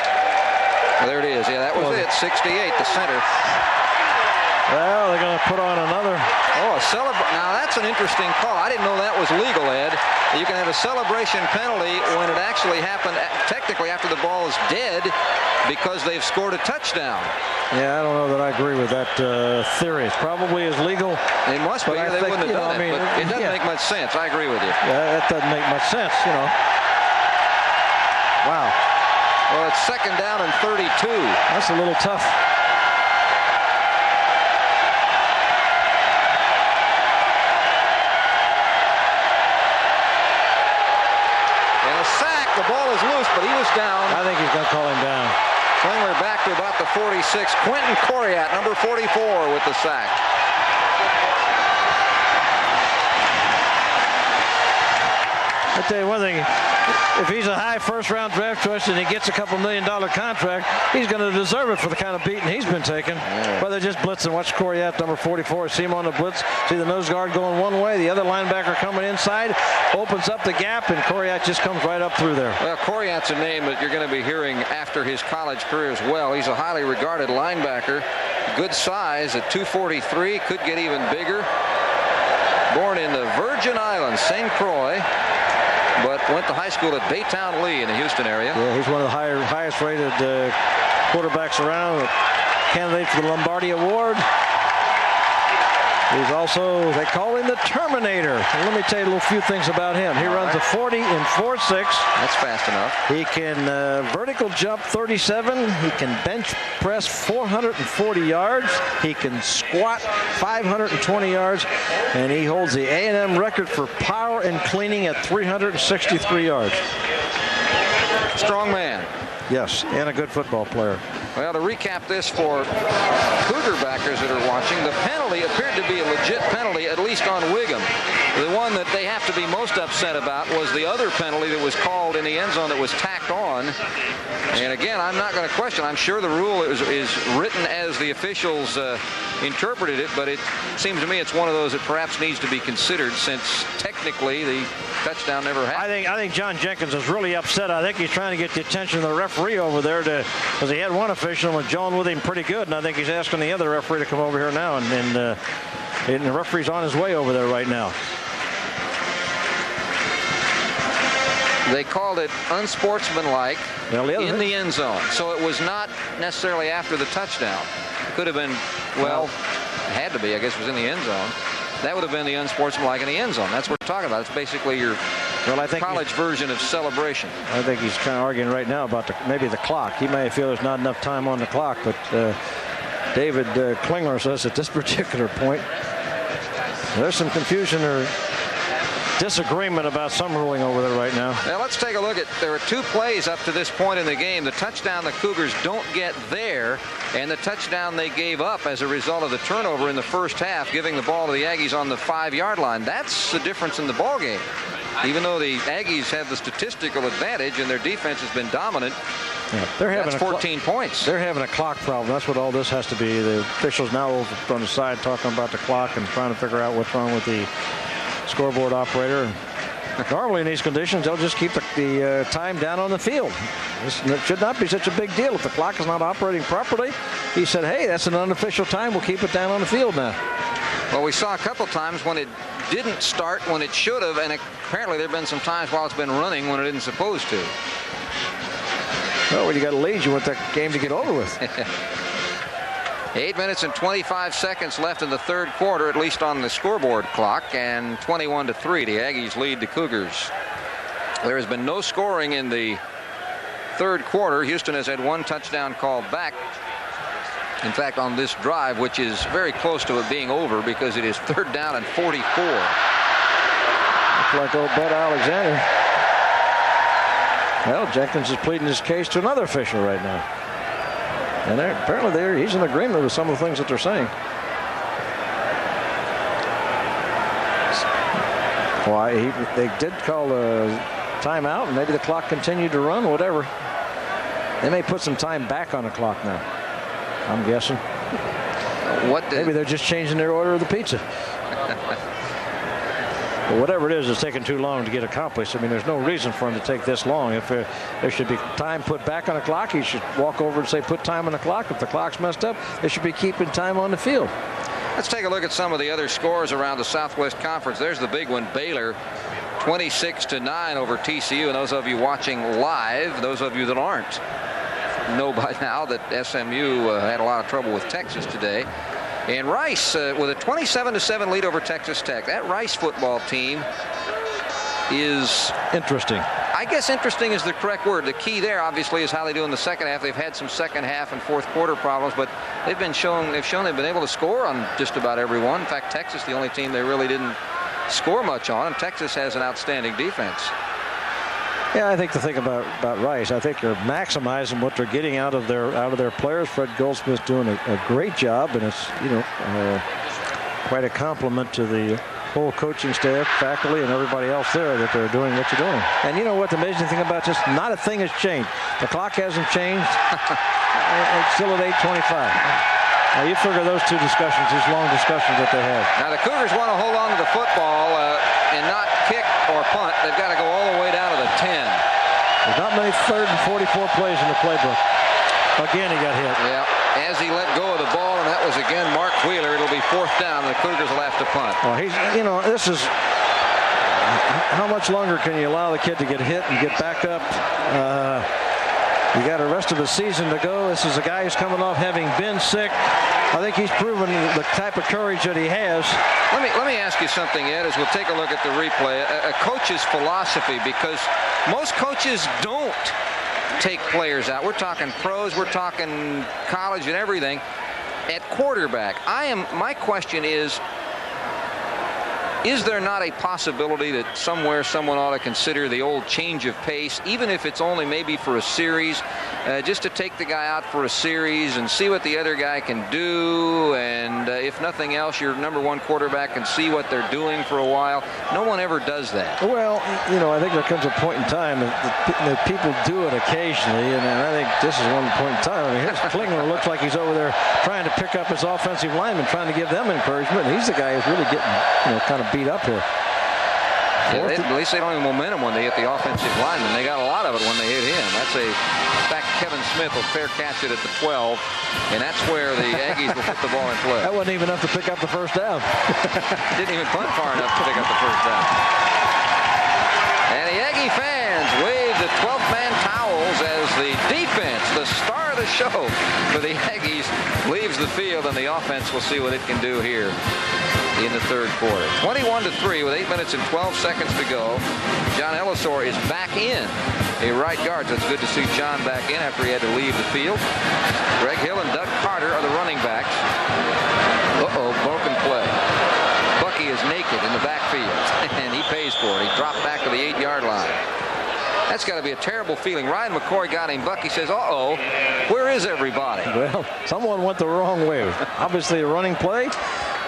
there it is. Yeah, that was it. 68, the center.
Well, they're going to put on another.
Oh, a celebration. Now, that's an interesting call. I didn't know that was legal, Ed. You can have a celebration penalty when it actually happened technically after the ball is dead because they've scored a touchdown.
Yeah, I don't know that I agree with that theory. It probably is legal.
It must be. They wouldn't have done it. But it doesn't make much sense. I agree with you.
Yeah, that doesn't make much sense, you know. Wow.
Well, it's second down and 32.
That's a little tough.
The ball is loose, but he was down.
I think he's going to call him down.
Klingler back to about the 46. Quentin Coriat, number 44, with the sack.
I tell you one thing, if he's a high first-round draft choice and he gets a couple $1 million contract, he's going to deserve it for the kind of beating he's been taking. Well, they're just blitzing. Watch Coriat, number 44. See him on the blitz. See the nose guard going one way. The other linebacker coming inside, opens up the gap, and Coriat just comes right up through there.
Well, Coriat's a name that you're going to be hearing after his college career as well. He's a highly regarded linebacker. Good size at 243. Could get even bigger. Born in the Virgin Islands, St. Croix, but went to high school at Baytown Lee in the Houston area.
Yeah, he's one of the highest rated quarterbacks around. Candidate for the Lombardi Award. He's also, they call him the Terminator. And let me tell you a few things about him. He runs a 40 in 4.6.
That's fast enough.
He can vertical jump 37. He can bench press 440 yards. He can squat 520 yards. And he holds the A&M record for power and cleaning at 363 yards.
Strong man.
Yes, and a good football player.
Well, to recap this for Cougar backers that are watching, the penalty appeared to be a legit penalty, at least on Wiggum. The one that they have to be most upset about was the other penalty that was called in the end zone that was tacked on. And again, I'm not going to question. I'm sure the rule is written as the officials interpreted it, but it seems to me it's one of those that perhaps needs to be considered since technically the touchdown never happened.
I think John Jenkins is really upset. I think he's trying to get the attention of the referee over there because he had one official and John with him pretty good, and I think he's asking the other referee to come over here now, and the referee's on his way over there right now.
They called it unsportsmanlike in the end zone, so it was not necessarily after the touchdown. It could have been, well, it had to be, I guess it was in the end zone. That would have been the unsportsmanlike in the end zone. That's what we're talking about. It's basically your college version of celebration.
I think he's kind of arguing right now about maybe the clock. He may feel there's not enough time on the clock, but David Klingler says at this particular point, there's some confusion or disagreement about some ruling over there right now.
Now let's take a look at, there were two plays up to this point in the game. The touchdown the Cougars don't get there, and the touchdown they gave up as a result of the turnover in the first half, giving the ball to the Aggies on the 5-yard line. That's the difference in the ball game. Even though the Aggies have the statistical advantage and their defense has been dominant,
they're having
that's 14 points.
They're having a clock problem. That's what all this has to be. The officials now over on the side talking about the clock and trying to figure out what's wrong with the scoreboard operator. Normally in these conditions, they'll just keep the time down on the field. It should not be such a big deal if the clock is not operating properly. He said, hey, that's an unofficial time. We'll keep it down on the field now.
Well, we saw a couple times when it didn't start when it should have, and apparently there have been some times while it's been running when it isn't supposed to.
Well, when you got a lead, you want that game to get over with.
8 minutes and 25 seconds left in the third quarter, at least on the scoreboard clock, and 21-3. The Aggies lead the Cougars. There has been no scoring in the third quarter. Houston has had one touchdown called back. In fact, on this drive, which is very close to it being over because it is third down and 44.
Looks like old Bud Alexander. Well, Jenkins is pleading his case to another official right now. And apparently he's in agreement with some of the things that they're saying. Why, they did call a timeout, and maybe the clock continued to run, whatever. They may put some time back on the clock now, I'm guessing. Maybe they're just changing their order of the pizza. Well, whatever it is, it's taking too long to get accomplished. I mean, there's no reason for him to take this long. If there should be time put back on the clock, he should walk over and say, put time on the clock. If the clock's messed up, they should be keeping time on the field.
Let's take a look at some of the other scores around the Southwest Conference. There's the big one, Baylor, 26-9 over TCU. And those of you watching live, those of you that aren't, know by now that SMU had a lot of trouble with Texas today. And Rice with a 27-7 lead over Texas Tech. That Rice football team is
interesting.
I guess interesting is the correct word. The key there, obviously, is how they do in the second half. They've had some second half and fourth quarter problems, but they've shown they've been able to score on just about every one. In fact, Texas, the only team they really didn't score much on, and Texas has an outstanding defense.
Yeah, I think the thing about Rice, I think they're maximizing what they're getting out of their players. Fred Goldsmith's doing a great job, and it's quite a compliment to the whole coaching staff, faculty, and everybody else there that they're doing what you're doing. And you know what the amazing thing about this, not a thing has changed. The clock hasn't changed. It's still at 8:25. Now you figure those two discussions, these long discussions that they had.
Now the Cougars want to hold on to the football and not kick or punt. They've got to go all the way down to the 10.
There's not many 3rd and 44 plays in the playbook. Again, he got hit.
Yeah, as he let go of the ball, and that was again Mark Wheeler. It'll be 4th down. The Cougars will have to punt.
Well, this is how much longer can you allow the kid to get hit and get back up? You got the rest of the season to go. This is a guy who's coming off having been sick. I think he's proven the type of courage that he has.
Let me ask you something, Ed, as we'll take a look at the replay. A coach's philosophy, because most coaches don't take players out. We're talking pros, we're talking college and everything. At quarterback, my question is there not a possibility that somewhere someone ought to consider the old change of pace, even if it's only maybe for a series, just to take the guy out for a series and see what the other guy can do, and if nothing else, your number one quarterback can see what they're doing for a while. No one ever does that.
Well, I think there comes a point in time that people do it occasionally, and I think this is one point in time. I mean, here's Klingler looks like he's over there trying to pick up his offensive lineman, trying to give them encouragement, and he's the guy who's really getting, kind of beat up here.
Yeah, at least they don't have momentum when they hit the offensive lineman. They got a lot of it when they hit him. In fact, Kevin Smith will fair catch it at the 12, and that's where the Aggies will put the ball in play.
That wasn't even enough to pick up the first down.
Didn't even punt far enough to pick up the first down. And the Aggie fans wave the 12th man towels as the defense, the star of the show for the Aggies, leaves the field, and the offense will see what it can do here in the 3rd quarter. 21-3 with 8 minutes and 12 seconds to go. John Ellisor is back in, a right guard. So it's good to see John back in after he had to leave the field. Greg Hill and Doug Carter are the running backs. Broken play. Bucky is naked in the backfield, and he pays for it. He dropped back to the 8-yard line. That's got to be a terrible feeling. Ryan McCoy got him. Bucky says, where is everybody?
Well, someone went the wrong way. Obviously a running play.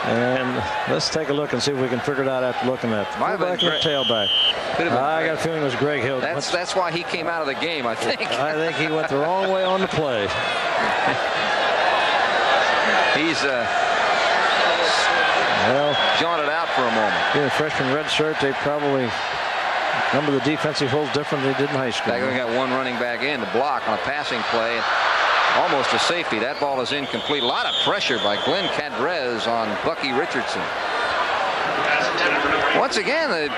And let's take a look and see if we can figure it out after looking at it. Fullback and tailback. I got a feeling it was Greg Hill.
That's why he came out of the game, I think.
I think he went the wrong way on the play.
He's jaunted out for a moment.
Yeah, freshman red shirt, they probably number the defensive holes different than they did in high school.
They got one running back in to block on a passing play. Almost a safety. That ball is incomplete. A lot of pressure by Glenn Cadrez on Bucky Richardson. Once again, the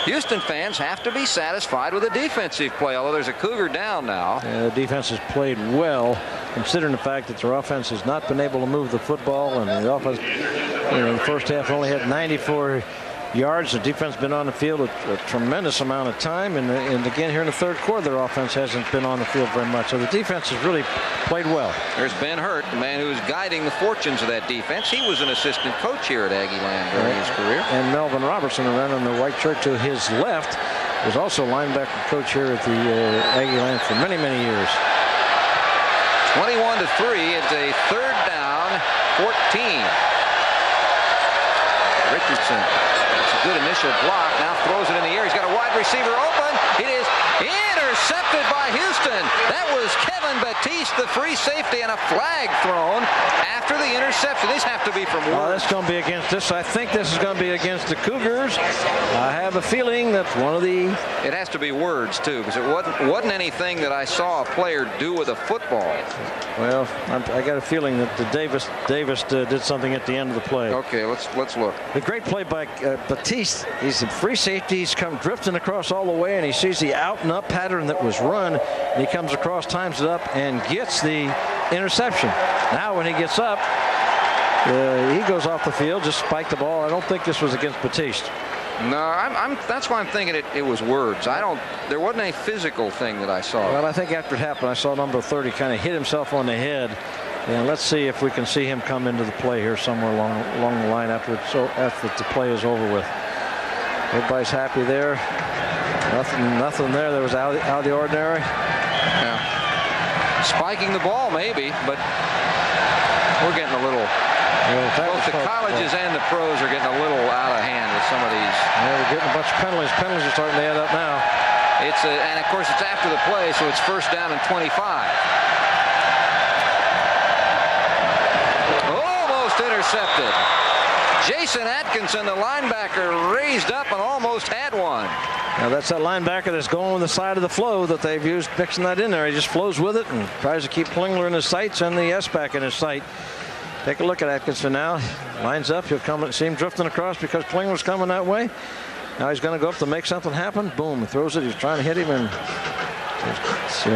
Houston fans have to be satisfied with the defensive play, although there's a Cougar down now.
Yeah, the defense has played well, considering the fact that their offense has not been able to move the football, and the offense in the first half only had 94 yards. The defense has been on the field a tremendous amount of time, and again here in the 3rd quarter their offense hasn't been on the field very much, so the defense has really played well.
There's Ben Hurt, the man who's guiding the fortunes of that defense. He was an assistant coach here at Aggie Land during his career.
And Melvin Robertson, who ran in the white shirt to his left, was also linebacker coach here at the Aggie Land for many years.
21-3. It's a 3rd down, 14. Richardson. Good initial block. Now throws it in the air. He's got a wide receiver open. It is intercepted by Houston. That was Kevin Batiste, the free safety, and a flag thrown after the interception. These have to be from Ward.
That's going to be against this. I think this is going to be against the Cougars. I have a feeling that one of the...
It has to be words, too, because it wasn't anything that I saw a player do with a football.
Well, I got a feeling that the Davis did something at the end of the play.
Okay, let's look.
The great play by Batiste. He's a free safety. He's come drifting across all the way, and he sees the out and up pattern that was run. And he comes across, times it up, and gets the interception. Now when he gets up, he goes off the field, just spiked the ball. I don't think this was against Batiste.
No, that's why I'm thinking it was words. There wasn't any physical thing that I saw.
Well, I think after it happened, I saw number 30 kind of hit himself on the head. And let's see if we can see him come into the play here somewhere along the line after the play is over with. Everybody's happy there. Nothing there that was out of the ordinary.
Yeah. Spiking the ball maybe, but we're getting a little Both the colleges and the pros are getting a little out of hand with some of these.
Yeah, they're getting a bunch of penalties. Penalties are starting to add up now.
And of course it's after the play, so it's first down and 25. Almost intercepted. Jason Atkinson, the linebacker, raised up and almost had one.
Now that's that linebacker that's going on the side of the flow that they've used, mixing that in there. He just flows with it and tries to keep Klingler in his sights and the S-back in his sight. Take a look at Atkinson now. Lines up. He'll come and see him drifting across because Klingler's coming that way. Now he's going to go up to make something happen. Boom, he throws it. He's trying to hit him and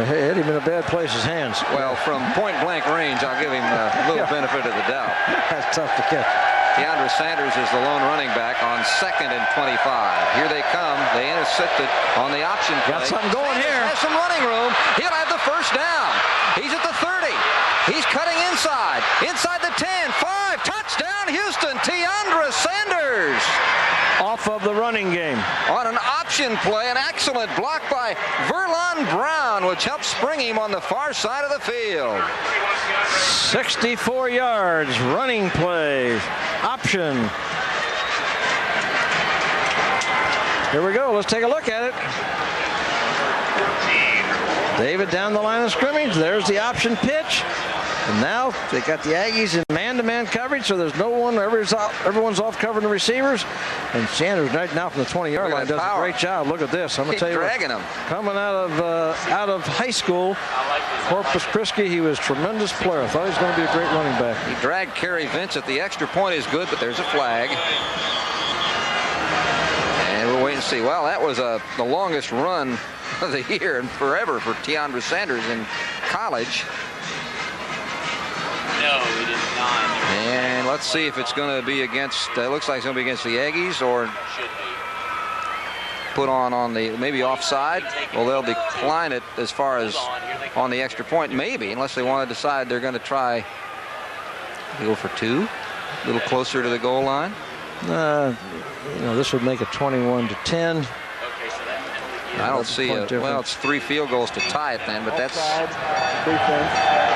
hit him in a bad place, his hands.
Well, from point-blank range, I'll give him a little benefit of the doubt.
That's tough to catch.
Deandre Sanders is the lone running back on 2nd and 25. Here they come. They intercepted on the option play.
Got something going here.
Has some running room. He'll have the first down. He's at the 30. He's cutting inside. Inside the 10. 5. Touchdown, Houston. Deandre Sanders.
Off of the running game.
On an option play, an excellent block by Verlon Brown, which helped spring him on the far side of the field.
64 yards, running play, option. Here we go. Let's take a look at it. David down the line of scrimmage. There's the option pitch. And now they got the Aggies in man-to-man coverage, so there's no one. Everyone's off covering the receivers. And Sanders right now from the 20-yard line does a great job. Look at this. I'm going to tell you
dragging him.
Coming out of high school, Corpus Christi, he was a tremendous player. I thought he was going to be a great running back.
He dragged Kerry Vince at the extra point is good, but there's a flag. And we'll wait and see. Well, that was the longest run of the year and forever for Deandre Sanders in college.
No, we did not.
And let's see if it's going to be against, looks like it's going to be against the Aggies or put on the, maybe offside. Well, they'll decline it as far as on the extra point, maybe, unless they want to decide they're going to try to go for 2, a little closer to the goal line.
This would make it 21-10.
I don't see it. Well, it's 3 field goals to tie it then, but that's
defense,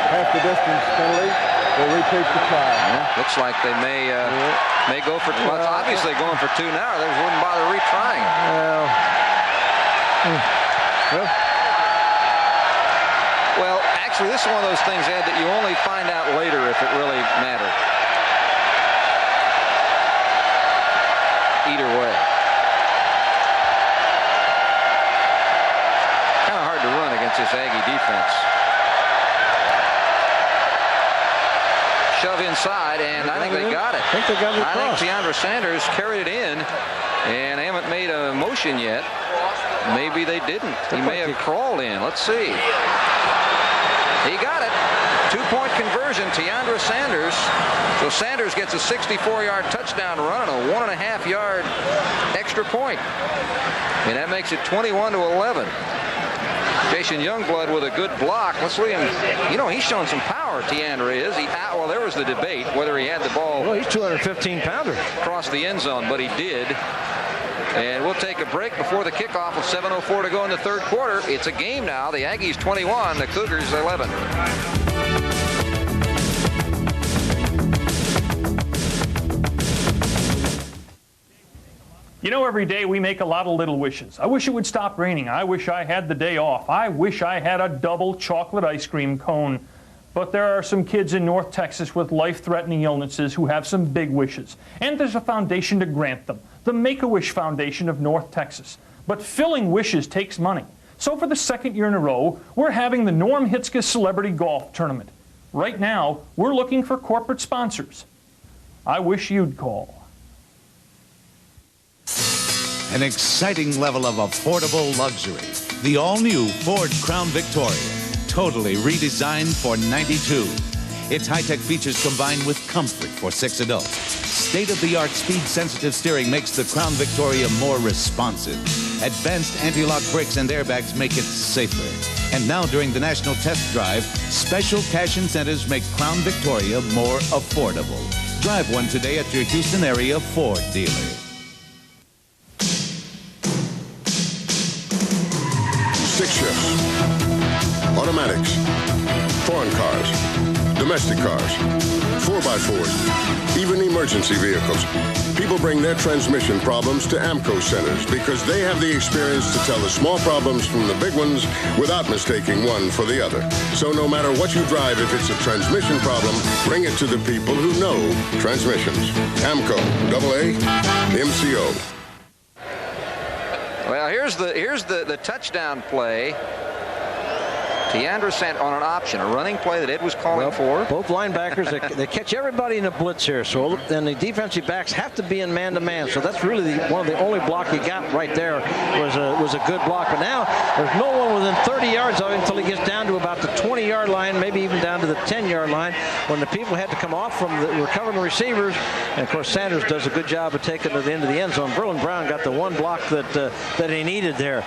half the distance penalty. They repeat the try.
Yeah, looks like they may go for 2. Well, it's obviously going for 2 now. They wouldn't bother retrying it. Well, actually, this is one of those things, Ed, that you only find out later if it really mattered. Either way. Kind of hard to run against this Aggie defense. Shove inside, and I think they got it.
I think they got it.
I think Deandre Sanders carried it in, and they haven't made a motion yet. Maybe they didn't. He may have crawled in. Let's see. He got it. 2-point conversion, Deandre Sanders. So Sanders gets a 64-yard touchdown run and a 1.5-yard extra point. And that makes it 21-11. Jason Youngblood with a good block. Let's leave him. He's shown some power, Deandre is. Well, there was the debate whether he had the ball.
Well, he's 215-pounder.
Across the end zone, but he did. And we'll take a break before the kickoff with 7:04 to go in the third quarter. It's a game now. The Aggies 21, the Cougars 11.
Every day we make a lot of little wishes. I wish it would stop raining. I wish I had the day off. I wish I had a double chocolate ice cream cone. But there are some kids in North Texas with life-threatening illnesses who have some big wishes. And there's a foundation to grant them, the Make-A-Wish Foundation of North Texas. But filling wishes takes money. So for the 2nd year in a row, we're having the Norm Hitzges Celebrity Golf Tournament. Right now, we're looking for corporate sponsors. I wish you'd call.
An exciting level of affordable luxury. The all-new Ford Crown Victoria. Totally redesigned for '92. Its high-tech features combined with comfort for 6 adults. State-of-the-art speed-sensitive steering makes the Crown Victoria more responsive. Advanced anti-lock brakes and airbags make it safer. And now during the National Test Drive, special cash incentives make Crown Victoria more affordable. Drive one today at your Houston area Ford dealer.
6 shifts, automatics, foreign cars,
domestic cars, 4x4s, even emergency vehicles. People bring their transmission problems to AMCO centers because they have the experience to tell the small problems from the big ones without mistaking one for the other. So no matter what you drive, if it's a transmission problem, bring it to the people who know transmissions. AMCO, AA, MCO.
Well, here's the touchdown play. Tiandra sent on an option, a running play that Ed was calling for.
Both linebackers, they catch everybody in a blitz here. So then the defensive backs have to be in man-to-man. So that's really one of the only block he got right there was a good block. But now there's no one within 30 yards of him until he gets down to about the 20-yard line, maybe even down to the 10-yard line, when the people had to come off from recovering the receivers. And of course, Sanders does a good job of taking to the end of the end zone. Berlin Brown got the one block that he needed there.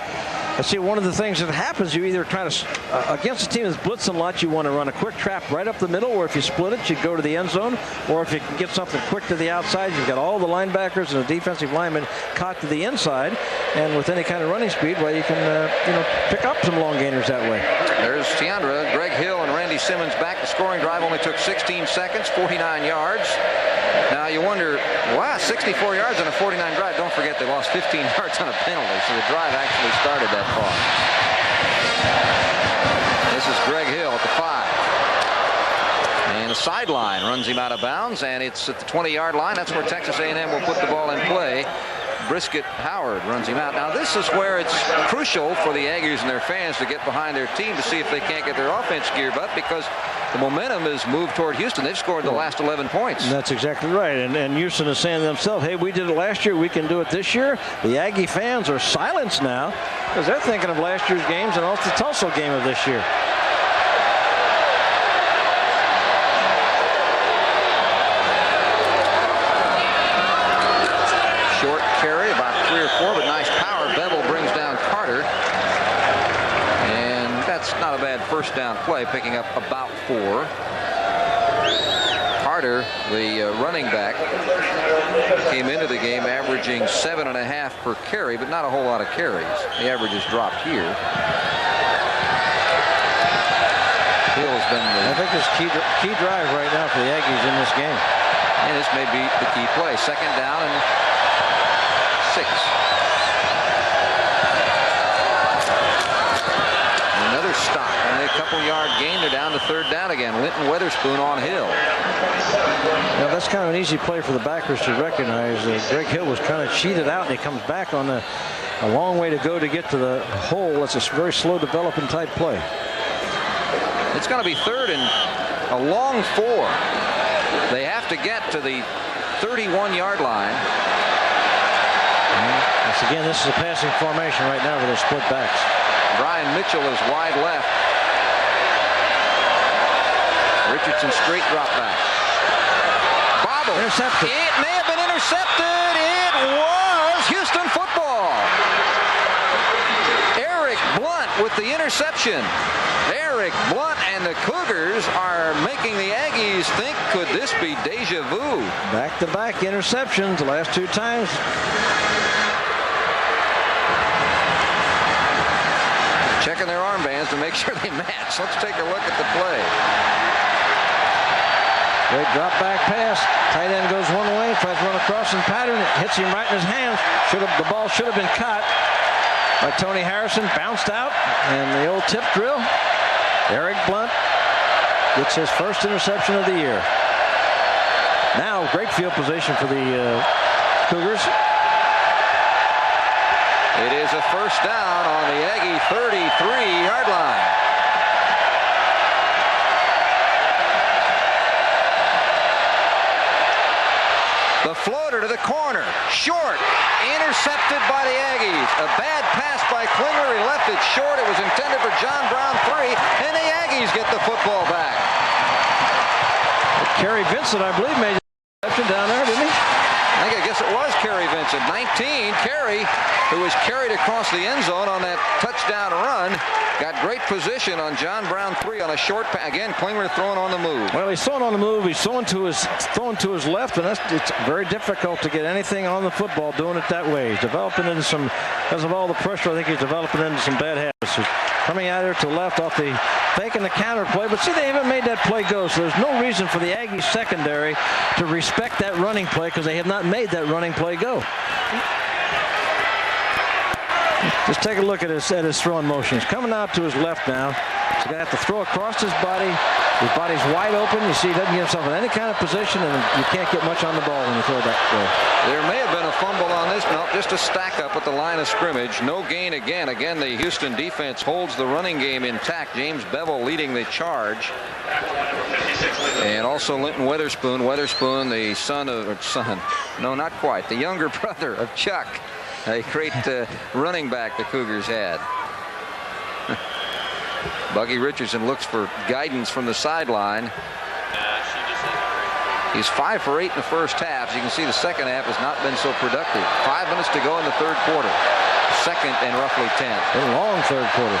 See, one of the things that happens, you either try to, against a team that's blitzing a lot, you want to run a quick trap right up the middle, or if you split it, you go to the end zone, or if you can get something quick to the outside, you've got all the linebackers and the defensive linemen caught to the inside, and with any kind of running speed, well, you can, pick up some long gainers that way.
There's Tiandra, Greg Hill, and Randy Simmons back. The scoring drive only took 16 seconds, 49 yards. Now you wonder, wow, 64 yards on a 49 drive. Don't forget they lost 15 yards on a penalty, so the drive actually started that far. This is Greg Hill at the 5. And the sideline runs him out of bounds, and it's at the 20-yard line. That's where Texas A&M will put the ball in play. Brisket Howard runs him out. Now this is where it's crucial for the Aggies and their fans to get behind their team to see if they can't get their offense geared up, because the momentum has moved toward Houston. They've scored the last 11 points.
And that's exactly right. And Houston is saying to themselves, hey, we did it last year, we can do it this year. The Aggie fans are silenced now because they're thinking of last year's games and also the Tulsa game of this year.
Short carry, about 3 or 4, but nice power. Bevel brings down Carter. And that's not a bad first down play, picking up about 4. Carter, the running back, came into the game averaging 7.5 per carry, but not a whole lot of carries. The average has dropped here. Hill's been the...
I think this key drive right now for the Aggies in this game.
And this may be the key play. Second down and 6. Another stop. Only a couple-yard gain. They're down to third down again. Linton Weatherspoon on Hill.
Now that's kind of an easy play for the backers to recognize. Greg Hill was kind of cheated out, and he comes back on a long way to go to get to the hole. It's a very slow developing type play.
It's going to be third and a long 4. They have to get to the 31-yard line.
Again, this is a passing formation right now with the split backs.
Brian Mitchell is wide left. Richardson straight drop back. Bobble.
Intercepted.
It may have been intercepted. It was Houston football. Eric Blunt with the interception. Eric Blunt and the Cougars are making the Aggies think, could this be deja vu?
Back-to-back interceptions the last 2 times.
Checking their armbands to make sure they match. Let's take a look at the play.
Great drop back pass. Tight end goes one way, tries to run across in pattern. It hits him right in his hands. The ball should have been caught by Tony Harrison. Bounced out, and the old tip drill. Eric Blunt gets his first interception of the year. Now, great field position for the Cougars.
It is a first down on the Aggie 33-yard line. The floater to the corner, short, intercepted by the Aggies. A bad pass by Klingler. He left it short. It was intended for John Brown 3, and the Aggies get the football back.
Kerry Vincent, I believe, made the interception down there, didn't he?
I guess it was Kerry Vincent. 19, Kerry, who was carried across the end zone on that touchdown run, got great position on John Brown 3 on a short pass. Again, Klingler throwing on the move.
Well, he's throwing on the move. He's throwing to his left, and it's very difficult to get anything on the football doing it that way. He's developing into some, because of all the pressure, I think he's developing into some bad habits. He's coming out here to the left off the faking the counter play. But see, they haven't made that play go, so there's no reason for the Aggies secondary to respect that running play because they have not made that running play go. Just take a look at his throwing motion. He's coming out to his left now. He's going to have to throw across his body. His body's wide open. You see, he doesn't get himself in any kind of position, and you can't get much on the ball when you throw that way.
There may have been a fumble on this. No, just a stack up at the line of scrimmage. No gain again. Again, the Houston defense holds the running game intact. James Bevel leading the charge. And also Linton Weatherspoon. Weatherspoon, the son, no, not quite, the younger brother of Chuck. A great running back the Cougars had. Buggy Richardson looks for guidance from the sideline. He's 5 for 8 in the first half. As you can see, the second half has not been so productive. 5 minutes to go in the third quarter. Second and roughly 10.
A long third quarter.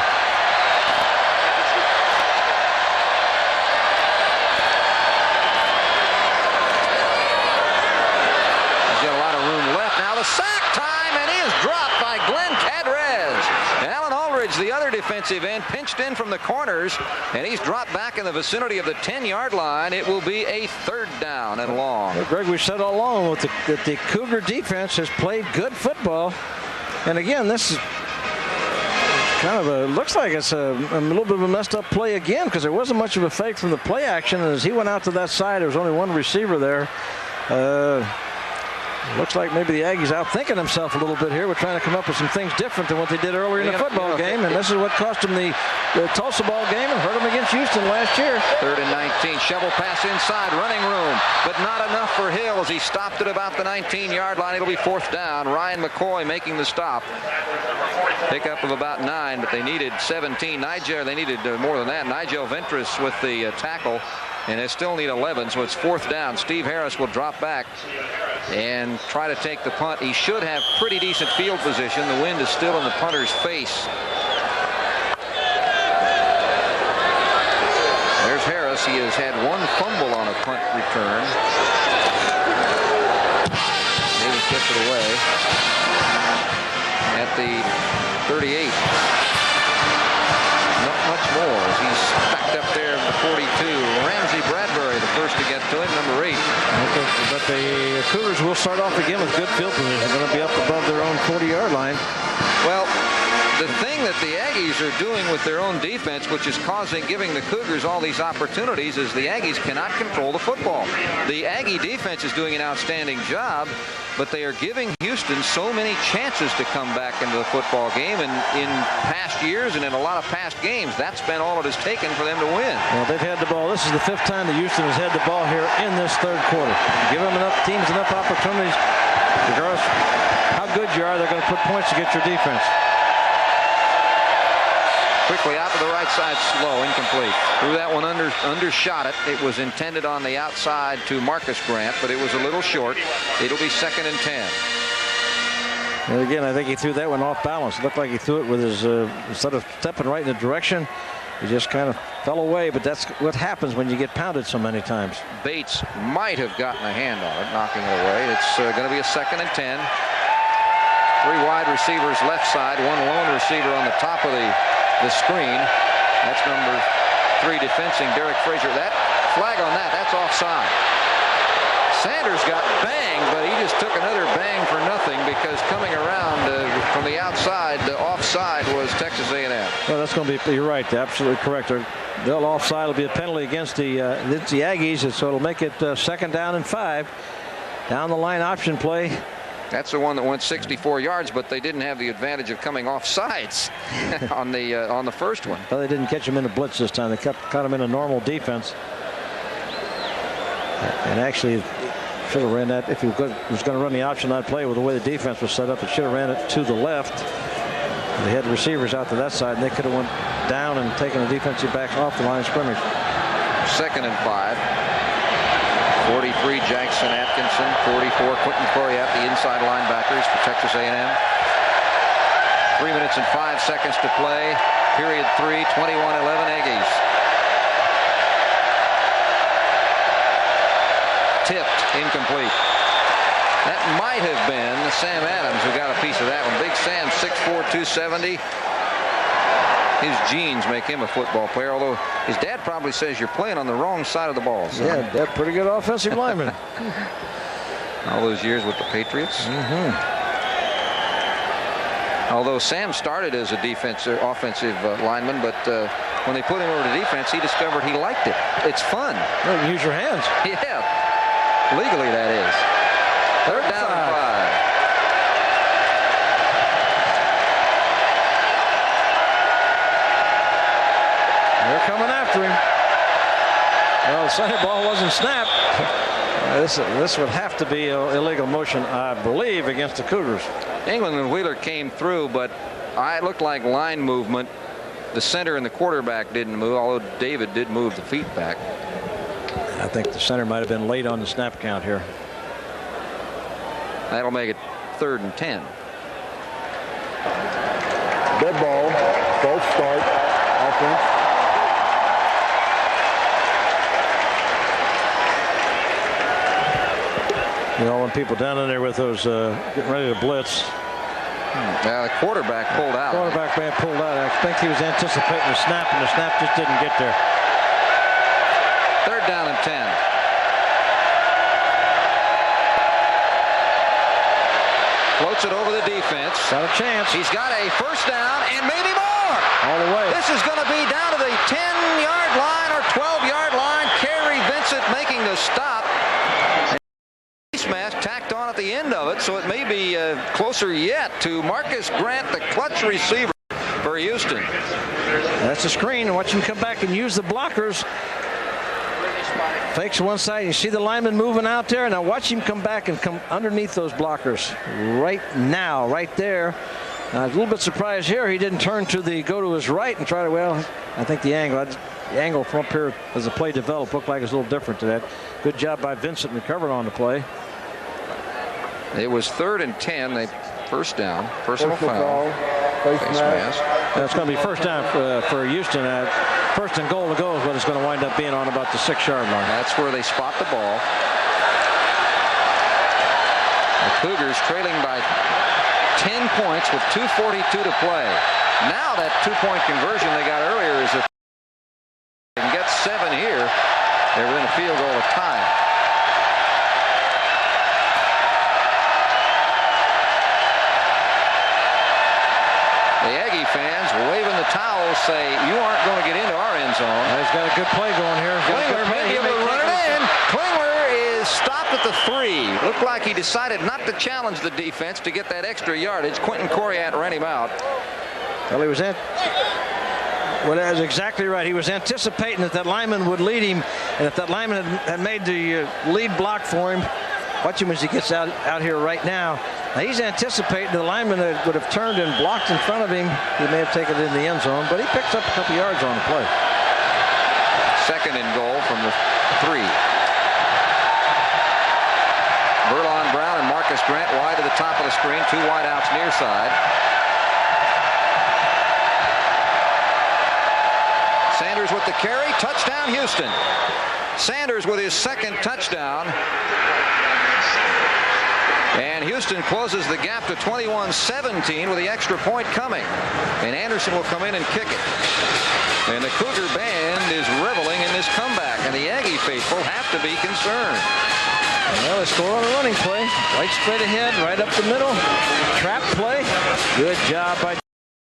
He's got a lot of room left. Now the sack time, and he is dropped by Glenn Cadrez. Alan Aldridge, the other defensive end, pinched in from the corners, and he's dropped back in the vicinity of the 10-yard line. It will be a third down and long.
Well, Greg, we said all along that the Cougar defense has played good football. And again, this is kind of looks like it's a little bit of a messed up play again because there wasn't much of a fake from the play action. And as he went out to that side, there was only one receiver there. Looks like maybe the Aggies outthinking themselves a little bit here. We're trying to come up with some things different than what they did earlier in the football game, and this is what cost them the Tulsa ball game and hurt them against Houston last year.
3rd and 19. Shovel pass inside, running room, but not enough for Hill as he stopped at about the 19-yard line. It'll be 4th down. Ryan McCoy making the stop. Pickup of about 9, but they needed 17. They needed more than that. Nigel Ventris with the tackle. And they still need 11, so it's 4th down. Steve Harris will drop back and try to take the punt. He should have pretty decent field position. The wind is still in the punter's face. There's Harris. He has had one fumble on a punt return. Davis gets it away at the 38. Not much more as he's stacked up there at the 42. Ramsey Bradbury, the first to get to it, number 8.
But the Cougars will start off again with good field position. They're going to be up above their own 40-yard line.
Well, the thing that the Aggies are doing with their own defense, which is giving the Cougars all these opportunities, is the Aggies cannot control the football. The Aggie defense is doing an outstanding job, but they are giving Houston so many chances to come back into the football game. And in past years and in a lot of past games, that's been all it has taken for them to win.
Well, they've had the ball. This is the 5th time that Houston has had the ball here in this third quarter. Give them teams enough opportunities, regardless how good you are, they're going to put points to get your defense.
Quickly out to the right side, slow, incomplete. Threw that one undershot it. It was intended on the outside to Marcus Grant, but it was a little short. It'll be 2nd and 10.
And again, I think he threw that one off balance. It looked like he threw it with his, instead of stepping right in the direction, he just kind of fell away. But that's what happens when you get pounded so many times.
Bates might have gotten a hand on it, knocking it away. It's going to be a 2nd and 10. 3 wide receivers left side, 1 lone receiver on the top of the screen. That's number 3 defensing Derek Frazier. That flag on that's offside. Sanders got banged, but he just took another bang for nothing because coming around from the outside, the offside was Texas A&M.
Well, that's going to be, you're right, absolutely correct. They'll offside will be a penalty against the Aggies, so it'll make it 2nd down and 5. Down the line option play.
That's the one that went 64 yards, but they didn't have the advantage of coming off sides on the first one.
Well, they didn't catch him in a blitz this time. They caught him in a normal defense. And actually, should have ran that. If he was going to run the option on play with the way the defense was set up, it should have ran it to the left. They had receivers out to that side, and they could have went down and taken the defensive backs off the line of scrimmage.
2nd and 5. 43 Jackson Atkinson, 44 Quentin Coriat, the inside linebackers for Texas A&M. 3 minutes and 5 seconds to play. Period 3, 21-11 Aggies. Tipped, incomplete. That might have been Sam Adams who got a piece of that one. Big Sam, 6'4", 270. his genes make him a football player, although his dad probably says you're playing on the wrong side of the ball. So.
Yeah, Dad, pretty good offensive lineman.
All those years with the Patriots. Although Sam started as a offensive lineman, but when they put him over to defense, he discovered he liked it. It's fun.
You can use your hands.
Yeah, legally that is. Third down and 5.
They're coming after him. Well, the center ball wasn't snapped. This would have to be an illegal motion, I believe, against the Cougars.
England and Wheeler came through, but it looked like line movement. The center and the quarterback didn't move, although David did move the feet back.
I think the center might have been late on the snap count here.
That'll make it 3rd and 10.
Dead ball. False start. Offense.
You know, when people down in there with those getting ready to blitz.
The quarterback pulled out.
Quarterback man pulled out. I think he was anticipating the snap, and the snap just didn't get there.
3rd down and 10. Floats it over the defense.
Got a chance.
He's got a first down and maybe more.
All the way.
This is going to be down to the 10-yard line or 12-yard line. Kerry Vincent making the stop. Face mask tacked on at the end of it, so it may be closer yet to Marcus Grant, the clutch receiver for Houston.
That's a screen. Watch him come back and use the blockers. Fakes one side. You see the lineman moving out there. Now watch him come back and come underneath those blockers right now, right there. I was a little bit surprised here. He didn't turn to go to his right and try to, well, I think the angle from up here as the play developed looked like it's a little different to that. Good job by Vincent recovering on the play.
It was 3rd and 10. They first down. Personal foul.
Face mask.
That's going to be first down for Houston. 1st and goal to go is what it's going to wind up being on about the 6-yard line.
That's where they spot the ball. The Cougars trailing by 10 points with 2:42 to play. Now that 2-point conversion they got earlier is if they can get 7 here, they're within a field goal of time. The Aggie fans waving the towels say, you aren't going to get into our end zone.
He's got a good play going here.
Klingler may be able to run it in. Klingler is stopped at the 3. Looked like he decided not to challenge the defense to get that extra yardage. Quentin Coriat ran him out.
Well, he was in. Well, that's exactly right. He was anticipating that lineman would lead him, and if that lineman had made the lead block for him, watch him as he gets out here right now. Now he's anticipating the lineman that would have turned and blocked in front of him. He may have taken it in the end zone, but he picks up a couple yards on the play.
2nd and goal from the 3. Verlon Brown and Marcus Grant wide to the top of the screen. 2 wideouts near side. Sanders with the carry. Touchdown, Houston. Sanders with his 2nd touchdown. And Houston closes the gap to 21-17 with the extra point coming. And Anderson will come in and kick it. And the Cougar band is reveling in this comeback. And the Aggie faithful have to be concerned.
Well, they score on a running play. Right straight ahead, right up the middle. Trap play. Good job by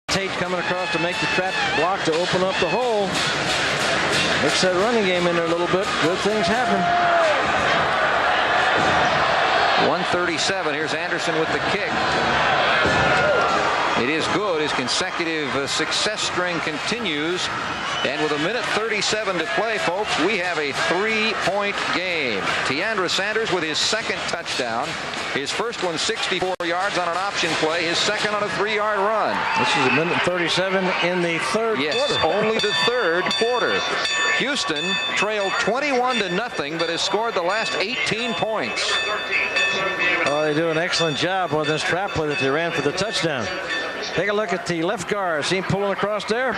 Tate coming across to make the trap block to open up the hole. Mix that running game in there a little bit. Good things happen.
137. Here's Anderson with the kick. It is good. His consecutive success string continues. And with 1:37 to play, folks, we have a 3-point game. Tiandra Sanders with his 2nd touchdown. His first one 64 yards on an option play. His 2nd on a 3-yard run.
This is 1:37 in the 3rd quarter.
Yes, only the 3rd quarter. Houston trailed 21-0, but has scored the last 18 points.
Oh, they do an excellent job on this trap play that they ran for the touchdown. Take a look at the left guard. See him pulling across there?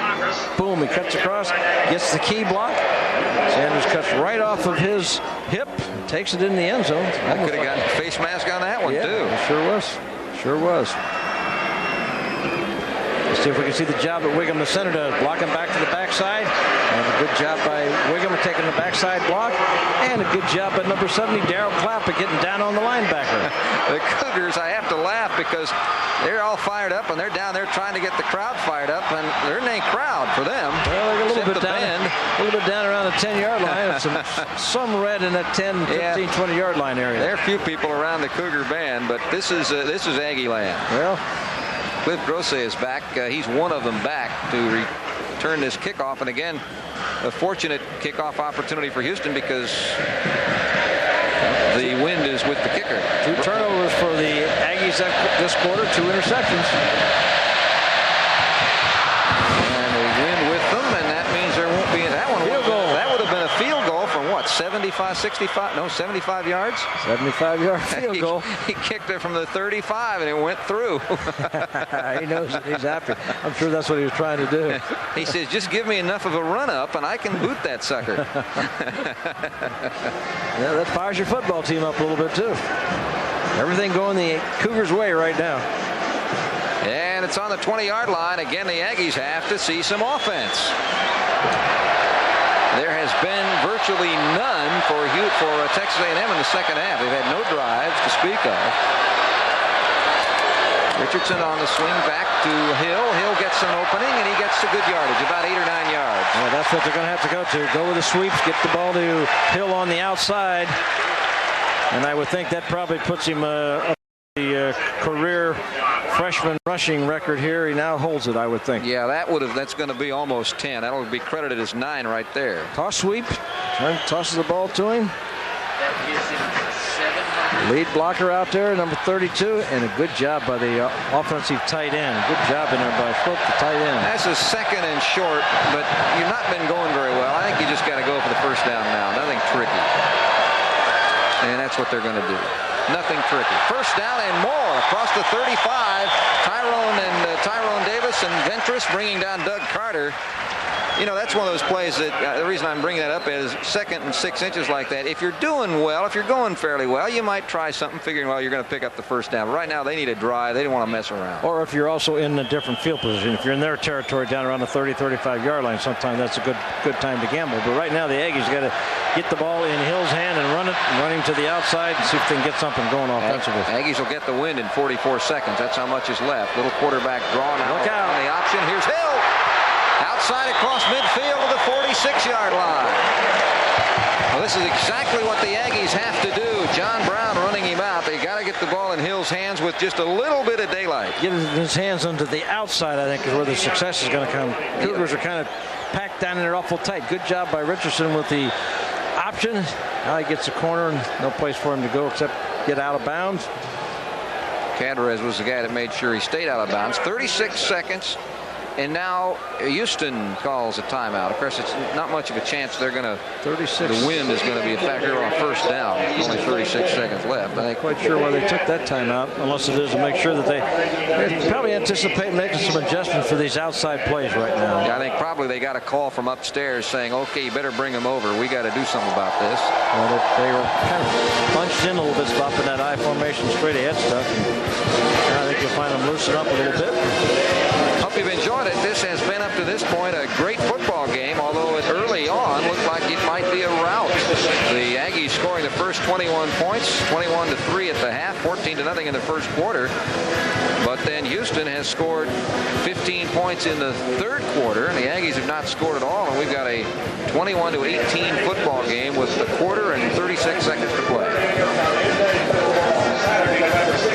Boom, he cuts across, gets the key block. Sanders cuts right off of his hip, takes it in the end zone.
I could have gotten a face mask on that one, too.
It sure was. Sure was. See if we can see the job that Wiggum, the center, does. Blocking back to the backside. And a good job by Wiggum of taking the backside block. And a good job by number 70, Darryl Clapp, of getting down on the linebacker.
The Cougars, I have to laugh because they're all fired up and they're down there trying to get the crowd fired up, and there ain't crowd for them.
Well, they're a little bit down around the 10-yard line. And some red in that 10, 15, 20-yard line area.
There are a few people around the Cougar band, but this is Aggie land.
Well,
Cliff Grosse is back. He's one of them back to return this kickoff, and again, a fortunate kickoff opportunity for Houston because the wind is with the kicker.
2 turnovers for the Aggies this quarter, 2 interceptions.
And the wind with them, and that means there won't be that one. Field goal. That would have been a field goal from what, 75 yards?
75-yard field goal.
He kicked it from the 35, and it went through.
He knows it. He's happy. I'm sure that's what he was trying to do.
He says, just give me enough of a run-up, and I can boot that sucker.
Yeah, that fires your football team up a little bit, too. Everything going the Cougars' way right now.
And it's on the 20-yard line. Again, the Aggies have to see some offense. There has been virtually none for Texas A&M in the second half. They've had no drives to speak of. Richardson on the swing back to Hill. Hill gets an opening, and he gets a good yardage, about 8 or 9 yards.
Well, that's what they're going to have to go to. Go with the sweeps, get the ball to Hill on the outside. And I would think that probably puts him up the career freshman rushing record here. He now holds it, I would think.
Yeah, that's going to be almost 10. That'll be credited as 9 right there.
Toss sweep. Tosses the ball to him. Lead blocker out there, number 32, and a good job by the offensive tight end. Good job in there by Foot, the tight end.
That's a second and short, but you've not been going very well. I think you just got to go for the first down now. Nothing tricky. And that's what they're going to do. Nothing tricky. First down and more across the 35. Tyrone Davis and Ventress bringing down Doug Carter. You know, that's one of those plays that the reason I'm bringing that up is 2nd and 6 inches like that. If you're doing well, if you're going fairly well, you might try something figuring, well, you're going to pick up the first down. But right now, they need a drive. They don't want to mess around.
Or if you're also in a different field position. If you're in their territory down around the 30, 35-yard line, sometimes that's a good time to gamble. But right now, the Aggies got to get the ball in Hill's hand and run him to the outside and see if they can get something going offensively.
Aggies will get the wind in 44 seconds. That's how much is left. Little quarterback drawn out.
Look out.
On the option. Here's Hill. Outside across midfield to the 46-yard line. Well, this is exactly what the Aggies have to do. John Brown running him out. They got to get the ball in Hill's hands with just a little bit of daylight.
Get his hands onto the outside, I think, is where the success is going to come. Cougars are kind of packed down in there awful tight. Good job by Richardson with the option. Now he gets the corner and no place for him to go except get out of bounds.
Cadrez was the guy that made sure he stayed out of bounds. 36 seconds. And now Houston calls a timeout. Of course, it's not much of a chance they're going to.
36.
The wind is going to be a factor on first down. Only 36 seconds left.
I'm not quite sure why they took that timeout, unless it is to make sure that they probably anticipate making some adjustments for these outside plays right now.
Yeah, I think probably they got a call from upstairs saying, "Okay, you better bring them over. We got to do something about this."
Well, they were kind of bunched in a little bit, stopping that I formation straight ahead stuff. And I think you'll find them loosen up a little bit.
Hope you've enjoyed it. This has been, up to this point, a great football game, although it early on looked like it might be a rout. The Aggies scoring the first 21 points, 21-3 at the half, 14-0 in the first quarter. But then Houston has scored 15 points in the third quarter, and the Aggies have not scored at all, and we've got a 21-18 football game with a quarter and 36 seconds to play.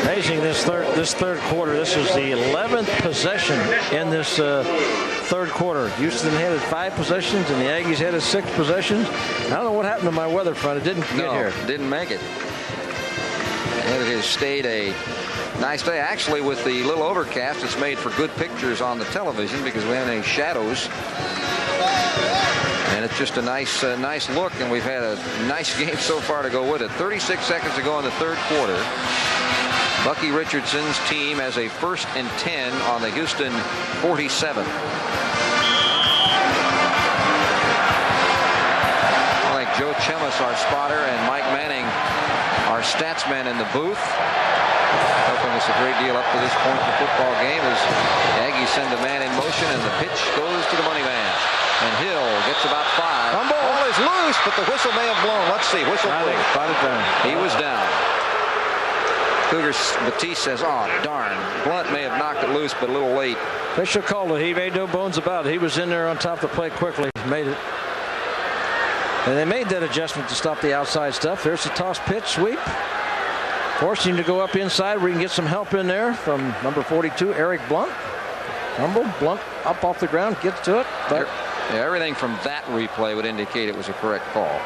Amazing, this third quarter. This is the 11th possession in this third quarter. Houston headed 5 possessions, and the Aggies headed 6 possessions. I don't know what happened to my weather front. It didn't get here.
Didn't make it. And it has stayed a nice day. Actually, with the little overcast, it's made for good pictures on the television because we haven't any shadows. And it's just a nice look, and we've had a nice game so far to go with it. 36 seconds to go in the third quarter. Bucky Richardson's team has a 1st and 10 on the Houston 47. I think Joe Chemis, our spotter, and Mike Manning, our statsman in the booth, helping us a great deal up to this point in the football game as Aggies send a man in motion, and the pitch goes to the money man. And Hill gets about 5.
Fumble.
Ball is loose, but the whistle may have blown. Let's see. Whistle blew. He was down. Cougars, Batiste says, oh, darn. Blunt may have knocked it loose, but a little late.
Fisher called it. He made no bones about it. He was in there on top of the plate quickly. Made it. And they made that adjustment to stop the outside stuff. Here's the toss pitch sweep. Forcing him to go up inside. We can get some help in there from number 42, Eric Blunt. Fumble. Blunt up off the ground. Gets to it.
Yeah, everything from that replay would indicate it was a correct call.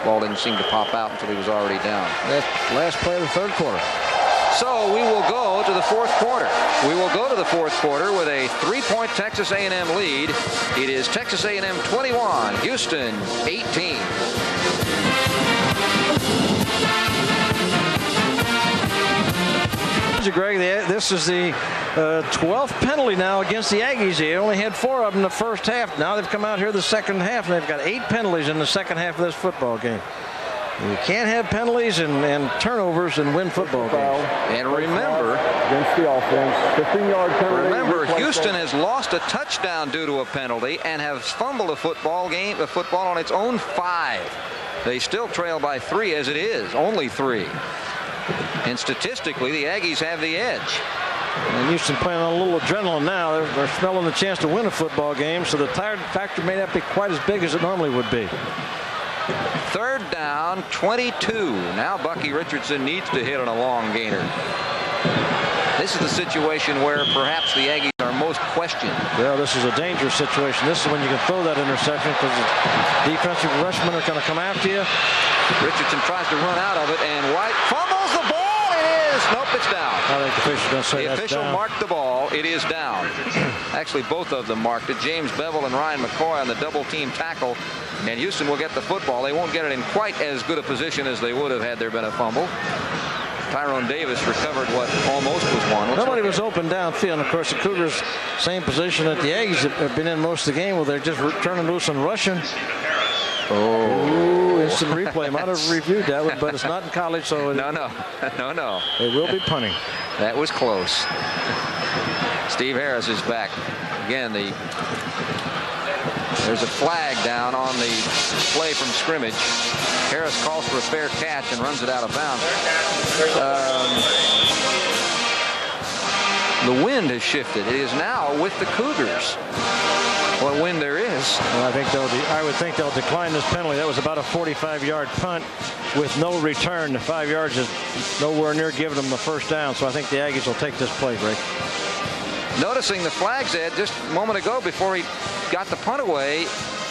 Ball didn't seem to pop out until he was already down.
That's last play of the third quarter.
So we will go to the fourth quarter. We will go to the fourth quarter with a 3-point Texas A&M lead. It is Texas A&M 21, Houston 18.
Greg, this is the 12th penalty now against the Aggies. They only had 4 of them in the first half. Now they've come out here the second half, and they've got 8 penalties in the second half of this football game. You can't have penalties and turnovers and win football games.
And remember,
against the offense, 15-yard penalty.
Remember, Houston has lost a touchdown due to a penalty and has fumbled a football on its own 5. They still trail by 3 as it is, only 3. And statistically, the Aggies have the edge.
And Houston playing on a little adrenaline now. They're smelling the chance to win a football game, so the tired factor may not be quite as big as it normally would be.
Third down, 22. Now Bucky Richardson needs to hit on a long gainer. This is the situation where perhaps the Aggies are most questioned.
Well, this is a dangerous situation. This is when you can throw that interception because the defensive rushmen are going to come after you.
Richardson tries to run out of it, and White fumbles the ball. It is. Nope, it's down.
I think the official's going to say
the
that's
official
down.
marked the ball. It is down. Actually, both of them marked it. James Bevel and Ryan McCoy on the double-team tackle. And Houston will get the football. They won't get it in quite as good a position as they would have had there been a fumble. Tyrone Davis recovered what almost was one.
Nobody was open downfield. And of course, the Cougars, same position that the Aggies have been in most of the game, where they're just turning loose and rushing. Oh, instant replay. Might have reviewed that one, but it's not in college, so
no.
They will be punting.
That was close. Steve Harris is back again. There's a flag down on the play from scrimmage. Harris calls for a fair catch and runs it out of bounds. The wind has shifted. It is now with the Cougars. What wind there is.
Well, I would think they'll decline this penalty. That was about a 45-yard punt with no return. The 5 yards is nowhere near giving them the first down. So I think the Aggies will take this play, Greg.
Noticing the flags, Ed, just a moment ago before he got the punt away,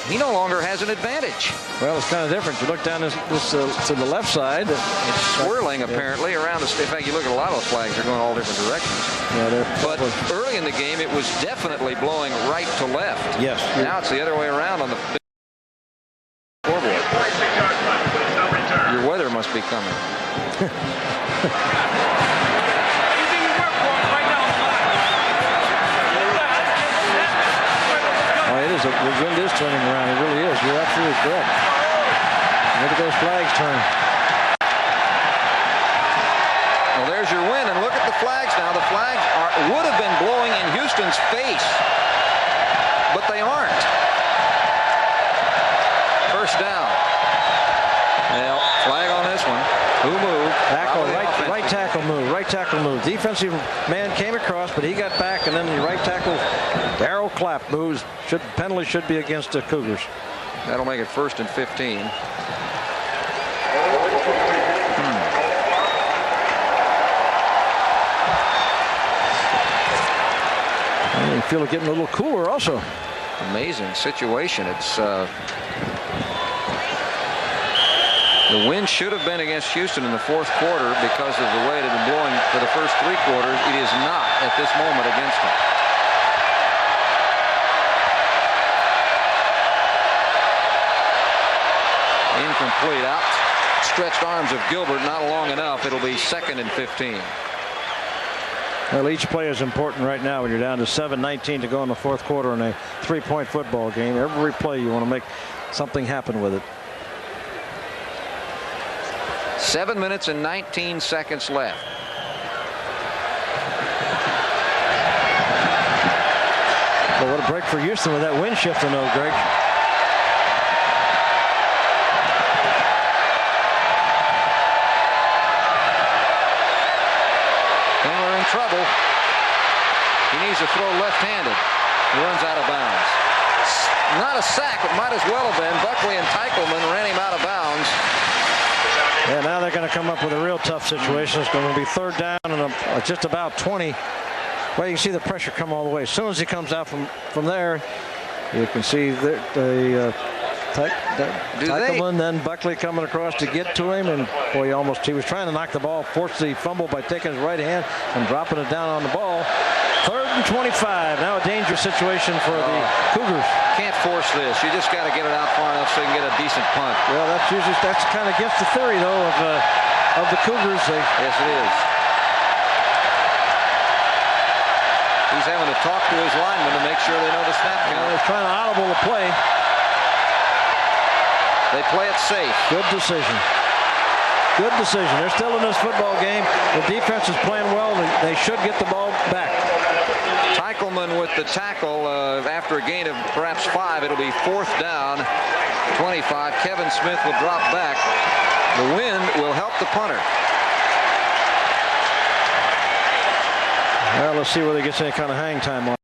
he no longer has an advantage.
Well, it's kind of different. You look down this to the left side.
It's swirling apparently around us. In fact, you look at a lot of the flags, they're going all different directions.
Yeah,
but early in the game, it was definitely blowing right to left.
Yes.
Now it's the other way around on the scoreboard. Your weather must be coming.
The wind is turning around. It really is. You're absolutely correct. Look at those flags turn.
Well, there's your wind, and look at the flags now. The flags would have been blowing in Houston's face, but they aren't. First down. Well, flag on this one. Who moved?
Right tackle move. Right tackle move. Defensive man came across, but he got back, and then the right tackle, Darryl Clapp, moves. Penalty should be against the Cougars.
That'll make it 1st and 15.
And you feel it getting a little cooler also.
Amazing situation. It's the wind should have been against Houston in the fourth quarter because of the way it had been blowing for the first 3 quarters. It is not at this moment against them. Incomplete. Outstretched arms of Gilbert, not long enough. It'll be 2nd and 15.
Well, each play is important right now when you're down to 7:19 to go in the fourth quarter in a 3-point football game. Every play you want to make something happen with it.
7 minutes and 19 seconds left.
break for Houston with that wind shifting, though, Greg.
Engler in trouble. He needs to throw left-handed. He runs out of bounds. Not a sack, but might as well have been. Buckley and Teichelman ran him out of bounds.
Yeah, now they're going to come up with a real tough situation. It's going to be third down and just about 20. Well, you can see the pressure come all the way. As soon as he comes out from there, you can see Teichelman, then Buckley coming across to get to him, and boy, he was trying to knock the ball, forced the fumble by taking his right hand and dropping it down on the ball. 3rd and 25. Now a dangerous situation for the Cougars.
Can't force this. You just got to get it out far enough so you can get a decent punt.
Well, that's kind of against the theory, though, of the Cougars.
Yes, it is. He's having to talk to his linemen to make sure they know the snap count.
He's trying to audible the play.
They play it safe.
Good decision. Good decision. They're still in this football game. The defense is playing well. They should get the ball back.
Teichelman with the tackle after a gain of perhaps 5. It'll be 4th down, 25. Kevin Smith will drop back. The wind will help the punter.
Well, let's see whether he gets any kind of hang time on him.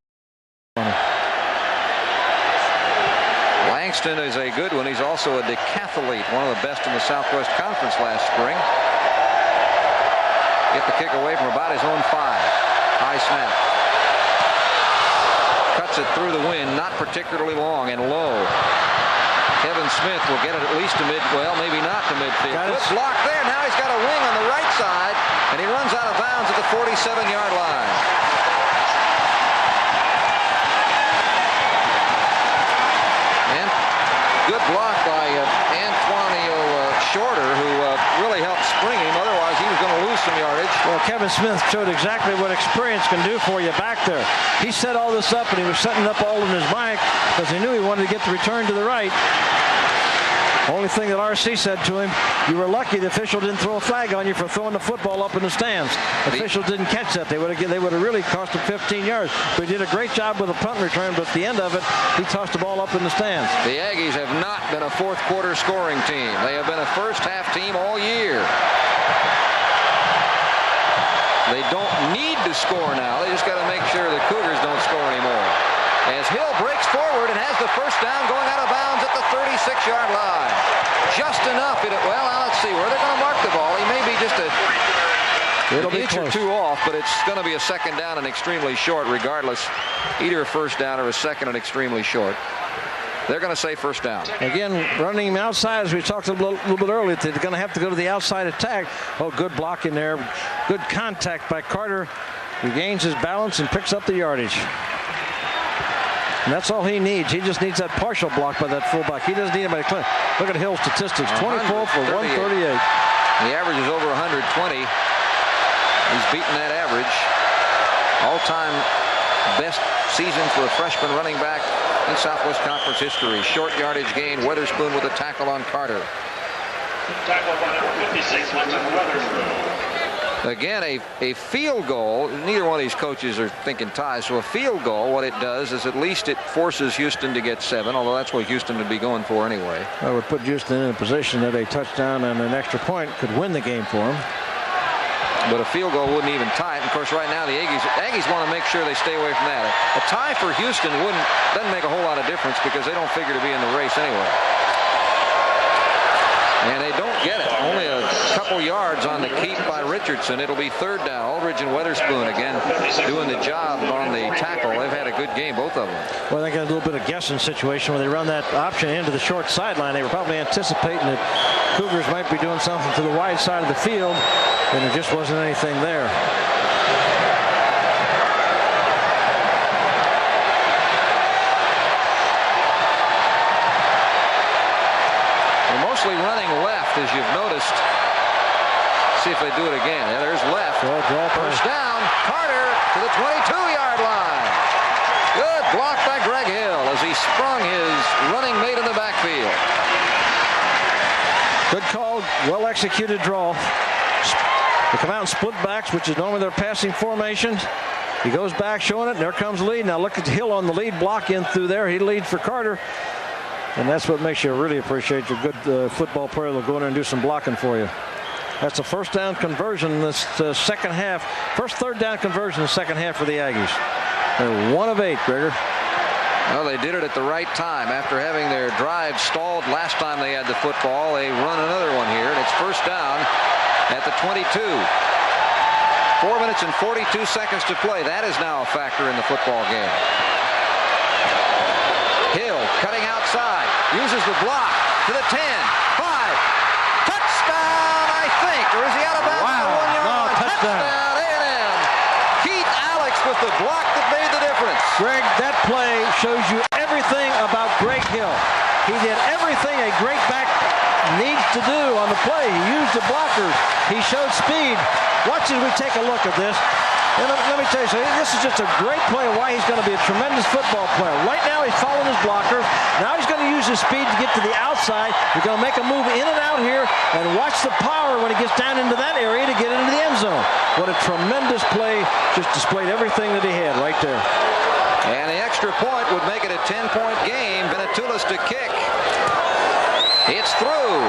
Langston is a good one. He's also a decathlete, one of the best in the Southwest Conference last spring. Get the kick away from about his own 5. High snap. Cuts it through the wind, not particularly long and low. Kevin Smith will get it at least to maybe not to midfield. Good block there. Now he's got a wing on the right side, and he runs out of bounds at the 47-yard line. And good block by Antonio Shorter, who really helped spring him. Otherwise, he was going to lose some yardage.
Well, Kevin Smith showed exactly what experience can do for you back there. He set all this up, and he was setting up all in his mind because he knew he wanted to get the return to the right. Only thing that RC said to him, you were lucky the official didn't throw a flag on you for throwing the football up in the stands. The official didn't catch that. They would have really cost him 15 yards. But he did a great job with a punt return, but at the end of it, he tossed the ball up in the stands.
The Aggies have not been a fourth quarter scoring team. They have been a first half team all year. They don't need to score now. They just got to make sure the Cougars don't score anymore. As Hill breaks forward and has the first down going out of bounds at the 36-yard line. Just enough. Now let's see where they're going to mark the ball. He may be just an inch or 2 off, but it's going to be a 2nd down and extremely short regardless. Either a 1st down or a 2nd and extremely short. They're going to say 1st down.
Again, running him outside, as we talked a little bit earlier, they're going to have to go to the outside attack. Oh, good block in there. Good contact by Carter. He gains his balance and picks up the yardage. And that's all he needs. He just needs that partial block by that fullback. He doesn't need anybody to clean. Look at Hill's statistics. 24 for 138.
The average is over 120. He's beaten that average. All-time best season for a freshman running back in Southwest Conference history. Short yardage gain. Weatherspoon with a tackle on Carter.
Tackle by number 56, Weatherspoon.
Again, a field goal, neither one of these coaches are thinking ties, so a field goal, what it does is at least it forces Houston to get 7, although that's what Houston would be going for anyway.
That would put Houston in a position that a touchdown and an extra point could win the game for them.
But a field goal wouldn't even tie it. And of course, right now the Aggies want to make sure they stay away from that. A tie for Houston doesn't make a whole lot of difference because they don't figure to be in the race anyway. And they don't get it. Only a couple yards on the keep by Richardson. It'll be 3rd down. Aldridge and Weatherspoon again doing the job on the tackle. They've had a good game, both of them.
Well, they got a little bit of guessing situation when they run that option into the short sideline. They were probably anticipating that Cougars might be doing something to the wide side of the field, and there just wasn't anything there.
Running left, as you've noticed. See if they do it again. Yeah, there's left. First down. Carter to the 22-yard line. Good block by Greg Hill as he sprung his running mate in the backfield.
Good call. Well executed draw. They come out in split backs, which is normally their passing formation. He goes back showing it, and there comes the lead. Now look at Hill on the lead block in through there. He leads for Carter. And that's what makes you really appreciate your good football player. They'll go in there and do some blocking for you. That's a first down conversion in this second half. First third down conversion in the second half for the Aggies. They're 1 of 8, Gregor.
Well, they did it at the right time. After having their drive stalled last time they had the football, they run another one here, and it's first down at the 22. 4 minutes and 42 seconds to play. That is now a factor in the football game. Hill cutting outside, uses the block to the 10, 5, touchdown, I think, or is he out of bounds?
Wow, no, touchdown.
A&M. Keith Alex with the block that made the difference.
Greg, that play shows you everything about Greg Hill. He did everything a great back needs to do on the play. He used the blockers. He showed speed. Watch as we take a look at this. And let me tell you something. This is just a great play of why he's going to be a tremendous football player. Right now he's following his blockers. Now he's going to use his speed to get to the outside. He's going to make a move in and out here. And watch the power when he gets down into that area to get into the end zone. What a tremendous play. Just displayed everything that he had right there.
And the extra point would make it a 10-point game. Venetoulis to kick. It's through.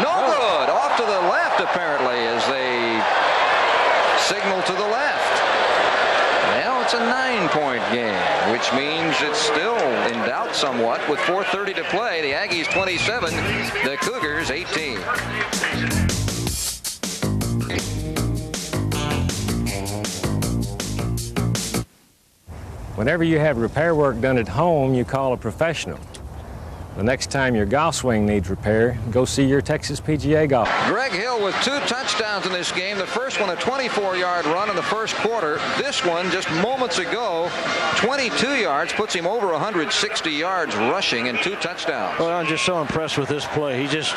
No good. Off to the left, apparently, as they signal to the left. Well, it's a 9-point game, which means it's still in doubt somewhat with 4:30 to play. The Aggies 27, the Cougars 18.
Whenever you have repair work done at home, you call a professional. The next time your golf swing needs repair, go see your Texas PGA golf.
Greg Hill with 2 touchdowns in this game. The first one a 24-yard run in the first quarter. This one just moments ago, 22 yards, puts him over 160 yards rushing and 2 touchdowns.
Well, I'm just so impressed with this play. He just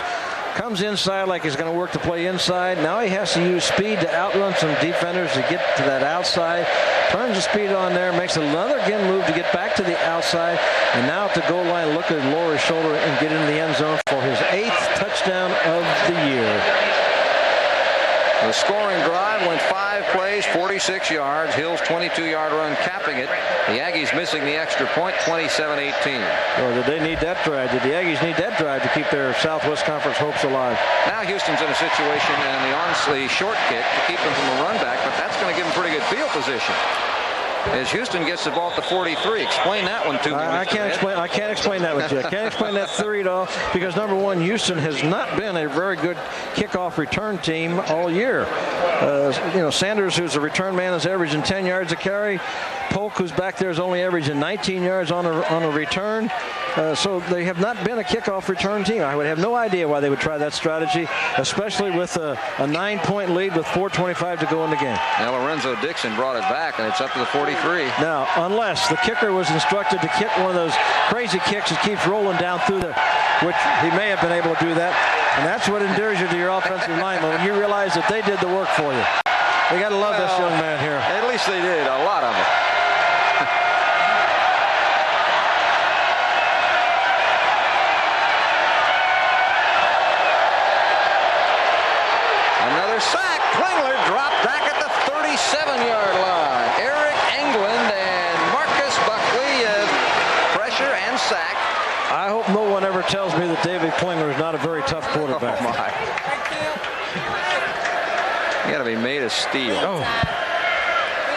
comes inside like he's going to work the play inside. Now he has to use speed to outrun some defenders to get to that outside. Turns the speed on there, makes another again move to get back to the outside. And now at the goal line, look at lower his shoulder and get into the end zone for his 8th touchdown of the year.
The scoring drive went 5 plays, 46 yards. Hill's 22-yard run capping it. The Aggies missing the extra point, 27-18.
Well, did they need that drive? Did the Aggies need that drive to keep their Southwest Conference hopes alive?
Now Houston's in a situation and the short kick to keep them from a run back, but that's going to give them pretty good field position. As Houston gets the ball at the 43. Explain that one to me.
I can't explain that with you. I can't explain that theory at all because, number one, Houston has not been a very good kickoff return team all year. Sanders, who's a return man, is averaging 10 yards a carry. Polk, who's back there, is only averaging 19 yards on a return. So they have not been a kickoff return team. I would have no idea why they would try that strategy, especially with a 9-point lead with 4:25 to go in the game.
Now Lorenzo Dixon brought it back, and it's up to the 43.
Now, unless the kicker was instructed to kick one of those crazy kicks that keeps rolling down through which he may have been able to do that. And that's what endears you to your offensive lineman when you realize that they did the work for you. They got to love this young man here.
At least they did, a lot of it. Another sack. Klingler dropped back at the 37-yard line. Eric England and Marcus Buckley, pressure and sack.
I hope no one ever tells me that David Klingler is not a very tough quarterback.
Oh, my. You got to be made of steel.
Oh.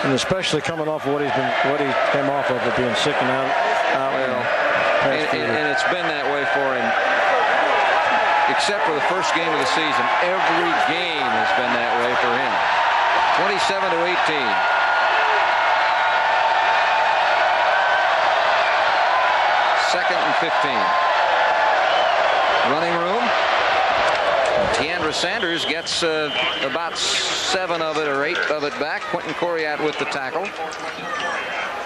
And especially coming off of what he came off of it being sick and out.
And it's been that way for him. Except for the first game of the season, every game has been that way for him. 27-18. Second and 15. Running room. Tiandra Sanders gets about 7 of it or 8 of it back. Quentin Coriat with the tackle.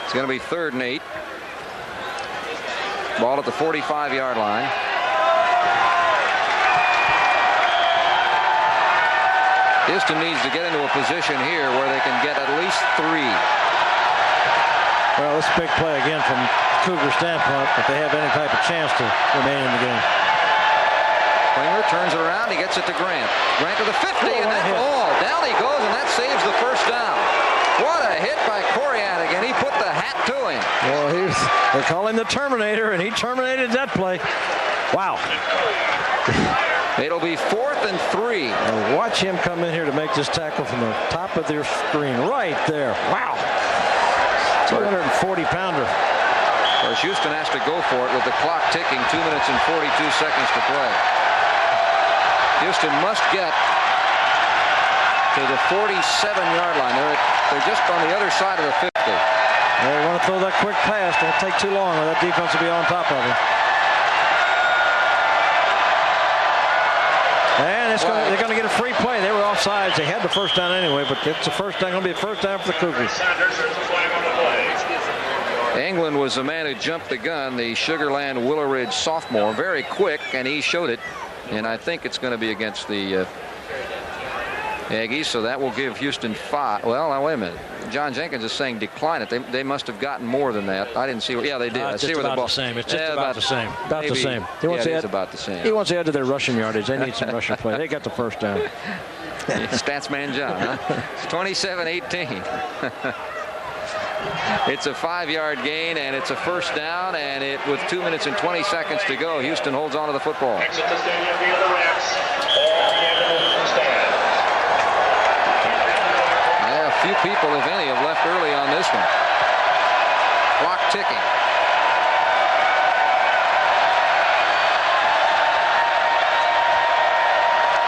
It's going to be 3rd and 8. Ball at the 45-yard line. Houston needs to get into a position here where they can get at least 3.
Well, this big play again from Cougar standpoint if they have any type of chance to remain in the game.
Klingler turns it around. He gets it to Grant. Grant to the 50, and that's all. Down he goes, and that saves the first down. What a hit by Koriatic, and he put the hat to him.
Well, they call him the Terminator, and he terminated that play. Wow.
It'll be 4th and 3.
And watch him come in here to make this tackle from the top of their screen. Right there. Wow. 240-pounder.
Of course, Houston has to go for it with the clock ticking, 2 minutes and 42 seconds to play. Houston must get to the 47-yard line. They're just on the other side of the 50.
They want to throw that quick pass. Don't take too long, or that defense will be on top of it. And they're going to get a free play. They were offsides. They had the first down anyway, but it's the first down. Going to be a first down for the Cougars.
England was the man who jumped the gun, the Sugar Land Willow Ridge sophomore. Very quick, and he showed it. And I think it's going to be against the Aggies, so that will give Houston 5. Well, now wait a minute. John Jenkins is saying decline it. They must have gotten more than that. I didn't see where. Yeah, they did. I see where the ball.
It's just about the same. About the same.
It's about the same.
He wants to add to their rushing yardage. They need some rushing play. They got the first down.
Statsman John, huh? It's 27-18. It's a 5-yard gain, and it's a first down, and with 2 minutes and 20 seconds to go, Houston holds on to the football.
Exit the stadium via the ramps. All candidates stand.
Yeah, a few people, if any, have left early on this one. Clock ticking.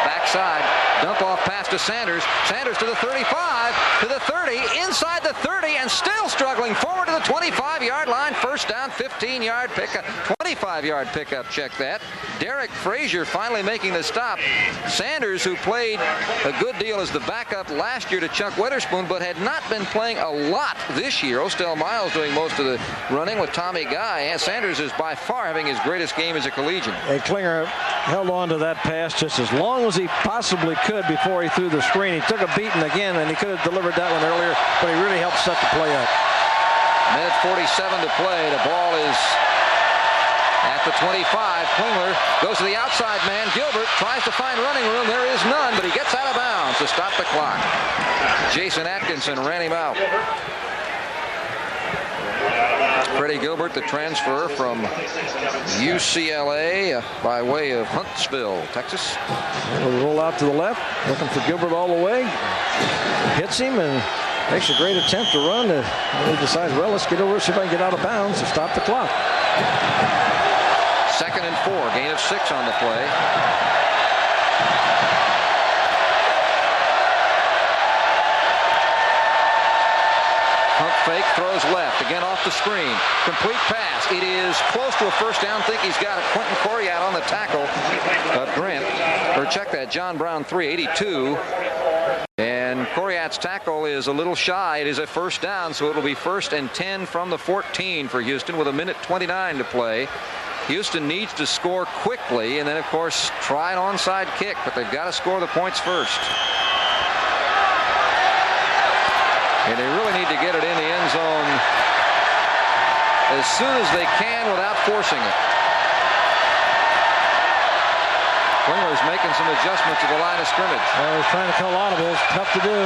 Backside. Dump off pass to Sanders. Sanders to the 35, to the 30, inside the 30, and still struggling forward to the 25-yard line. First down, 15-yard pickup, 25-yard pickup. Check that. Derek Frazier finally making the stop. Sanders, who played a good deal as the backup last year to Chuck Witherspoon, but had not been playing a lot this year. Ostel Miles doing most of the running with Tommy Guy. And Sanders is by far having his greatest game as a collegian.
And Klinger held on to that pass just as long as he possibly could before he threw the screen. He took a beating again, and he could have delivered that one earlier, but he really helped set the play up.
Minute 47 to play. The ball is at the 25. Klingler goes to the outside man. Gilbert tries to find running room. There is none, but he gets out of bounds to stop the clock. Jason Atkinson ran him out. Freddie Gilbert, the transfer from UCLA by way of Huntsville, Texas.
He'll roll out to the left, looking for Gilbert all the way. Hits him and makes a great attempt to run. And he decides, well, let's get over, see if I can get out of bounds to stop the clock.
2nd and 4, gain of 6 on the play. Pump fake, throws left, again off the screen. Complete pass. It is close to a first down. Think he's got it. Quentin Coriat on the tackle of Grant. Or check that, John Brown 382. And Coriat's tackle is a little shy. It is a first down, so it will be 1st and 10 from the 14 for Houston with a minute 29 to play. Houston needs to score quickly and then, of course, try an onside kick, but they've got to score the points first. And they really need to get it in the end zone as soon as they can without forcing it. Klingler's making some adjustments to the line of scrimmage.
Well, he's trying to call audibles. Tough to do.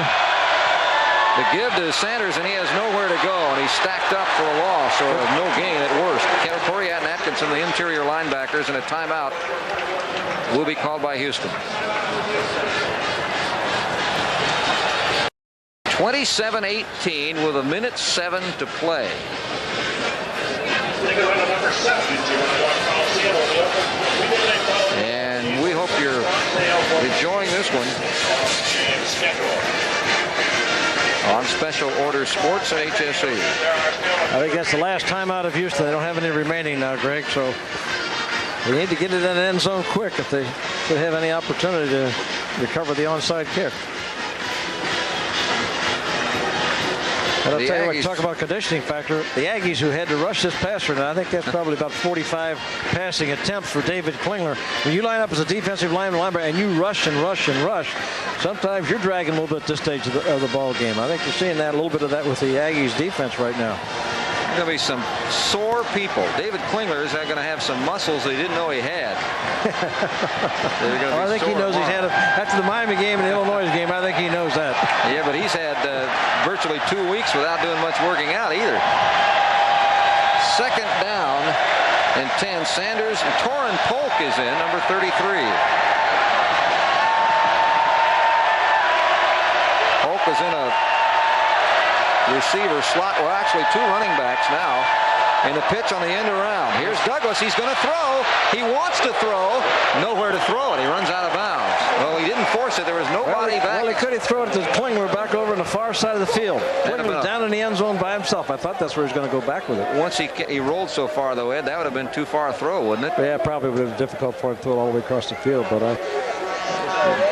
The give to Sanders, and he has nowhere to go, and he's stacked up for a loss, or no gain at worst. Coriat and Atkinson, the interior linebackers, and a timeout will be called by Houston. 27-18 with a minute 7 to play. And we hope you're enjoying this one on Special Order Sports at HSE.
I think that's the last time out of Houston. They don't have any remaining now, Greg, so they need to get it in the end zone quick if they should have any opportunity to recover the onside kick. And I'll tell you what, talk about conditioning factor. The Aggies, who had to rush this passer, and I think that's probably about 45 passing attempts for David Klingler. When you line up as a defensive linebacker and you rush and rush and rush, sometimes you're dragging a little bit at this stage of the ball game. I think you're seeing that, a little bit of that with the Aggies defense right now.
going to be some sore people. David Klingler is going to have some muscles that he didn't know he had.
I think he knows he's had after the Miami game and the Illinois game. I think he knows that.
Yeah, but he's had virtually 2 weeks without doing much working out either. Second down and 10. Sanders and Torrin Polk is in, number 33. Polk is in a receiver slot. Well, actually 2 running backs now. And the pitch on the end around. Here's Douglas. He's going to throw. He wants to throw. Nowhere to throw it. He runs out of bounds. Well, he didn't force it. There was nobody back.
Well, he could have thrown it to Klingler back over on the far side of the field. Klingler down in the end zone by himself. I thought that's where he's going to go back with it.
Once he rolled so far, though, Ed, that would have been too far a throw, wouldn't it?
Yeah, probably would have been difficult for him to throw it all the way across the field. But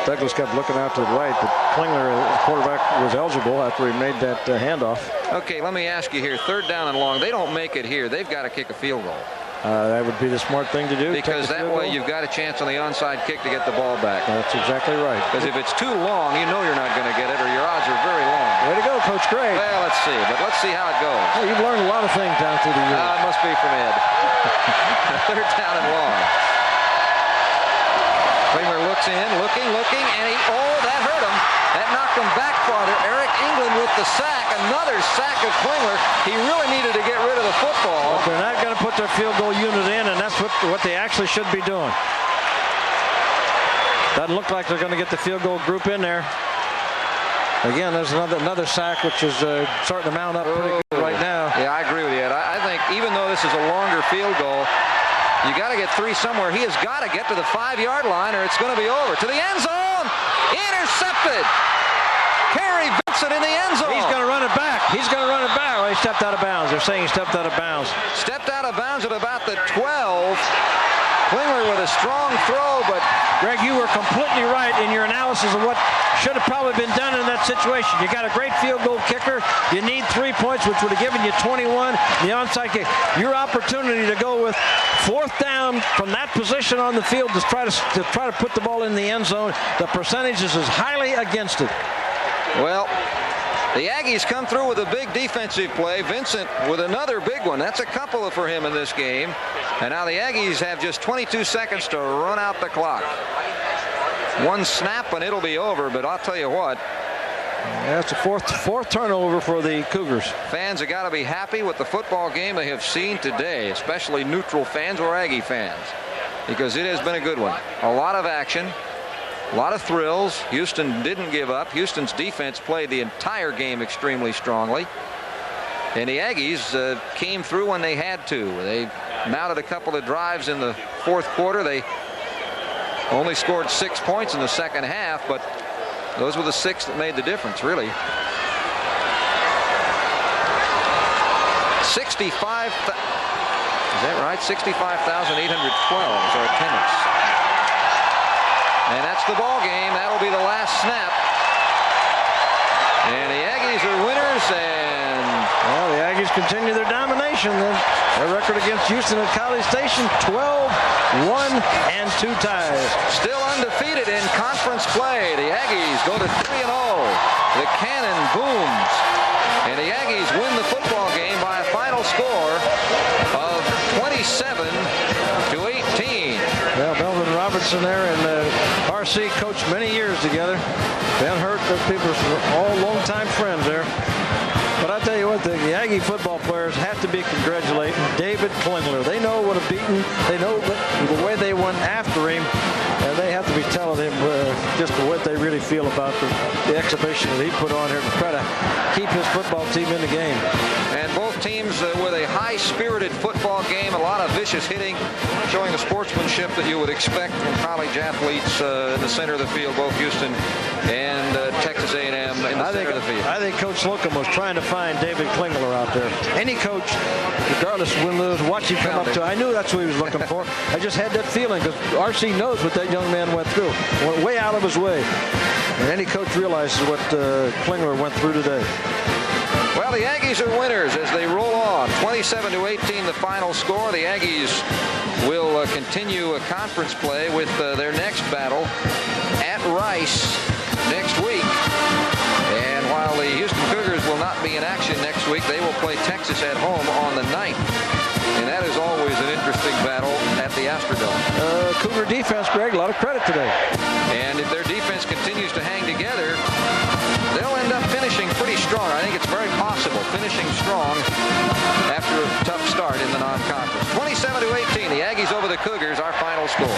Douglas kept looking out to the right, but Klingler, the quarterback, was eligible after he made that handoff.
Okay, let me ask you here. 3rd down and long. They don't make it here. They've got to kick a field goal.
That would be the smart thing to do.
Because that way you've got a chance on the onside kick to get the ball back.
That's exactly right.
Because if it's too long, you know you're not going to get it, or your odds are very long.
Way to go, Coach Gray.
Well, let's see. But let's see how it goes.
Hey, you've learned a lot of things down through the years.
It must be from Ed. 3rd down and long. Klingler looks in, looking, and that hurt him. That knocked him back farther. Eric England with the sack. Another sack of Klingler. He really needed to get rid of the football.
But they're not going to put their field goal unit in, and that's what they actually should be doing. Doesn't look like they're going to get the field goal group in there. Again, there's another sack, which is starting to mount up pretty good right now.
Yeah, I agree with you, Ed. I think even though this is a longer field goal, you got to get 3 somewhere. He has got to get to the 5-yard line or it's going to be over. To the end zone. Intercepted. Kerry Vincent in the end zone.
He's going to run it back. He's going to run it back. Well, he stepped out of bounds. They're saying he stepped out of bounds.
Stepped out of bounds at about the 12. Klingler with a strong throw, but
Greg, you were completely right in your analysis of what should have probably been done in that situation. You got a great field goal kicker. You need 3 points, which would have given you 21. The onside kick. Your opportunity to go with 4th down from that position on the field to try to put the ball in the end zone. The percentages is highly against it.
Well, the Aggies come through with a big defensive play. Vincent with another big one. That's a couple for him in this game. And now the Aggies have just 22 seconds to run out the clock. 1 snap and it'll be over, but I'll tell you what.
That's a fourth turnover for the Cougars.
Fans have got to be happy with the football game they have seen today, especially neutral fans or Aggie fans, because it has been a good one. A lot of action. A lot of thrills. Houston didn't give up. Houston's defense played the entire game extremely strongly. And the Aggies came through when they had to. They mounted a couple of drives in the 4th quarter. They only scored 6 points in the second half, but those were the 6 that made the difference, really. 65, is that right? 65,812 is our attendance. And that's the ball game. That'll be the last snap. And the Aggies are winners. And
well, the Aggies continue their domination. Their record against Houston at College Station: 12-1 and 2 ties.
Still undefeated in conference play. The Aggies go to 3-0. The cannon booms, and the Aggies win the football game by a final score of 27-18.
Well, Melvin Robertson there and RC coached many years together. Ben Hurt, those people are all longtime friends there. But I tell you what, the Aggie football players have to be congratulating David Klingler. They know what a beating. They know the way they went after him. And they have to be telling him just what they really feel about the exhibition that he put on here to try to keep his football team in the game.
And both teams with a high-spirited football game, a lot of vicious hitting, showing the sportsmanship that you would expect from college athletes in the center of the field, both Houston and Texas A&M in the center of the field.
I think Coach Slocum was trying to find David Klingler out there. Any coach, regardless of win, lose, watch him come up to. I knew that's what he was looking for. I just had that feeling because RC knows what that young man went through. Went way out of his way. And any coach realizes what Klingler went through today.
Well, the Aggies are winners as they roll on. 27-18 the final score. The Aggies will continue a conference play with their next battle at Rice next week. And while the Houston Cougars will not be in action next week, they will play Texas at home on the 9th. And that is always an interesting battle at the Astrodome.
Cougar defense, Greg, a lot of credit today.
And if their defense continues to hang together, they'll end up finishing pretty strong. I think it's very possible finishing strong after a tough start in the non-conference. 27-18, the Aggies over the Cougars, our final score.